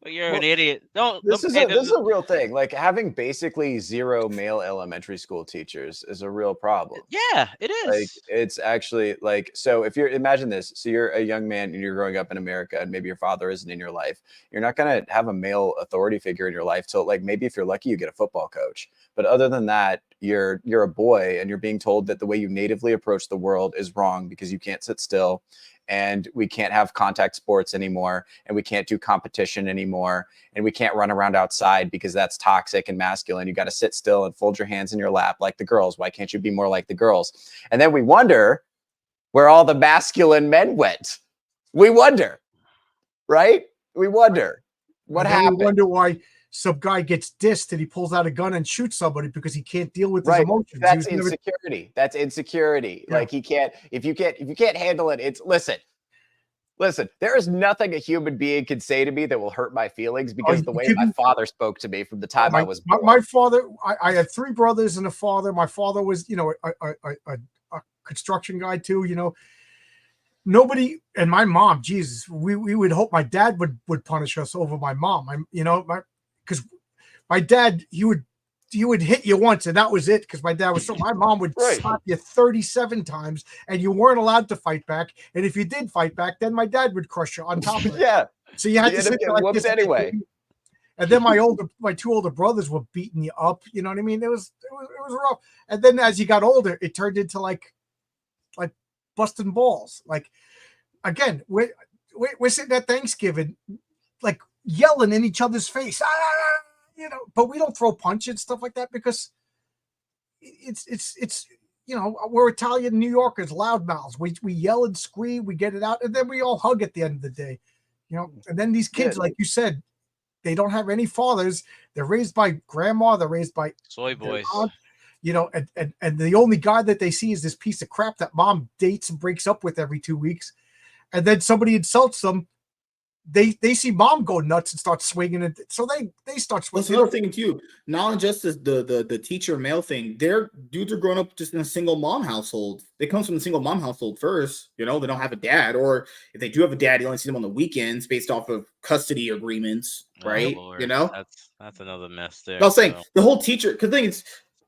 You're an idiot. This is a real thing. Like, having basically zero male elementary school teachers is a real problem. Yeah, it is. Like, it's actually, like, so if imagine this. So you're a young man and you're growing up in America and maybe your father isn't in your life. You're not going to have a male authority figure in your life till, like, maybe if you're lucky, you get a football coach. But other than that, you're a boy and you're being told that the way you natively approach the world is wrong because you can't sit still. And we can't have contact sports anymore, and we can't do competition anymore, and we can't run around outside because that's toxic and masculine. You got to sit still and fold your hands in your lap like the girls. Why can't you be more like the girls? And then we wonder where all the masculine men went. We wonder, right? We wonder what happened. We wonder why some guy gets dissed and he pulls out a gun and shoots somebody because he can't deal with his emotions. That's insecurity. That's insecurity. Yeah. Like, he can't, if you can't handle it, it's listen, there is nothing a human being can say to me that will hurt my feelings because the way my father spoke to me from the time I was born. My father, I had 3 brothers and a father. My father was, a construction guy too, Nobody, and my mom, Jesus, we would hope my dad would punish us over my mom. Because my dad, he would hit you once and that was it. Because my dad was my mom would slap you 37 times and you weren't allowed to fight back. And if you did fight back, then my dad would crush you on top of it. Yeah. So you had to sit there like whooped this anyway. And then my two older brothers were beating you up. You know what I mean? It was rough. And then as you got older, it turned into like busting balls. Like again, we're sitting at Thanksgiving, like yelling in each other's face, you know. But we don't throw punches and stuff like that because it's you know, we're Italian New Yorkers, loudmouths. We yell and scream, we get it out, and then we all hug at the end of the day. You know, and then these kids, like you said, they don't have any fathers. They're raised by grandma. They're raised by soy boys. Aunt, you know, and the only guy that they see is this piece of crap that mom dates and breaks up with every 2 weeks. And then somebody insults them. They see mom go nuts and start swinging it. So they start swinging. That's another thing too. Not just the teacher male thing. Their dudes are growing up just in a single mom household. It comes from the single mom household first. You know, they don't have a dad, or if they do have a dad, you only see them on the weekends based off of custody agreements, right? Lord. You know, that's another mess there. I was saying the whole teacher, because the thing is,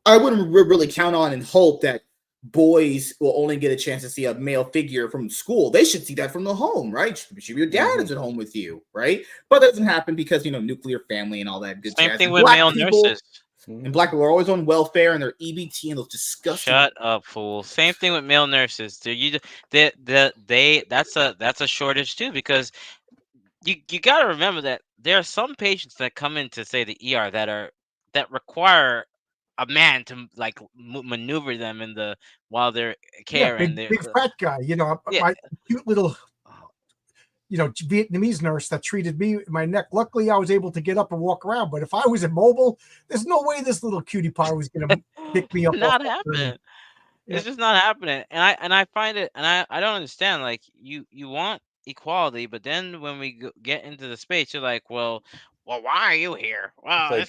I wouldn't really count on and hope that boys will only get a chance to see a male figure from school. They should see that from the home, right? Should your dad is at home with you, right? But that doesn't happen because, you know, nuclear family and all that good Same jazz. thing with male nurses. And black people are always on welfare and they're EBT and those disgusting. Shut up, fool. Same thing with male nurses. That's a shortage too, because you got to remember that there are some patients that come in to say the ER that require a man to like maneuver them while they're caring. Big fat guy, you know, my cute little, you know, Vietnamese nurse that treated me my neck. Luckily, I was able to get up and walk around. But if I was immobile, there's no way this little cutie pie was going to pick me up. Not happening. It's just not happening. And I find it, and I don't understand. Like you want equality, but then when we get into the space, you're like, well, why are you here? Well,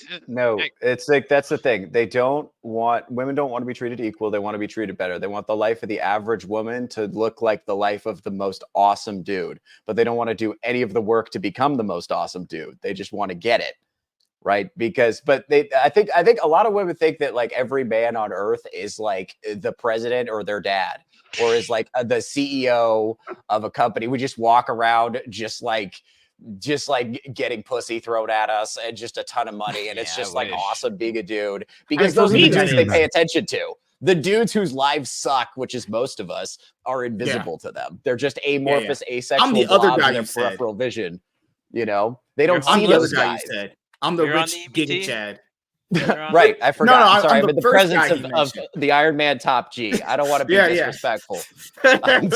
it's like that's the thing. Women don't want to be treated equal. They want to be treated better. They want the life of the average woman to look like the life of the most awesome dude, but they don't want to do any of the work to become the most awesome dude. They just want to get it. Right. I think a lot of women think that like every man on earth is like the president or their dad, or is like the CEO of a company. We just walk around just like getting pussy thrown at us and just a ton of money. And it's just like awesome being a dude, because those are the dudes they pay attention to. The dudes whose lives suck, which is most of us, are invisible to them. They're just amorphous, asexual. I'm the other guy in you their said. peripheral vision. You know, they don't see those guys. I'm the rich Giga Chad. Right, I forgot. No, I'm sorry, I'm in the presence of the Iron Man Top G. I don't want to be disrespectful. I'm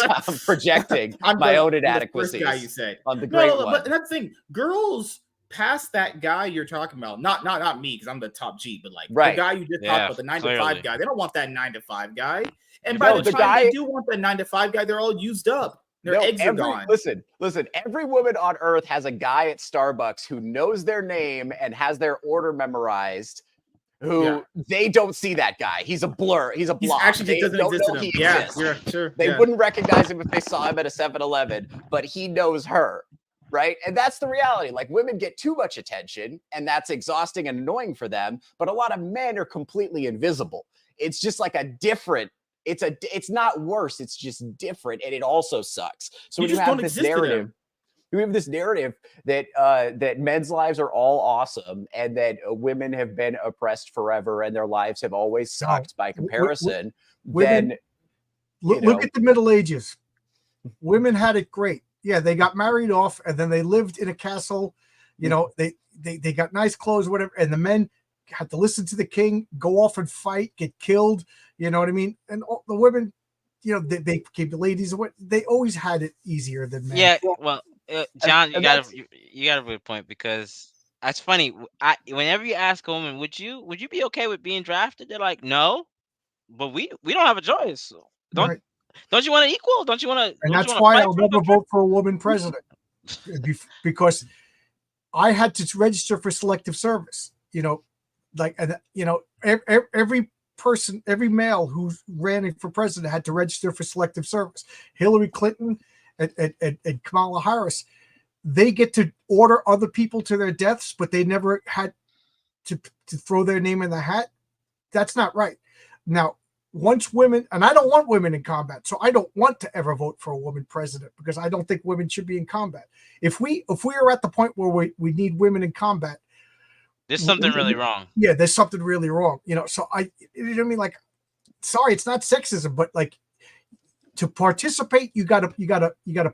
projecting my own inadequacies guy you said. On the great one. But that's the thing. Girls past that guy you're talking about, not me, because I'm the top G, but like the guy you just talked about, the 9 to 5 guy. They don't want that 9 to 5 guy. And by the time they do want that 9 to 5 guy, they're all used up. Their eggs are gone. Listen, every woman on earth has a guy at Starbucks who knows their name and has their order memorized, who they don't see that guy. He's a blur. He's a blob. Actually, doesn't exist to them. Yeah, sure. They wouldn't recognize him if they saw him at a 7-Eleven, but he knows her, right? And that's the reality. Like, women get too much attention, and that's exhausting and annoying for them, but a lot of men are completely invisible. It's just like a different... It's not worse. It's just different, and it also sucks. So when you have this narrative, that men's lives are all awesome, and that women have been oppressed forever, and their lives have always sucked by comparison. Women, look at the Middle Ages. Women had it great. Yeah, they got married off, and then they lived in a castle. You know, they got nice clothes, whatever, and the men had to listen to the king, go off and fight, get killed. You know what I mean? And all the women, you know, they became the ladies. They always had it easier than men. Yeah, well, John, you got a good point, because that's funny. Whenever you ask a woman, would you be okay with being drafted? They're like, no, but we don't have a choice. Don't you want to equal? Don't you want to? And that's why I'll never vote for a woman president, because I had to register for selective service. You know, like, you know, every person, every male who ran for president had to register for selective service. Hillary Clinton and Kamala Harris, they get to order other people to their deaths, but they never had to throw their name in the hat. That's not right. Now, once women, and I don't want women in combat, so I don't want to ever vote for a woman president because I don't think women should be in combat. If we are at the point where we need women in combat, there's something really wrong. Yeah, there's something really wrong. So you know what I mean? Like, sorry, it's not sexism, but like, to participate, you gotta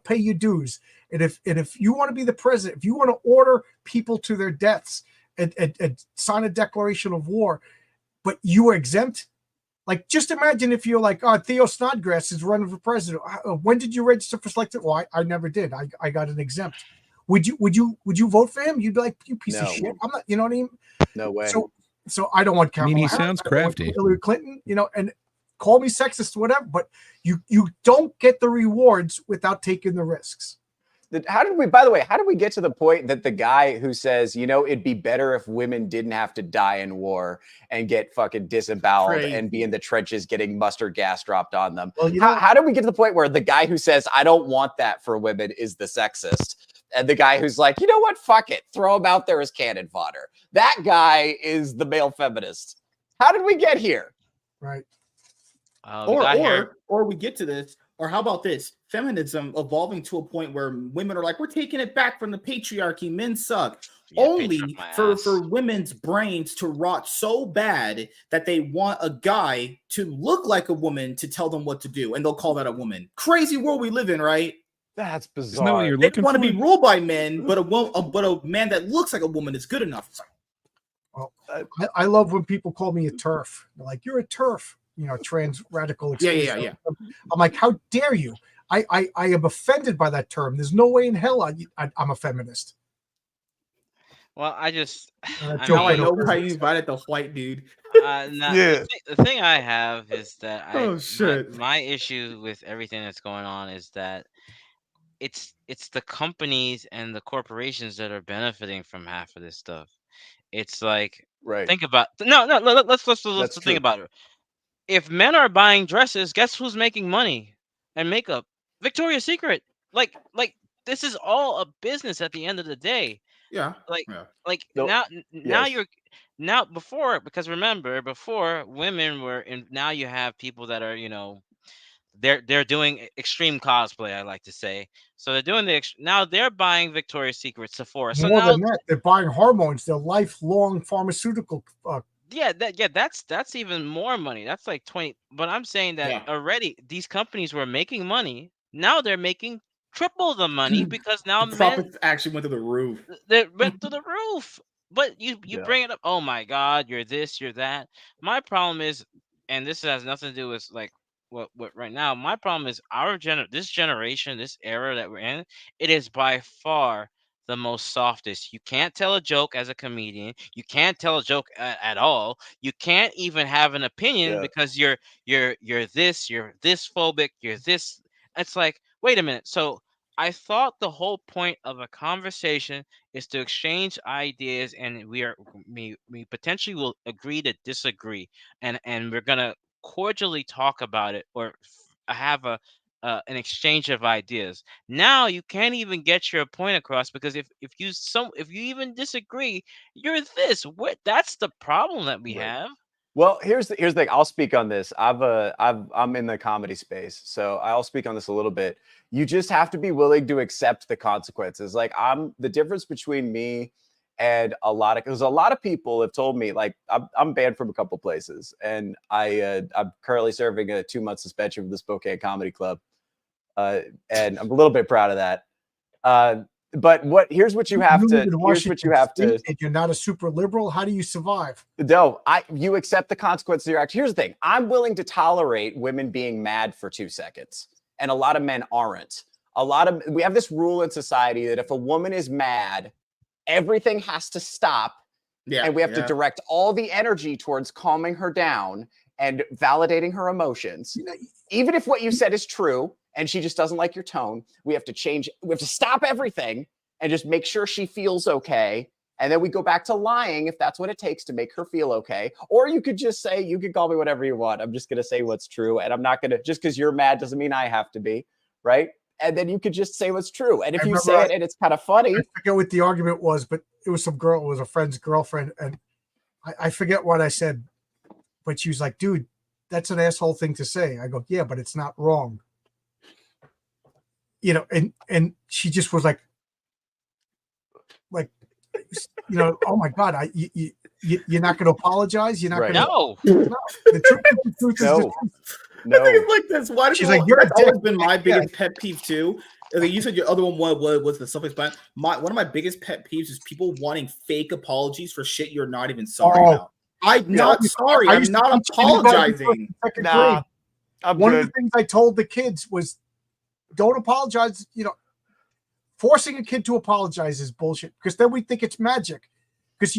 pay your dues. And if you want to be the president, if you want to order people to their deaths and sign a declaration of war, but you are exempt, like, just imagine if you're like, Theo Snodgrass is running for president. When did you register for selected? Well, I never did. I got an exempt. Would you vote for him? You'd be like, you piece of shit. I'm not. You know what I mean? No way. So I don't want Kamala. I mean, he sounds crafty. Hillary Clinton, and call me sexist, whatever, but you don't get the rewards without taking the risks. How did we get to the point that the guy who says, it'd be better if women didn't have to die in war and get fucking disemboweled and be in the trenches getting mustard gas dropped on them? Well, how did we get to the point where the guy who says, I don't want that for women is the sexist? And the guy who's like, you know what? Fuck it. Throw him out there as cannon fodder. That guy is the male feminist. How did we get here? Right. Or we get to this, or how about this? Feminism evolving to a point where women are like, we're taking it back from the patriarchy. Men suck. Yeah, only for women's brains to rot so bad that they want a guy to look like a woman to tell them what to do, and they'll call that a woman. Crazy world we live in, right? That's bizarre. Isn't that what you're looking for? They want to be ruled by men, but a man that looks like a woman is good enough. Well, I love when people call me a TERF. They're like, you're a TERF. Trans radical. Yeah. I'm like, how dare you? I am offended by that term. There's no way in hell I'm a feminist. Well, I just I know why you invited the white dude. The thing I have is that my issue with everything that's going on is that it's the companies and the corporations that are benefiting from half of this stuff. It's like, think about let's think about it. If men are buying dresses, guess who's making money and makeup? Victoria's Secret. Like this is all a business at the end of the day. Yeah. Now before, because remember, before women were in, now you have people that are, they're doing extreme cosplay, I like to say. So they're doing now they're buying Victoria's Secret, Sephora. So more than that, they're buying hormones. They're lifelong pharmaceutical that's even more money. That's like 20. But I'm saying that already these companies were making money. Now they're making triple the money because now the profits actually went to the roof. They went to the roof. But you bring it up. Oh my God, you're this, you're that. My problem is, and this has nothing to do with like what right now. My problem is this generation, this era that we're in. It is by far the most softest. You can't tell a joke as a comedian. You can't tell a joke at all. You can't even have an opinion because you're this phobic, you're this. It's like, wait a minute. So I thought the whole point of a conversation is to exchange ideas, and we potentially will agree to disagree, and we're gonna cordially talk about it or have an exchange of ideas. Now you can't even get your point across because if you even disagree, you're this. That's the problem that we have. Well, here's the thing. I'll speak on this. I'm in the comedy space, so I'll speak on this a little bit. You just have to be willing to accept the consequences. Like the difference between me and a lot of people have told me, like, I'm banned from a couple places, and I'm currently serving a 2-month suspension from the Spokane Comedy Club. And I'm a little bit proud of that. But here's what you have to. If you're not a super liberal, how do you survive? No, you accept the consequences of your action. Here's the thing: I'm willing to tolerate women being mad for 2 seconds, and a lot of men aren't. We have this rule in society that if a woman is mad, everything has to stop, and we have to direct all the energy towards calming her down and validating her emotions, even if what you said is true. And she just doesn't like your tone. We have to stop everything and just make sure she feels okay. And then we go back to lying if that's what it takes to make her feel okay. Or you could just say, you can call me whatever you want. I'm just going to say what's true. And I'm not going to, just because you're mad doesn't mean I have to be, right? And then you could just say what's true. And if you say it and it's kind of funny. I forget what the argument was, but it was some girl, it was a friend's girlfriend. And I forget what I said, but she was like, dude, that's an asshole thing to say. I go, yeah, but it's not wrong. And she just was like, oh my God, you're not going to apologize. You're not going to. No. The truth is the truth. No. I think it's like this. Why do She's people, like, that's always been my biggest pet peeve too. Like you said, your other one was the self-explanatory. One of my biggest pet peeves is people wanting fake apologies for shit you're not even sorry about. I'm not sorry. I'm not apologizing. Nah, one of the things I told the kids was, don't apologize. Forcing a kid to apologize is bullshit, because then we think it's magic. Because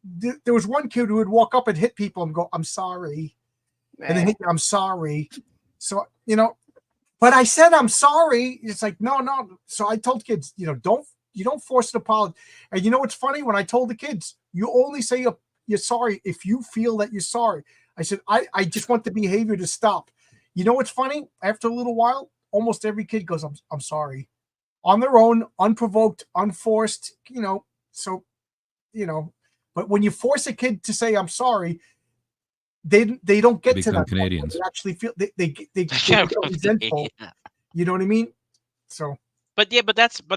there was one kid who would walk up and hit people and go, "I'm sorry," and then I'm sorry. So but I said I'm sorry. It's like no. So I told kids, don't force an apology. And you know what's funny? When I told the kids, you only say you're sorry if you feel that you're sorry. I said I just want the behavior to stop. You know what's funny? After a little while, almost every kid goes, I'm sorry. On their own, unprovoked, unforced, so, but when you force a kid to say, I'm sorry, they don't get to that. Canadians. They actually feel they get resentful. You know what I mean? So, but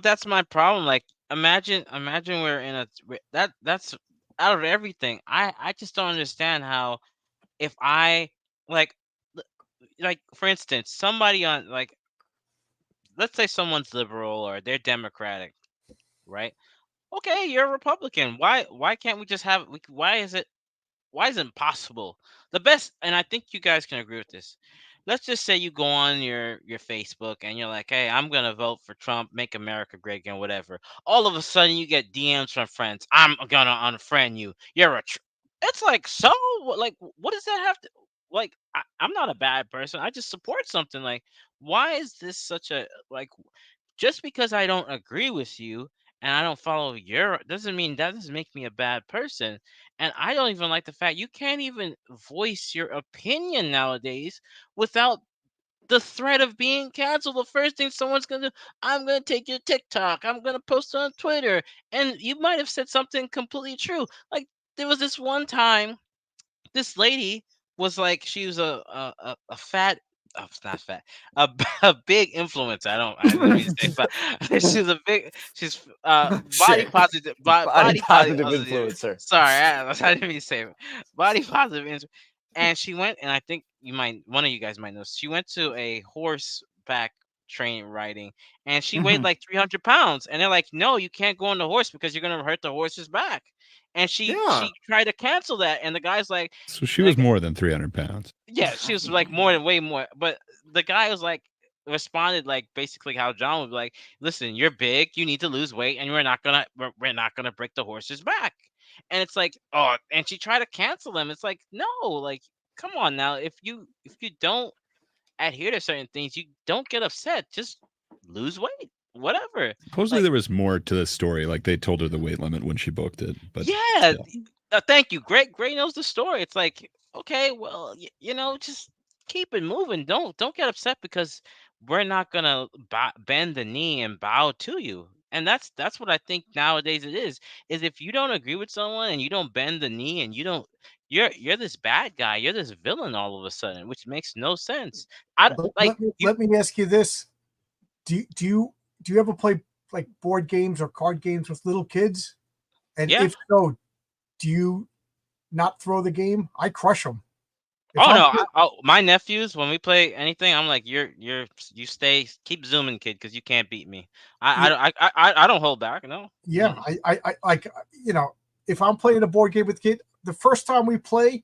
that's my problem. Like, imagine we're in that's out of everything. I just don't understand how, if I like for instance, somebody on, like, let's say someone's liberal or they're Democratic, right? Okay, you're a Republican. Why can't we just have? Why is it possible? The best, and I think you guys can agree with this. Let's just say you go on your Facebook and you're like, hey, I'm gonna vote for Trump, make America great again, whatever. All of a sudden, you get DMs from friends. I'm gonna unfriend you. You're a. It's like, so like, what does that have to? Like, I'm not a bad person. I just support something. Like, why is this such a, like? Just because I don't agree with you and I don't follow your, doesn't mean that doesn't make me a bad person. And I don't even like the fact you can't even voice your opinion nowadays without the threat of being canceled. The first thing someone's gonna do, I'm gonna take your TikTok, I'm gonna post it on Twitter, and you might have said something completely true. Like, there was this one time, this lady was like, she was a fat, oh, it's not fat, a big influencer. I didn't mean to say fat. She's body positive, body positive influencer. Sorry, I didn't mean to say it. Body positive. And she went, and I think one of you guys might know, she went to a horseback training riding, and she weighed like 300 pounds, and they're like, no, you can't go on the horse because you're gonna hurt the horse's back. And she tried to cancel that, and the guy's like, so she was more than 300 pounds. Yeah, she was like way more. But the guy was like, responded like basically how John would be like, listen, you're big, you need to lose weight, and we're not gonna break the horse's back. And it's like, oh, and she tried to cancel them. It's like, no, like, come on now. If you don't adhere to certain things, you don't get upset. Just lose weight, whatever. Supposedly there was more to the story. Like, they told her the weight limit when she booked it. But yeah, thank you. Gray knows the story. It's like, okay, well, just keep it moving. Don't get upset because we're not gonna bend the knee and bow to you. And that's what I think nowadays it is if you don't agree with someone and you don't bend the knee and you don't, you're this bad guy, you're this villain all of a sudden, which makes no sense. Let me ask you this: Do you ever play like board games or card games with little kids? And if so, do you not throw the game? I crush them. My nephews, when we play anything, I'm like, you keep zooming, kid, because you can't beat me. I don't hold back. No. Yeah, I like, if I'm playing a board game with kid, the first time we play,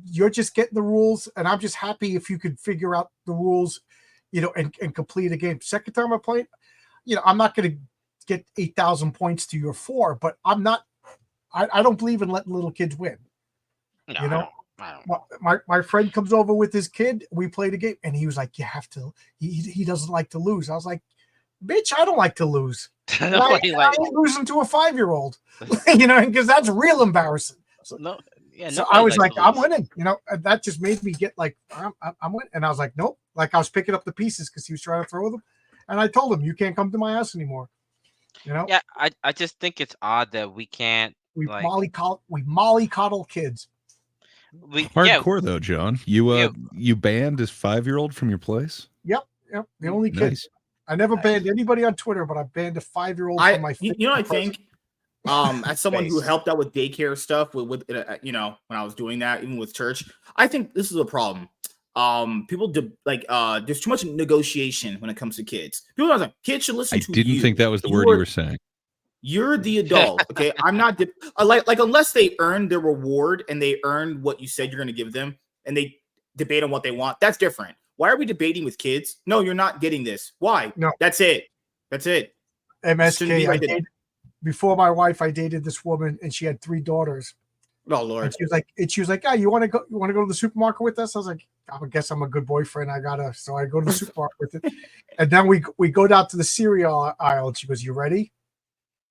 you're just getting the rules, and I'm just happy if you could figure out the rules, and complete a game. Second time I play, I'm not going to get 8,000 points to your 4, but I'm not. I don't believe in letting little kids win. No, I don't. My friend comes over with his kid. We played a game, and he was like, "You have to." He doesn't like to lose. I was like, "Bitch, I don't like to lose. I ain't losing to a 5-year-old, because that's real embarrassing." So I was like, "I'm winning." That just made me get like, "I'm winning," and I was like, "Nope." Like, I was picking up the pieces because he was trying to throw them, and I told him, "You can't come to my house anymore." Yeah, I just think it's odd that we can't. We mollycoddle kids. Hardcore though, John. You banned his 5-year-old from your place? Yep. The only kid. Nice. I never banned anybody on Twitter, but I banned a 5-year-old from my. I think, as someone who helped out with daycare stuff, with when I was doing that, even with church, I think this is a problem. People there's too much negotiation when it comes to kids. People are like, kids should listen to you. I didn't think that was the word you were saying. You're the adult, okay? I'm not like unless they earn their reward and they earn what you said you're going to give them, and they debate on what they want. That's different. Why are we debating with kids? No, you're not getting this. Why? No, that's it. MSK. Before my wife, I dated this woman, and she had 3 daughters. Oh Lord! And she was like, "Yeah, you want to go to the supermarket with us?" I was like, "I guess I'm a good boyfriend. So I go to the supermarket with it." And then we go down to the cereal aisle, and she goes, "You ready?"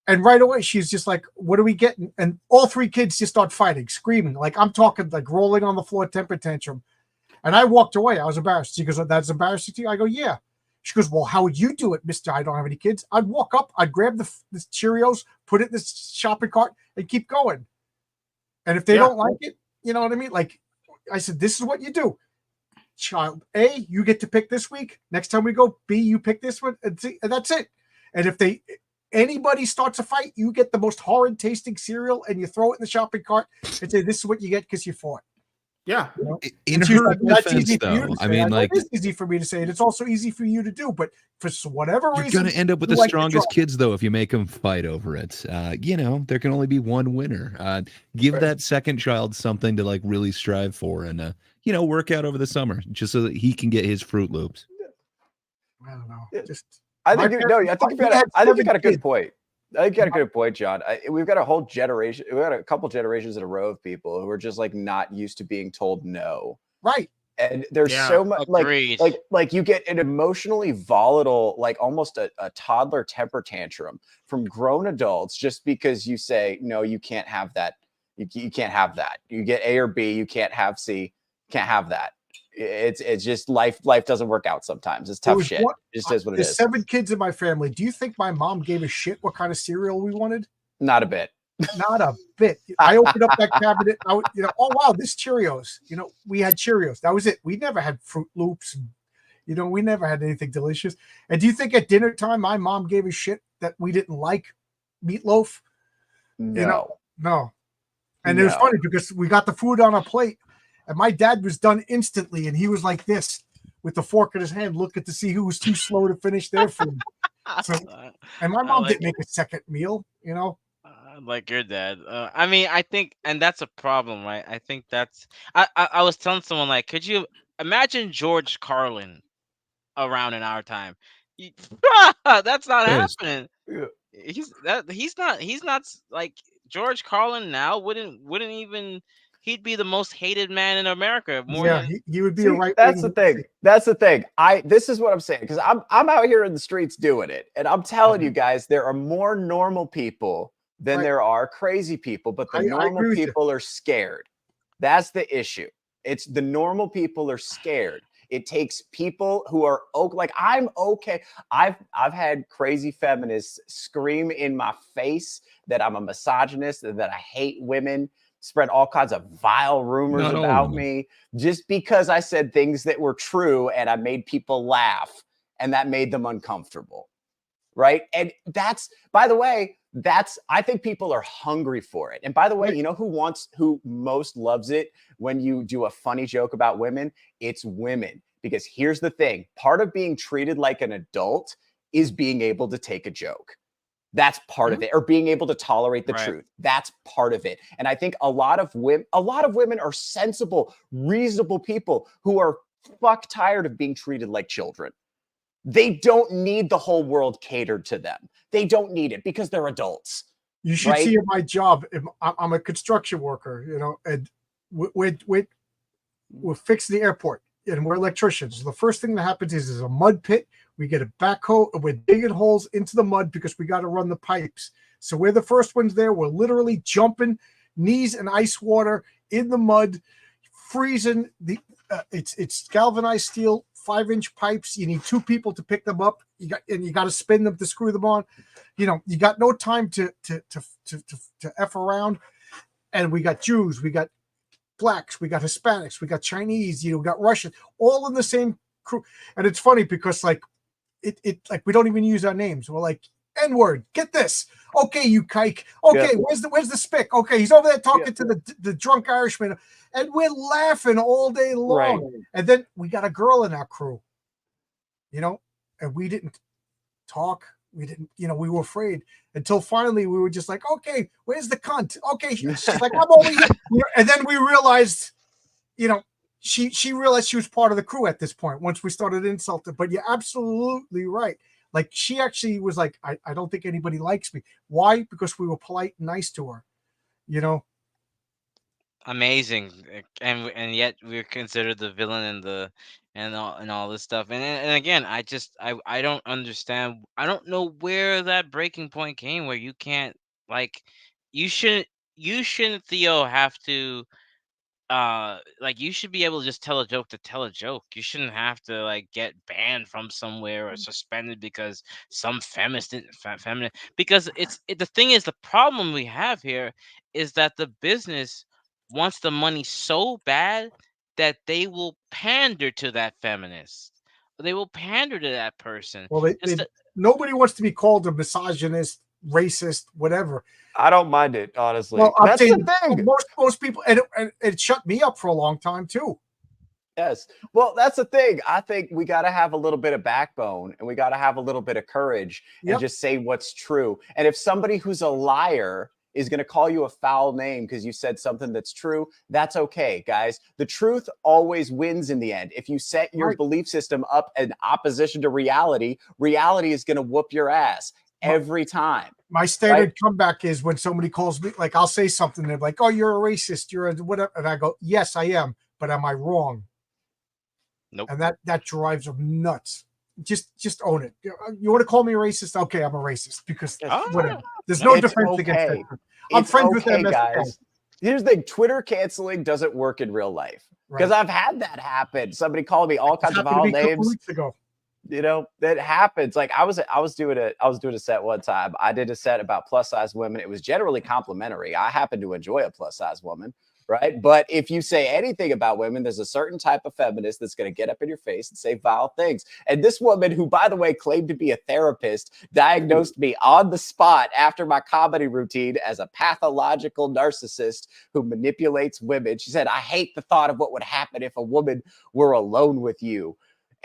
And right away, she's just like, "What are we getting?" And all 3 kids just start fighting, screaming. Like, I'm talking, like, rolling on the floor, temper tantrum. And I walked away. I was embarrassed. She goes, "That's embarrassing to you?" I go, "Yeah." She goes, "Well, how would you do it, mister? I don't have any kids." I'd walk up, I'd grab the Cheerios, put it in the shopping cart, and keep going. And if they don't like it, you know what I mean? Like, I said, this is what you do. Child A, you get to pick this week. Next time we go, B, you pick this one. And that's it. And if anybody starts a fight, you get the most horrid tasting cereal and you throw it in the shopping cart and say, "This is what you get because you fought." Yeah. In her defense, though, I mean, like, it's easy for me to say it. It's also easy for you to do, but for whatever reason, you're going to end up with the strongest kids, though, if you make them fight over it. There can only be one winner. Give that second child something to, like, really strive for and, work out over the summer just so that he can get his Fruit Loops. I don't know. I think you got a good point. I think you got a good point, John. We've got a whole generation. We've got a couple generations in a row of people who are just like not used to being told no. Right. And there's so much like you get an emotionally volatile, like almost a toddler temper tantrum from grown adults just because you say, "No, you can't have that. You can't have that. You get A or B, you can't have C. Can't have that." It's just life doesn't work out sometimes. It's tough shit. It just is what it is. There's 7 kids in my family. Do you think my mom gave a shit what kind of cereal we wanted? Not a bit. Not a bit. I opened up that cabinet. Oh wow, this Cheerios. We had Cheerios. That was it. We never had Fruit Loops. We never had anything delicious. And do you think at dinner time my mom gave a shit that we didn't like meatloaf? No. No. And it was funny because we got the food on our plate. And my dad was done instantly, and he was like this with the fork in his hand, looking to see who was too slow to finish their food. And my mom didn't make a second meal, Like your dad. I think, and that's a problem, right? I think that's. I was telling someone, like, could you imagine George Carlin around in our time? That's not happening. Yeah. He's not like George Carlin now. Wouldn't even. He'd be the most hated man in America. He would be a right. That's the thing. This is what I'm saying, because I'm out here in the streets doing it, and I'm telling you guys, there are more normal people than there are crazy people, but the normal people are scared. That's the issue. It's the normal people are scared. It takes people who are like, I'm okay. I've had crazy feminists scream in my face that I'm a misogynist, that I hate women, spread all kinds of vile rumors about me just because I said things that were true and I made people laugh and that made them uncomfortable. Right. And by the way, I think people are hungry for it. And by the way, who most loves it when you do a funny joke about women? It's women. Because here's the thing. Part of being treated like an adult is being able to take a joke. That's part of it, or being able to tolerate the truth. That's part of it. And I think a lot of women are sensible, reasonable people who are fuck tired of being treated like children. They don't need the whole world catered to them. They don't need it because they're adults. You should see my job. I'm a construction worker, and we're fixing the airport, and we're electricians. The first thing that happens is there's a mud pit. We get a backhoe, and we're digging holes into the mud because we got to run the pipes. So we're the first ones there. We're literally jumping knees in ice water in the mud, freezing. It's galvanized steel, 5-inch pipes. You need 2 people to pick them up. You got to spin them to screw them on. You got no time to F around. And we got Jews, we got blacks, we got Hispanics, we got Chinese, we got Russian, all in the same crew. And it's funny because like it like we don't even use our names. We're like, N-word, get this. Okay, you kike. Okay, where's the spick? Okay, he's over there talking to the drunk Irishman, and we're laughing all day long. Right. And then we got a girl in our crew, and we didn't talk. We didn't, we were afraid until finally we were just like, okay, where's the cunt? Okay, she's like, I'm over here. And then we realized, she realized she was part of the crew at this point once we started insulting. But you're absolutely right. Like, she actually was like, I don't think anybody likes me. Why? Because we were polite and nice to her, Amazing, and yet we're considered the villain and all this stuff. And again, I don't understand. I don't know where that breaking point came where you can't, like, you shouldn't, Theo, have to like, you should be able to just tell a joke to tell a joke. You shouldn't have to, like, get banned from somewhere or suspended because some feminine, because the thing is, the problem we have here is that the business wants the money so bad that they will pander to that feminist. They will pander to that person. Well, nobody wants to be called a misogynist, racist, whatever. I don't mind it, honestly. Well, that's the thing. Most people, and it shut me up for a long time too. Yes. Well, that's the thing. I think we got to have a little bit of backbone, and we got to have a little bit of courage and just say what's true. And if somebody who's a liar is going to call you a foul name because you said something that's true, that's okay, guys. The truth always wins in the end. If you set your belief system up in opposition to reality, reality is going to whoop your ass every time. My standard comeback is when somebody calls me, like, I'll say something, they're like, oh, you're a racist, you're a whatever. And I go, yes, I am, but am I wrong? Nope. And that drives them nuts. Just own it. You want to call me a racist? Okay, I'm a racist because whatever. There's no defense against that. I'm friends with them, guys. Here's the thing: Twitter canceling doesn't work in real life because I've had that happen. Somebody called me all kinds of foul names. A couple weeks ago. That happens. Like, I was doing a set one time. I did a set about plus size women. It was generally complimentary. I happen to enjoy a plus size woman, right? But if you say anything about women, there's a certain type of feminist that's going to get up in your face and say vile things. And this woman, who, by the way, claimed to be a therapist, diagnosed me on the spot after my comedy routine as a pathological narcissist who manipulates women. She said, I hate the thought of what would happen if a woman were alone with you.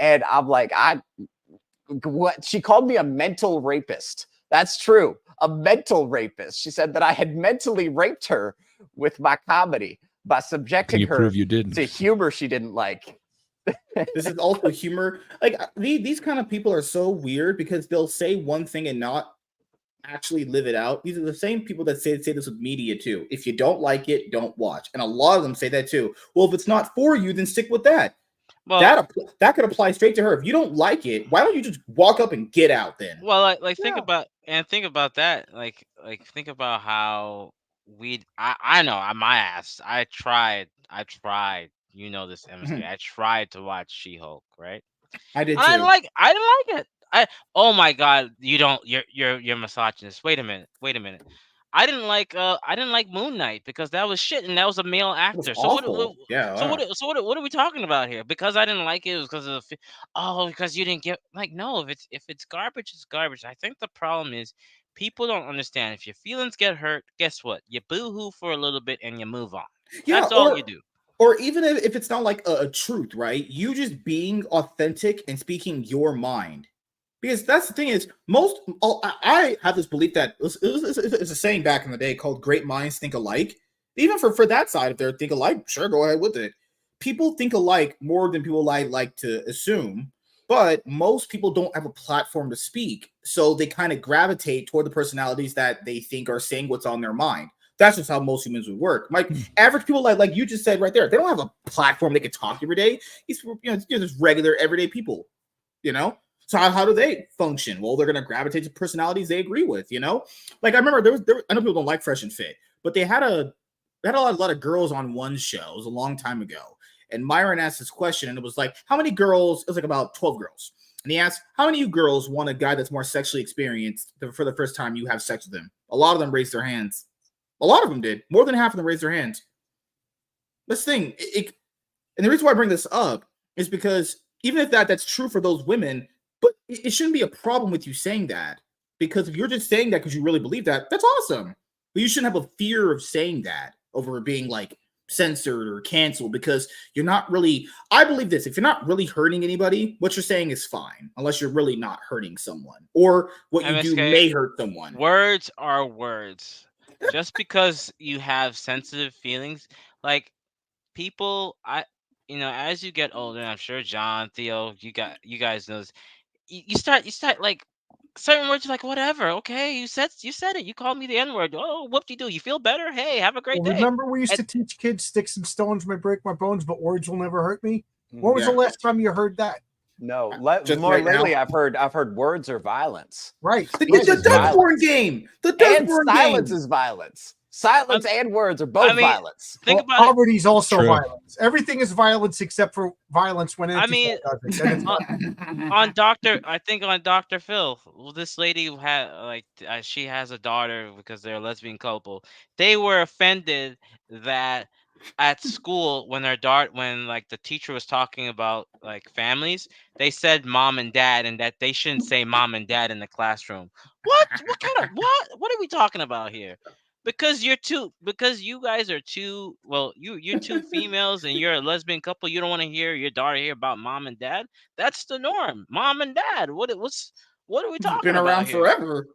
And I'm like, what? She called me a mental rapist. That's true. A mental rapist. She said that I had mentally raped her with my comedy by subjecting her to humor she didn't like. This is also humor. Like, these kind of people are so weird because they'll say one thing and not actually live it out. These are the same people that say this with media too. If you don't like it, don't watch. And a lot of them say that too. Well, if it's not for you, then stick with that. Well, that could apply straight to her. If you don't like it, why don't you just walk up and get out then? Well, think about that. Like think about how I know on my ass. I tried. You know this, MSK. I tried to watch She-Hulk, right? I did too. I didn't like it. Oh my God, you're misogynist. Wait a minute. I didn't like Moon Knight because that was shit and that was a male actor. So what are we talking about here? Because I didn't like it, was because of because you didn't get, like, no, if it's garbage, it's garbage. I think the problem is people don't understand. If your feelings get hurt, guess what? You boo-hoo for a little bit and you move on. Yeah, that's all you do. Or even if it's not like a truth, right? You just being authentic and speaking your mind. Because that's the thing is, I have this belief that it's a saying back in the day called "great minds think alike." Even for that side, if they're think alike, sure, go ahead with it. People think alike more than people like to assume, but most people don't have a platform to speak, so they kind of gravitate toward the personalities that they think are saying what's on their mind. That's just how most humans would work. Like average people, like you just said right there, they don't have a platform they can talk every day. It's just regular everyday people, So how do they function? Well, they're going to gravitate to personalities they agree with, Like, I remember I know people don't like Fresh and Fit, but they had a lot of girls on one show. It was a long time ago. And Myron asked this question, and it was like, how many girls? It was like about 12 girls. And he asked, how many of you girls want a guy that's more sexually experienced for the first time you have sex with him? A lot of them raised their hands. A lot of them did. More than half of them raised their hands. this thing, and the reason why I bring this up is because even if that's true for those women, but it shouldn't be a problem with you saying that. Because if you're just saying that because you really believe that, that's awesome. But you shouldn't have a fear of saying that over being like censored or canceled, because you're not really, I believe this, if you're not really hurting anybody, what you're saying is fine, unless you're really not hurting someone, or what you do may hurt someone. Words are words. Just because you have sensitive feelings, like people, as you get older, I'm sure John, Theo, you guys know this, you start like certain words, like whatever, okay, you said it, you called me the N-word, oh, whoop-de-doo, you feel better, hey, have a great day. Remember we used to teach kids sticks and stones may break my bones, but words will never hurt me. When was the last time you heard that? No, more lately I've heard words are violence. Right. The Dustborn game. The Dustborn game. Silence is violence. Silence and words are both violence. Think about poverty is also violence. Everything is violence except for violence when does it. on Dr. Phil, this lady had she has a daughter because they're a lesbian couple. They were offended that at school when the teacher was talking about like families, they said mom and dad, and that they shouldn't say mom and dad in the classroom. What kind of what are we talking about here? Because you guys are two, you're two females and you're a lesbian couple, you don't want to hear your daughter hear about mom and dad. That's the norm. Mom and dad. What are we talking about? Been around here? Forever.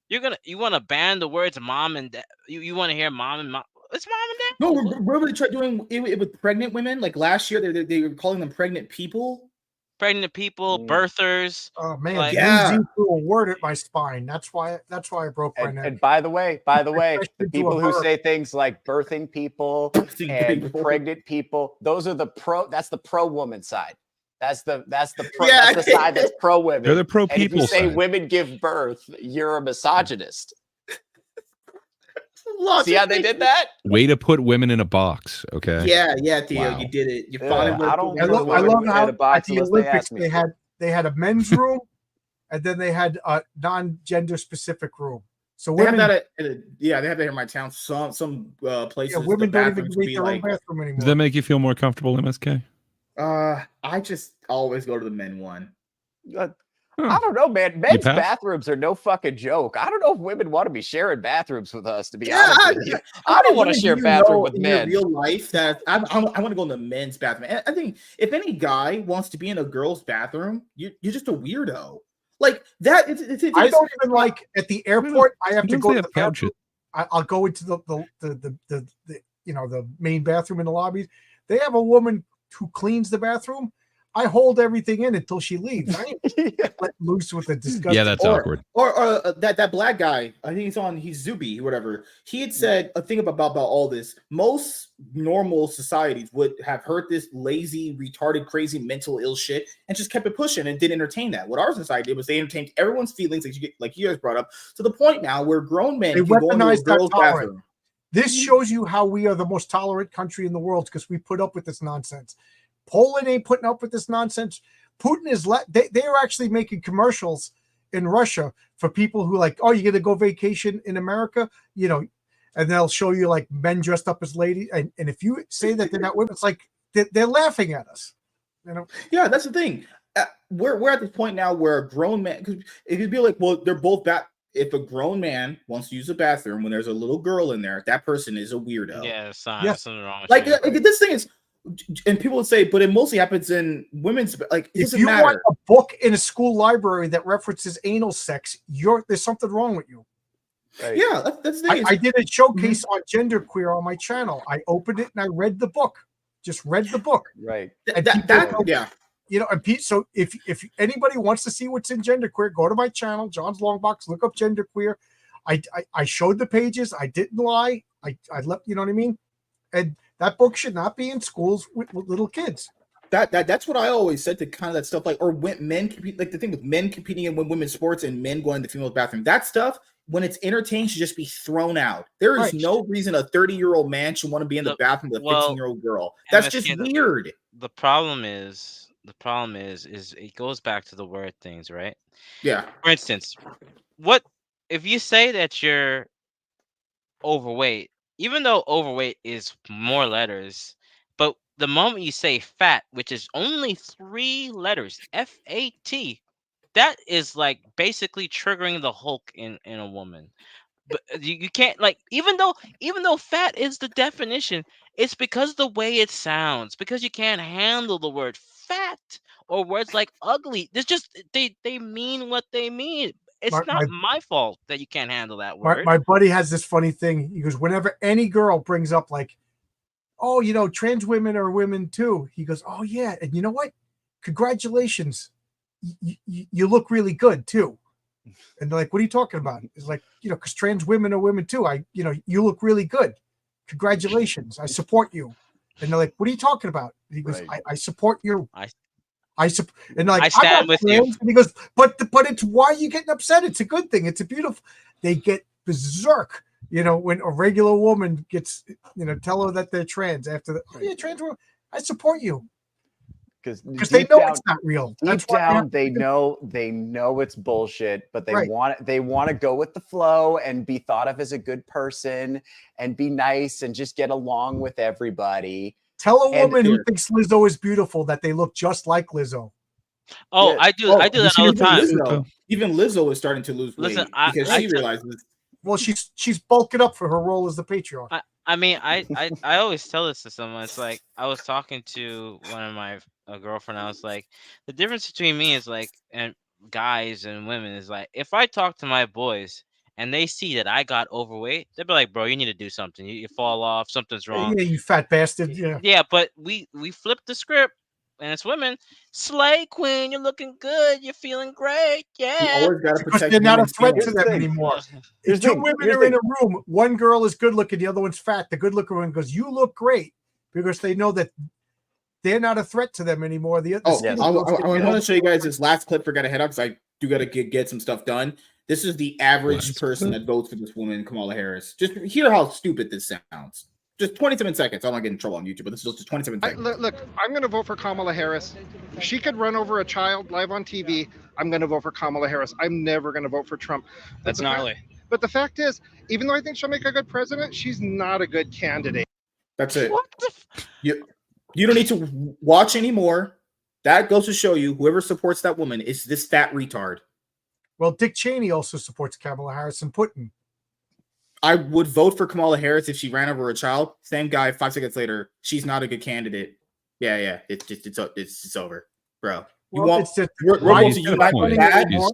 You want to ban the words mom and dad. You want to hear mom and mom. It's mom and dad. No, remember they tried doing it with pregnant women? Like last year, they were calling them pregnant people. Birthers. Oh man, losing through a word at my spine. That's why I broke my neck. And by the way, the people who say things like birthing people and pregnant people, those are that's the pro woman side. That's the side that's pro women. They're the pro people. If you say side. Women give birth, you're a misogynist. See how they did that? Way to put women in a box. Okay. Yeah, Theo, wow. You did it. You finally. I love how at the Olympics they had a men's room, and then they had a non-gender specific room. So women, they have that in my town. Some places. Yeah, women don't even create their own bathroom anymore. Does that make you feel more comfortable, MSK? I just always go to the men one. I don't know, man. Men's bathrooms are no fucking joke. I don't know if women want to be sharing bathrooms with us, to be honest with you. I don't want to share a bathroom with men. In real life, that I want to go in the men's bathroom. And I think if any guy wants to be in a girl's bathroom, you're just a weirdo. Like that. I don't even like at the airport. I have to go to the bathroom. I'll go into the main bathroom in the lobbies. They have a woman who cleans the bathroom. I hold everything in until she leaves. I ain't let loose with the disgusting. Yeah, that's awkward. Or that black guy, I think he's Zuby, whatever. He had said a thing about all this. Most normal societies would have heard this lazy, retarded, crazy, mental ill shit and just kept it pushing and didn't entertain that. What our society did was they entertained everyone's feelings, like you guys brought up, to the point now where grown men can go into a girl's bathroom. This shows you how we are the most tolerant country in the world because we put up with this nonsense. Poland ain't putting up with this nonsense. Putin is they are actually making commercials in Russia for people who like, oh, you're gonna go vacation in America, and they'll show you like men dressed up as ladies, and if you say that they're not women, it's like they're laughing at us. Yeah, that's the thing. We're at this point now where a grown man, because if you'd be like, well, they're both if a grown man wants to use a bathroom when there's a little girl in there, that person is a weirdo. Yeah, something wrong with like this thing is. And people would say, but it mostly happens in women's. Like, it doesn't matter. Want a book in a school library that references anal sex, there's something wrong with you. Right. Yeah, that's the thing. I did a showcase on genderqueer on my channel. I opened it and I read the book. Just read the book. Right. Yeah. And Pete. So if anybody wants to see what's in genderqueer, go to my channel, John's Long Box. Look up genderqueer. I showed the pages. I didn't lie. I left. You know what I mean? And that book should not be in schools with little kids. That's what I always said to kind of that stuff, like, or when men compete, like the thing with men competing in women's sports and men going to the female bathroom. That stuff, when it's entertained, should just be thrown out. There is no reason a 30-year-old man should want to be in the bathroom with a 15-year-old girl. That's just weird. The problem is it goes back to the word things, right? Yeah. For instance, what if you say that you're overweight? Even though overweight is more letters, the moment you say fat, which is only 3 letters, FAT, that is like basically triggering the Hulk in a woman. But you can't, like, even though fat is the definition, it's because the way it sounds, because you can't handle the word fat or words like ugly. There's just they mean what they mean. It's not my fault that you can't handle that word. My buddy has this funny thing. He goes, whenever any girl brings up like, oh, you know, trans women are women too, he goes, oh yeah, and you know what? Congratulations, you look really good too. And they're like, what are you talking about? It's like, you know, because trans women are women too. You look really good. Congratulations. I support you. And they're like, what are you talking about? And he goes, I support you. And like, I stand with you. And he goes, but it's why are you getting upset? It's a good thing. It's a beautiful. They get berserk, you know, when a regular woman gets, you know, tell her that they're trans after the, oh yeah, trans woman, I support you. Because they know it's not real. Deep down, they know it's bullshit, but they want to go with the flow and be thought of as a good person and be nice and just get along with everybody. Tell a woman who thinks Lizzo is beautiful that they look just like Lizzo. Oh, yeah. I do that all the time. Even Lizzo is starting to lose weight because she realizes. Well, she's bulking up for her role as the patriarch. I mean, I always tell this to someone. It's like, I was talking to one of my girlfriend. I was like, the difference between me is like, and guys and women is like, if I talk to my boys and they see that I got overweight, they'll be like, bro, you need to do something. You fall off. Something's wrong. Yeah, you fat bastard. Yeah. Yeah, but we flip the script. And it's women. Slay queen, you're looking good. You're feeling great. Yeah. You always gotta protect. They're not a threat to them anymore. If two women are in a room, one girl is good looking, the other one's fat. The good looking one goes, "You look great," because they know that they're not a threat to them anymore. I want to show you guys this last clip. We're gonna head up because I do gotta get some stuff done. This is the average person that votes for this woman, Kamala Harris. Just hear how stupid this sounds. Just 27 seconds. I don't want to get in trouble on YouTube, but this is just 27 seconds. Look, I'm going to vote for Kamala Harris. If she could run over a child live on TV, I'm going to vote for Kamala Harris. I'm never going to vote for Trump. That's gnarly. But the fact is, even though I think she'll make a good president, she's not a good candidate. That's it. You don't need to watch anymore. That goes to show you whoever supports that woman is this fat retard. Well, Dick Cheney also supports Kamala Harris and Putin. I would vote for Kamala Harris if she ran over a child. Same guy. 5 seconds later, she's not a good candidate. Yeah. It's over, bro. We're supposed to unite with that.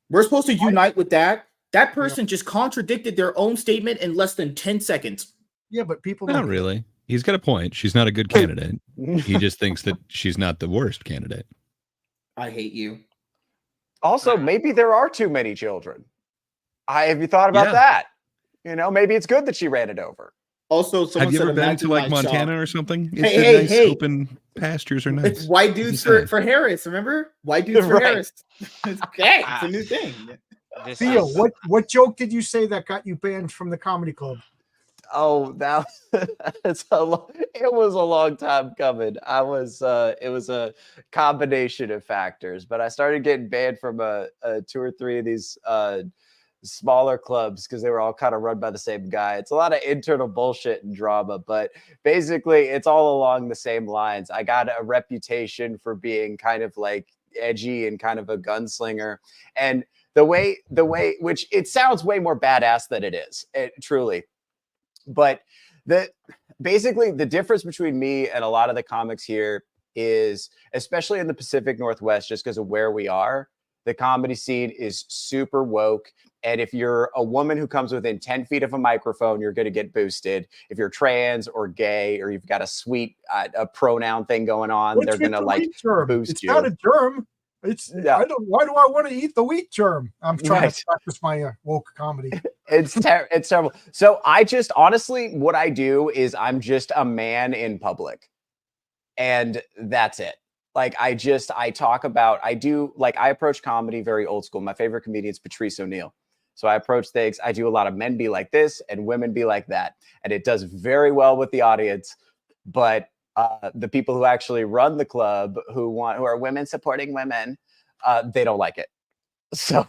We're supposed to unite with that. That person just contradicted their own statement in less than 10 seconds. Yeah, but people not really. He's got a point. She's not a good candidate. He just thinks that she's not the worst candidate. I hate you. Also, maybe there are too many children. Have you thought about that? You know, maybe it's good that she ran it over. Also, have you ever been to like Montana or something? It's nice open pastures are nice. It's white dudes for Harris. Remember, white dudes for Harris. It's okay. It's a new thing. Theo, what joke did you say that got you banned from the comedy club? Oh, it was a long time coming. It was a combination of factors, but I started getting banned from 2 or 3 of these smaller clubs because they were all kind of run by the same guy. It's a lot of internal bullshit and drama, but basically it's all along the same lines. I got a reputation for being kind of like edgy and kind of a gunslinger, and the way which it sounds way more badass than it is, truly. But basically the difference between me and a lot of the comics here is, especially in the Pacific Northwest, just because of where we are, the comedy scene is super woke. And if you're a woman who comes within 10 feet of a microphone, you're going to get boosted. If you're trans or gay, or you've got a sweet a pronoun thing going on, they're going to like boost you. It's not a germ. It's why do I want to eat the wheat germ? I'm trying to practice my woke comedy. It's terrible. So I just honestly, what I do is I'm just a man in public, and that's it. Like I approach comedy very old school. My favorite comedian is Patrice O'Neill. So I approach things. I do a lot of men be like this and women be like that, and it does very well with the audience. But the people who actually run the club, who are women supporting women, they don't like it. So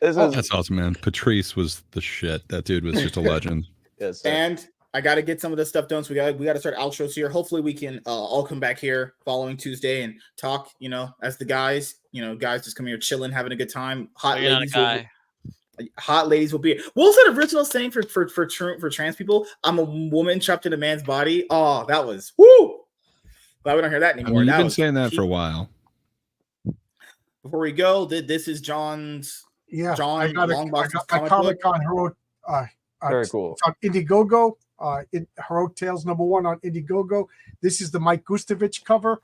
that's awesome, man. Patrice was the shit. That dude was just a legend. Yes, and I got to get some of this stuff done. So we got to start outros here. Hopefully we can all come back here following Tuesday and talk, as the guys, guys just come here chilling, having a good time. Hot ladies will be. What was that original saying for trans people? I'm a woman trapped in a man's body. Oh, that was woo. Glad we don't hear that anymore. You've been saying that for a while. Before we go, this is John's. Yeah, John I got Longbox's comic on Heroic. Very cool. It's on Indiegogo. Heroic Tales #1 on Indiegogo. This is the Mike Gustovich cover.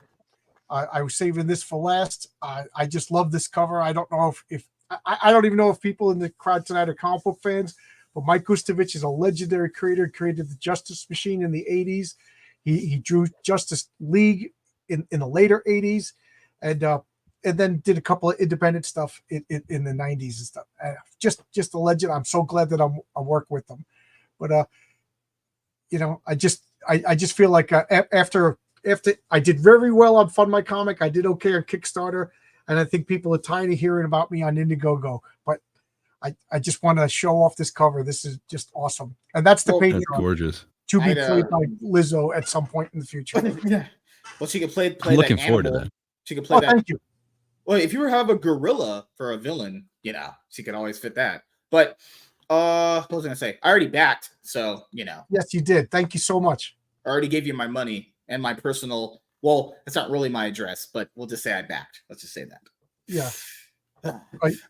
I was saving this for last. I just love this cover. I don't know if I don't even know if people in the crowd tonight are comic book fans, but Mike Gustovich is a legendary creator. Created the Justice Machine in the 80s. He drew Justice League in the later 80s, and then did a couple of independent stuff in the 90s and stuff. Just a legend. I'm so glad that I'm working with them. But I just feel like after I did very well on Fund My Comic, I did okay on Kickstarter, and I think people are tired of hearing about me on Indiegogo. But I just want to show off this cover. This is just awesome, and that's the Patreon. That's gorgeous. To be played by Lizzo at some point in the future. Yeah. Well, she could play. I'm looking forward to that. She could play that. Thank you. Well, if you have a gorilla for a villain, she could always fit that. But what was I gonna say? I already backed, so Yes, you did. Thank you so much. I already gave you my money and my personal. Well, it's not really my address, but we'll just say I backed. Let's just say that. Yeah.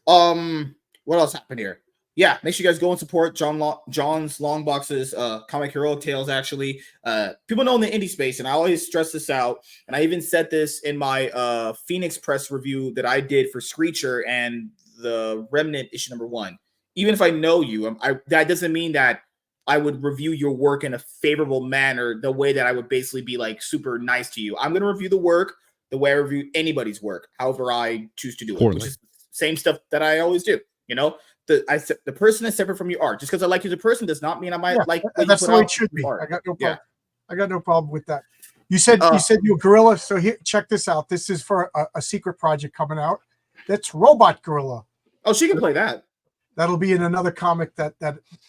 What else happened here? Yeah, make sure you guys go and support John's Longbox's Comic Heroic Tales. Actually, people know in the indie space, and I always stress this out, and I even said this in my Phoenix Press review that I did for Screecher and the Remnant issue #1. Even if I know you, that doesn't mean that I would review your work in a favorable manner, the way that I would basically be like super nice to you. I'm going to review the work the way I review anybody's work, however I choose to do it, which is the same stuff that I always do. The person is separate from your art. Just because I like you as a person does not mean I might like. That's the way it should be. I got no problem. Yeah. I got no problem with that. You said you're a gorilla. So here, check this out. This is for a secret project coming out. That's Robot Gorilla. Oh, she can play that. That'll be in another comic that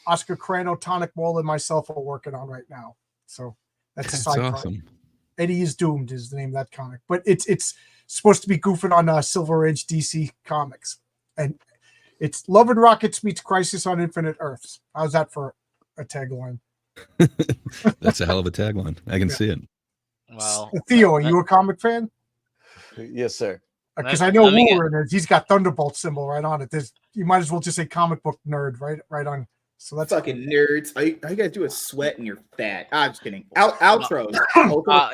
Oscar Crano, Tonic Wall, and myself are working on right now. So that's a side awesome. Project. Eddie is Doomed is the name of that comic, but it's supposed to be goofing on Silver Age DC Comics, and it's Love and Rockets meets Crisis on Infinite Earths. How's that for a tagline? That's a hell of a tagline. I can see it. Well, Theo, are you a comic fan? Yes, sir. Because I know Wooler, he's got Thunderbolt symbol right on it. You might as well just say comic book nerd right on. So that's fucking nerds. All you guys do is sweat and you're fat. I'm just kidding. Outros.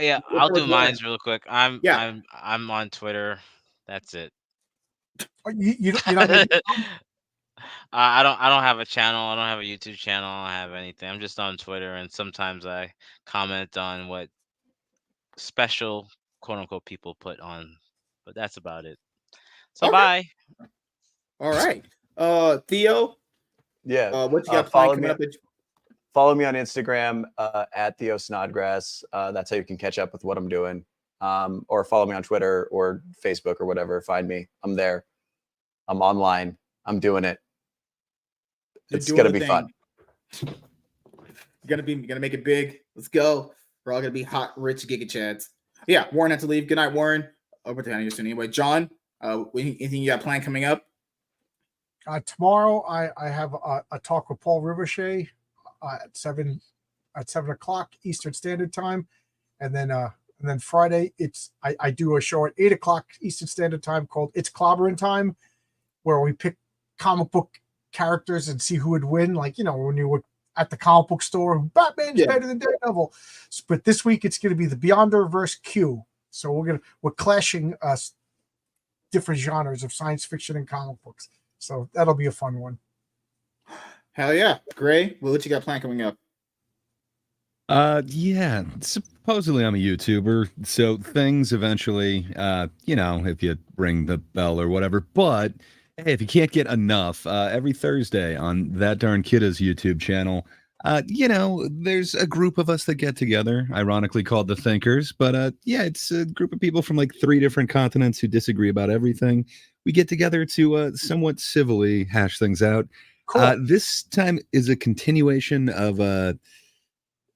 Yeah, I'll do mine real quick. I'm on Twitter. That's it. You're not I don't have a channel. I don't have a YouTube channel. I don't have anything. I'm just on Twitter, and sometimes I comment on what special quote unquote people put on, but that's about it. So bye. All right. Theo. Yeah. What you got planned coming up? Follow me on Instagram at Theo Snodgrass. That's how you can catch up with what I'm doing. Or follow me on Twitter or Facebook or whatever. Find me. I'm there. I'm online. I'm doing it. It's gonna be fun. You're gonna make it big. Let's go. We're all gonna be hot, rich Giga Chads. Yeah, Warren had to leave. Good night, Warren. Over to you soon. Anyway, John, anything you got planned coming up? Tomorrow I have a talk with Paul Ricochet at 7 o'clock Eastern Standard Time, and then Friday I do a show at 8 o'clock Eastern Standard Time called It's Clobbering Time, where we pick comic book characters and see who would win. Like, when you were at the comic book store, Batman's better than Daredevil. But this week it's going to be the Beyonder versus Q. So we're clashing different genres of science fiction and comic books. So that'll be a fun one. Hell yeah. Gray, what you got planned coming up? Yeah, supposedly I'm a YouTuber, so things eventually, if you ring the bell or whatever. But hey, if you can't get enough, every Thursday on That Darn Kidda's YouTube channel, there's a group of us that get together, ironically called the Thinkers. But it's a group of people from like 3 different continents who disagree about everything. We get together to somewhat civilly hash things out. Cool. This time is a continuation of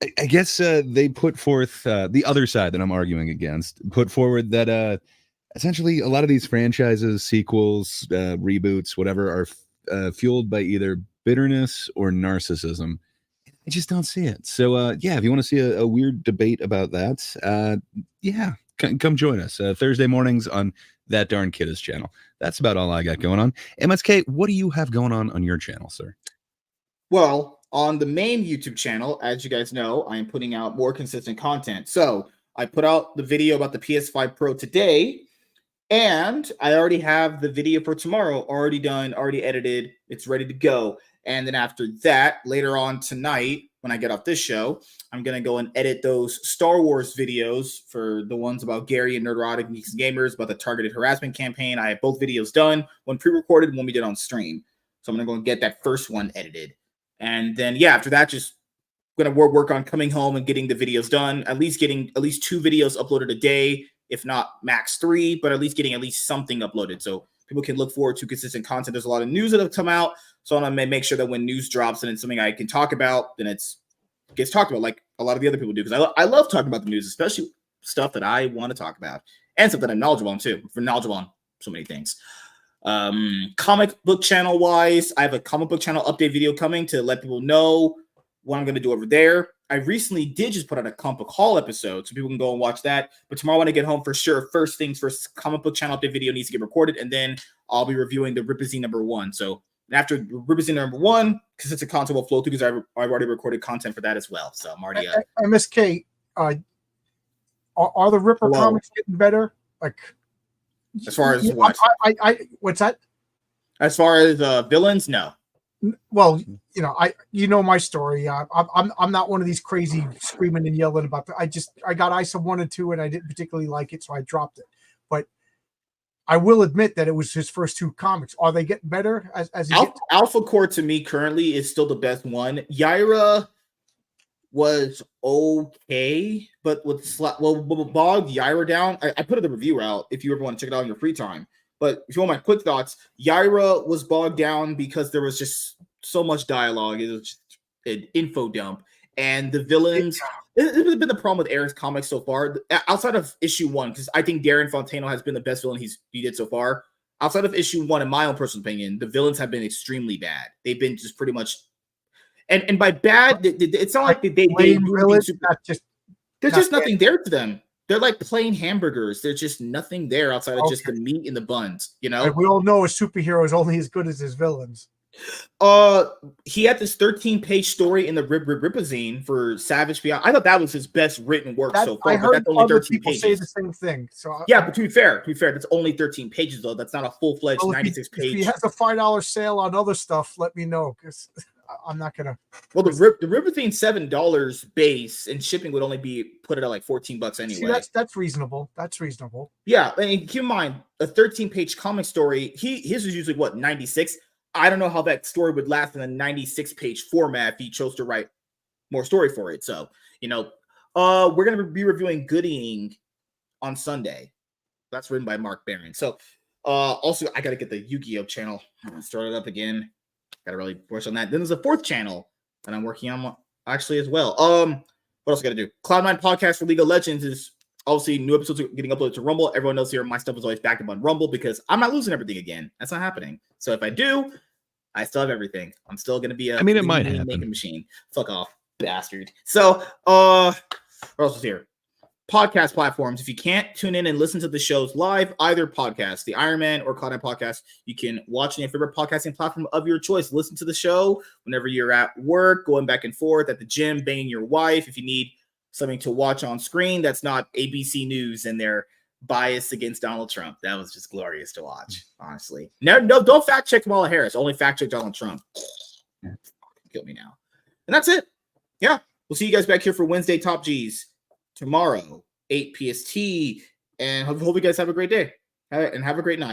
I guess they put forth the other side that I'm arguing against, put forward that essentially a lot of these franchises, sequels, reboots, whatever, are fueled by either bitterness or narcissism. I just don't see it. So, yeah, if you want to see a weird debate about that, yeah, come join us Thursday mornings on That Darn Kidda's channel. That's about all I got going on. MSK, what do you have going on your channel, sir? Well, on the main YouTube channel, as you guys know, I am putting out more consistent content. So I put out the video about the PS5 Pro today, and I already have the video for tomorrow already done, already edited. It's ready to go. And then after that, later on tonight, when I get off this show, I'm going to go and edit those Star Wars videos for the ones about Gary and Nerdrotic Geeks and Gamers, about the targeted harassment campaign. I have both videos done, one pre-recorded, one we did on stream. So I'm going to go and get that first one edited. And then, yeah, after that, just going to work on coming home and getting the videos done, getting at least 2 videos uploaded a day, if not max 3, but at least getting at least something uploaded. So people can look forward to consistent content. There's a lot of news that have come out. So I want to make sure that when news drops and it's something I can talk about, then it gets talked about like a lot of the other people do. Because I love talking about the news, especially stuff that I want to talk about and stuff that I'm knowledgeable on too. For knowledgeable on so many things. Comic book channel wise, I have a comic book channel update video coming to let people know what I'm going to do over there. I recently did just put out a comic book haul episode, so people can go and watch that. But tomorrow when I get home, for sure, first things first, comic book channel update video needs to get recorded, and then I'll be reviewing the Ripazine #1. So after Ripazine #1, because it's a content will flow through, because I've already recorded content for that as well. So I'm already MSK. Are the Ripper comics getting better? Like, as far as what? What's that? As far as villains, no. Well, you know my story. I'm not one of these crazy screaming and yelling about that. I got ISA 1 and 2 and I didn't particularly like it, so I dropped it. But I will admit that it was his first 2 comics. Are they getting better as Alpha Core to me currently is still the best one. Yaira was okay, but with bogged Yaira down. I put the review out if you ever want to check it out in your free time. But if you want my quick thoughts, Yaira was bogged down because there was just so much dialogue. It was just an info dump. And the villains, this has been the problem with Eric's comics so far. Outside of issue 1, because I think Darren Fontano has been the best villain he did so far. Outside of issue 1, in my own personal opinion, the villains have been extremely bad. They've been just pretty much, and by bad, it's not like they do super. There's just nothing there to them. They're like plain hamburgers. There's just nothing there outside of just the meat in the buns, And we all know a superhero is only as good as his villains. He had this 13-page story in the Ripazine for Savage Beyond. I thought that was his best written work so far. I heard but that's only 13 pages. Say the same thing. So yeah, but to be fair, that's only 13 pages though. That's not a full-fledged 96 page. If he has a $5 sale on other stuff, let me know, because I'm not gonna. Well, the Ripazine $7 base and shipping would only be put it at like $14 anyway. See, that's reasonable. That's reasonable. Yeah, and keep in mind a 13-page comic story. His was usually 96. I don't know how that story would last in a 96-page format if he chose to write more story for it. So we're gonna be reviewing Gooding on Sunday. That's written by Mark Barron. So also I gotta get the Yu-Gi-Oh channel started up again. Gotta really work on that. Then there's a 4th channel that I'm working on actually as well. What else I gotta do? Cloud9 podcast for League of Legends is obviously new episodes are getting uploaded to Rumble. Everyone knows here my stuff is always backed up on Rumble because I'm not losing everything again. That's not happening. So if I do, I still have everything. I'm still gonna be it might happen. Making machine. Fuck off, bastard. So what else is here? Podcast platforms. If you can't tune in and listen to the shows live, either podcast, the Iron Man or Cloud9 podcast, you can watch on your favorite podcasting platform of your choice. Listen to the show whenever you're at work, going back and forth, at the gym, banging your wife. If you need something to watch on screen that's not ABC News and their bias against Donald Trump. That was just glorious to watch, honestly. No, don't fact check Kamala Harris. Only fact check Donald Trump. Kill me now. And that's it. Yeah. We'll see you guys back here for Wednesday Top G's tomorrow, 8 PST. And hope you guys have a great day and have a great night.